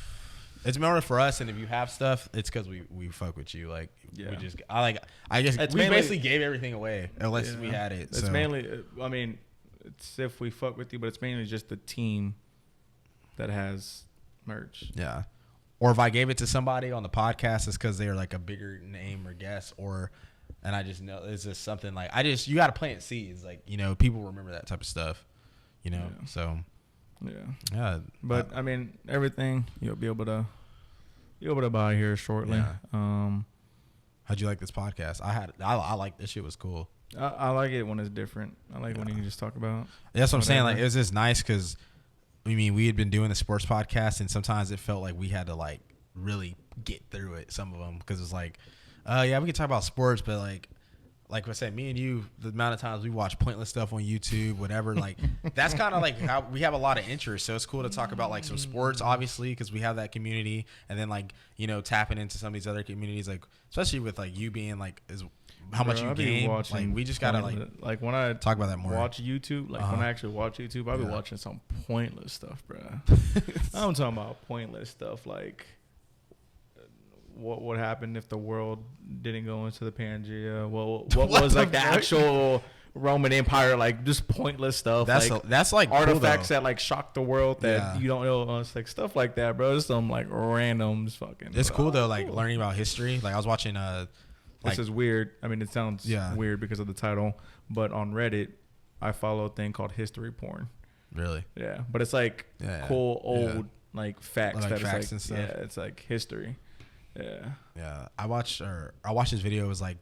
[SPEAKER 1] It's more for us, and if you have stuff, it's because we fuck with you. Like we just, I guess we basically gave everything away unless we had it.
[SPEAKER 2] It's mainly, I mean, it's if we fuck with you, but it's mainly just the team that has merch.
[SPEAKER 1] Yeah, or if I gave it to somebody on the podcast, it's because they're like a bigger name or guest, and I just know it's just something like you got to plant seeds. Like people remember that type of stuff. So. Yeah.
[SPEAKER 2] But I mean, everything you'll be able to buy here shortly.
[SPEAKER 1] Yeah. How'd you like this podcast? I like this shit was cool.
[SPEAKER 2] I like it when it's different. I like when you can just talk about.
[SPEAKER 1] That's what I'm saying. Like it was just nice because, I mean, we had been doing the sports podcast and sometimes it felt like we had to like really get through it. Some of them because it's like, yeah, we can talk about sports, but like I said, me and you, the amount of times we watch pointless stuff on YouTube, whatever, like that's kind of like how we have a lot of interest. So it's cool to talk about like some sports, obviously, because we have that community, and then like tapping into some of these other communities, like especially with like you being like how much you game. Like we just gotta
[SPEAKER 2] like when I
[SPEAKER 1] talk about that more.
[SPEAKER 2] Watch YouTube, like when I actually watch YouTube, I'll be watching some pointless stuff, bro. I'm talking about pointless stuff like. What would happen if the world didn't go into the Pangea? Well, what was like the actual Roman Empire? Like just pointless stuff.
[SPEAKER 1] That's like
[SPEAKER 2] artifacts that like shock the world that you don't know. It's like stuff like that, bro. Just some like random fucking.
[SPEAKER 1] It's cool though, like learning about history. Like I was watching.
[SPEAKER 2] This is weird. I mean, it sounds weird because of the title, but on Reddit, I follow a thing called history porn.
[SPEAKER 1] Really?
[SPEAKER 2] Yeah, but it's like cool old like facts
[SPEAKER 1] like
[SPEAKER 2] that
[SPEAKER 1] facts
[SPEAKER 2] is like
[SPEAKER 1] and stuff.
[SPEAKER 2] Yeah, it's like history.
[SPEAKER 1] Yeah. I watched this video. It was like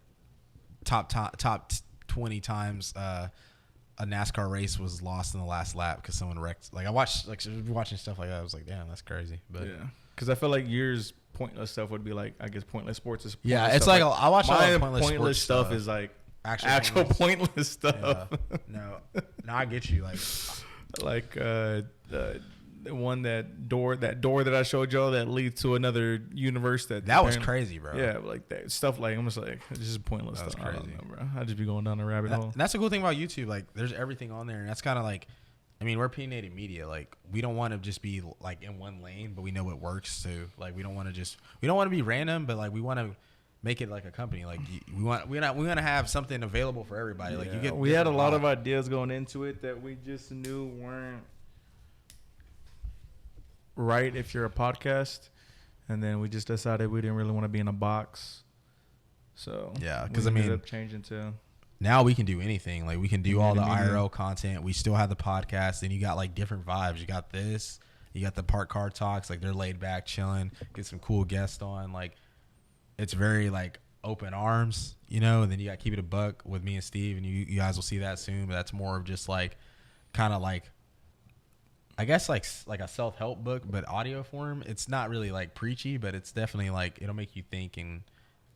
[SPEAKER 1] top 20 times a NASCAR race was lost in the last lap because someone wrecked. Like I watched watching stuff like that. I was like, damn, that's crazy. But
[SPEAKER 2] because I feel like yours pointless stuff would be like I guess pointless sports is
[SPEAKER 1] it's like I watch all the
[SPEAKER 2] pointless stuff is like actual pointless stuff.
[SPEAKER 1] No, I get you. Like
[SPEAKER 2] that door that I showed y'all that leads to another universe. That
[SPEAKER 1] was crazy, bro.
[SPEAKER 2] Yeah, like that stuff. Like I'm just like it's just pointless.
[SPEAKER 1] That's
[SPEAKER 2] stuff.
[SPEAKER 1] crazy,
[SPEAKER 2] I don't know, bro. I just be going down a rabbit hole.
[SPEAKER 1] And that's the cool thing about YouTube. Like, there's everything on there, and that's kind of like, I mean, we're opinionated media. Like, we don't want to just be like in one lane, but we know what works too. Like, we don't want to be random, but like we want to make it like a company. Like, we want to have something available for everybody.
[SPEAKER 2] Yeah.
[SPEAKER 1] Like,
[SPEAKER 2] we had a lot of ideas going into it that we just knew weren't right if you're a podcast, and then we just decided we didn't really want to be in a box. So
[SPEAKER 1] yeah, because
[SPEAKER 2] I mean, changing to
[SPEAKER 1] now we can do anything. Like, we can do all the
[SPEAKER 2] media.
[SPEAKER 1] IRL content. We still have the podcast. Then you got like different vibes. You got this. You got the park car talks. Like, they're laid back, chilling. Get some cool guests on. Like, it's very like open arms, you know. And then you got Keep It a Buck with me and Steve, and you guys will see that soon. But that's more of just like kind of like, I guess like a self-help book, but audio form. It's not really like preachy, but it's definitely like it'll make you think, and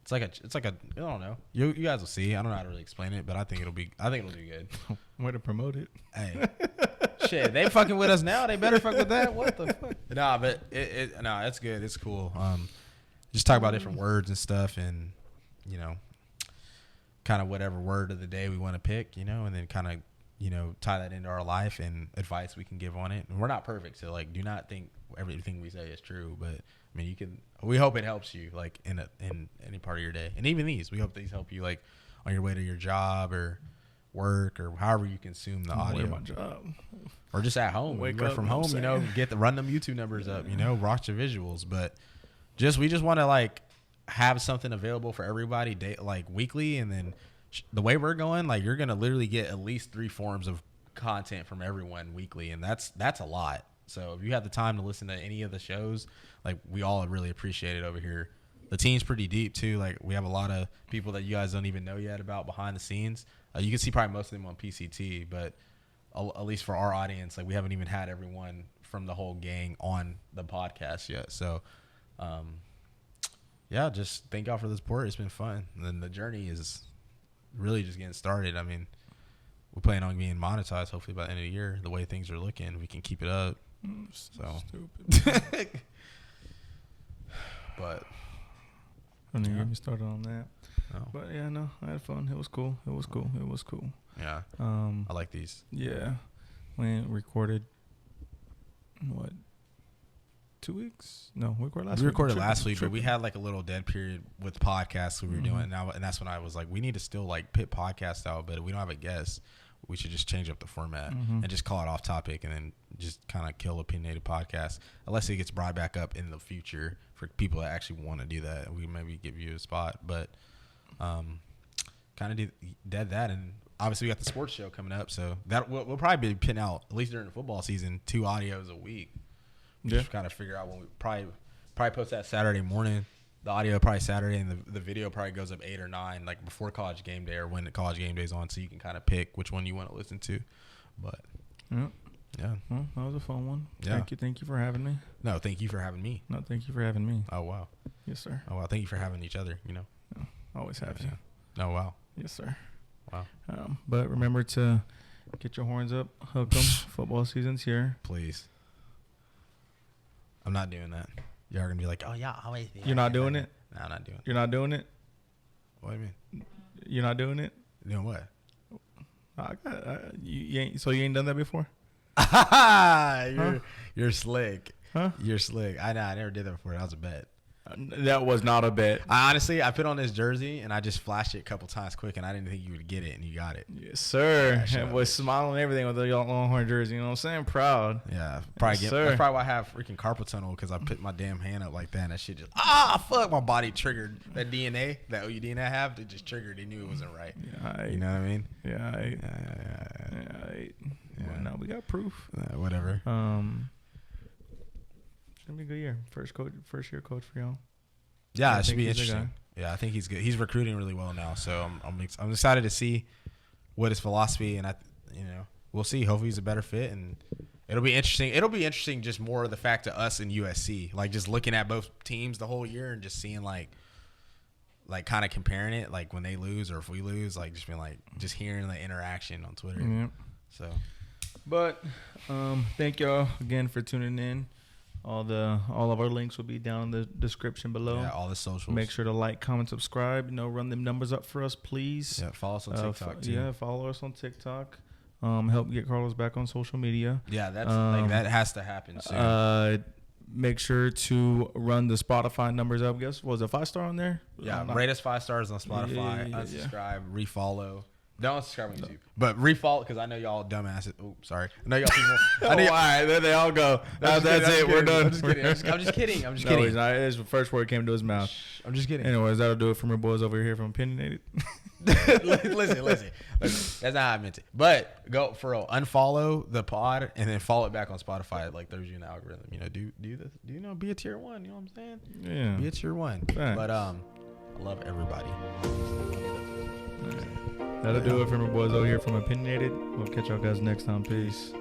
[SPEAKER 1] it's like a I don't know. You guys will see. I don't know how to really explain it, but I think it'll do good.
[SPEAKER 2] Way to promote it.
[SPEAKER 1] Hey, shit, they fucking with us now. They better fuck with that. What the fuck? Nah, but it's good. It's cool. Just talk about different words and stuff, and you know, kind of whatever word of the day we want to pick, you know, and then kind of, you know, tie that into our life and advice we can give on it. And we're not perfect, so like, do not think everything we say is true. But I mean, we hope it helps you like in any part of your day, and even we hope these help you like on your way to your job or work or however you consume the audio.
[SPEAKER 2] My job.
[SPEAKER 1] Or just at home.
[SPEAKER 2] Wake
[SPEAKER 1] work
[SPEAKER 2] up,
[SPEAKER 1] from
[SPEAKER 2] you know
[SPEAKER 1] home,
[SPEAKER 2] what I'm
[SPEAKER 1] you know,
[SPEAKER 2] saying?
[SPEAKER 1] run them YouTube numbers up, you know, watch the visuals. But we just want to like have something available for everybody like weekly, and then the way we're going, like, you're gonna literally get at least 3 forms of content from everyone weekly, and that's a lot. So if you have the time to listen to any of the shows, like, we all really appreciate it over here. The team's pretty deep too. Like, we have a lot of people that you guys don't even know yet about behind the scenes. You can see probably most of them on PCT, but at least for our audience, like, we haven't even had everyone from the whole gang on the podcast yet. So yeah, just thank y'all for the support. It's been fun. And then the journey is really just getting started. I mean, we plan on being monetized hopefully by the end of the year. The way things are looking, we can keep it up. So
[SPEAKER 2] Stupid.
[SPEAKER 1] But
[SPEAKER 2] I didn't get me started on that.
[SPEAKER 1] no.
[SPEAKER 2] But yeah, no, I had fun. It was cool.
[SPEAKER 1] Yeah, I like these.
[SPEAKER 2] Yeah, we recorded what, 2 weeks? No, we recorded last week.
[SPEAKER 1] We recorded last week, but we had like a little dead period with podcasts we were doing now, and that's when I was like, we need to still like pit podcasts out, but we don't have a guest. We should just change up the format and just call it Off Topic, and then just kind of kill Opinionated Podcast, unless it gets brought back up in the future for people that actually want to do that. We maybe give you a spot, but kind of dead that. And obviously we got the sports show coming up, so that we'll probably be putting out, at least during the football season, 2 audios a week. Just kind of figure out when we probably post that Saturday morning. The audio probably Saturday, and the video probably goes up 8 or 9, like before College Game Day or when the College Game Day is on, so you can kind of pick which one you want to listen to. But yeah,
[SPEAKER 2] well, that was a fun one.
[SPEAKER 1] Yeah.
[SPEAKER 2] Thank you for having me.
[SPEAKER 1] No, thank you for having me.
[SPEAKER 2] No, thank you for having me.
[SPEAKER 1] Oh wow.
[SPEAKER 2] Yes, sir.
[SPEAKER 1] Oh wow, thank you for having each other. You know.
[SPEAKER 2] No, always have you.
[SPEAKER 1] Oh wow.
[SPEAKER 2] Yes, sir.
[SPEAKER 1] Wow.
[SPEAKER 2] But remember to get your horns up, hook them. Football season's here.
[SPEAKER 1] Please. I'm not doing that. Y'all are gonna be like, oh yeah, always.
[SPEAKER 2] You're not doing it?
[SPEAKER 1] No, I'm not doing it.
[SPEAKER 2] You're not doing it?
[SPEAKER 1] What do you mean?
[SPEAKER 2] You're not doing it?
[SPEAKER 1] Doing what?
[SPEAKER 2] You ain't. So you ain't done that before?
[SPEAKER 1] You're slick.
[SPEAKER 2] Huh?
[SPEAKER 1] You're slick. I never did that before. That was a bet.
[SPEAKER 2] That was not a bet.
[SPEAKER 1] I put on this jersey and I just flashed it a couple times quick, and I didn't think you would get it, and you got it.
[SPEAKER 2] Yes, sir.
[SPEAKER 1] Yeah,
[SPEAKER 2] And was smiling and everything with the Longhorn jersey. You know what I'm saying? Proud.
[SPEAKER 1] Yeah, probably
[SPEAKER 2] Yes,
[SPEAKER 1] that's
[SPEAKER 2] sir.
[SPEAKER 1] probably why I have freaking carpal tunnel, because I put my damn hand up like that, and that shit just fuck, my body triggered that DNA, that OU DNA I have. It just triggered. It knew it wasn't right.
[SPEAKER 2] Yeah,
[SPEAKER 1] You know what I mean?
[SPEAKER 2] Yeah,
[SPEAKER 1] Yeah.
[SPEAKER 2] Well, now we got proof.
[SPEAKER 1] Whatever.
[SPEAKER 2] It's gonna be a good year. First year coach for y'all.
[SPEAKER 1] Yeah,
[SPEAKER 2] I
[SPEAKER 1] it should
[SPEAKER 2] think
[SPEAKER 1] be
[SPEAKER 2] he's the
[SPEAKER 1] interesting. Yeah, I think he's good. He's recruiting really well now, so I'm excited to see what his philosophy, and we'll see. Hopefully he's a better fit, and it'll be interesting. It'll be interesting, just more of the fact of us and USC, like just looking at both teams the whole year and just seeing like kind of comparing it, like when they lose or if we lose, like just being like just hearing the interaction on Twitter.
[SPEAKER 2] Yeah.
[SPEAKER 1] So
[SPEAKER 2] But thank y'all again for tuning in. All of our links will be down in the description below.
[SPEAKER 1] Yeah, all the socials.
[SPEAKER 2] Make sure to like, comment, subscribe. Run them numbers up for us, please.
[SPEAKER 1] Yeah, follow us on TikTok too.
[SPEAKER 2] Yeah, follow us on TikTok. Help get Carlos back on social media.
[SPEAKER 1] Yeah, that's that has to happen soon.
[SPEAKER 2] Make sure to run the Spotify numbers up. Guess was it 5-star on there?
[SPEAKER 1] Yeah, rate us 5 stars on Spotify.
[SPEAKER 2] Yeah.
[SPEAKER 1] Unsubscribe, refollow. Don't unsubscribe on YouTube, but refollow because I know y'all dumbasses. Oh, sorry. I know y'all people.
[SPEAKER 2] All right, there they all go. That's it. We're done.
[SPEAKER 1] I'm just kidding. I'm just kidding.
[SPEAKER 2] No, he's not. It's the first word came to his mouth.
[SPEAKER 1] I'm just kidding.
[SPEAKER 2] Anyways, that'll do it from your boys over here from Opinionated.
[SPEAKER 1] listen. That's not how I meant it. But go for real. Unfollow the pod and then follow it back on Spotify. It, like throws you an algorithm. Be a tier 1. You know what I'm saying?
[SPEAKER 2] Yeah.
[SPEAKER 1] Be a tier 1.
[SPEAKER 2] Thanks.
[SPEAKER 1] But I love everybody.
[SPEAKER 2] That'll do it from your boys over here from Opinionated. We'll catch y'all guys next time. Peace.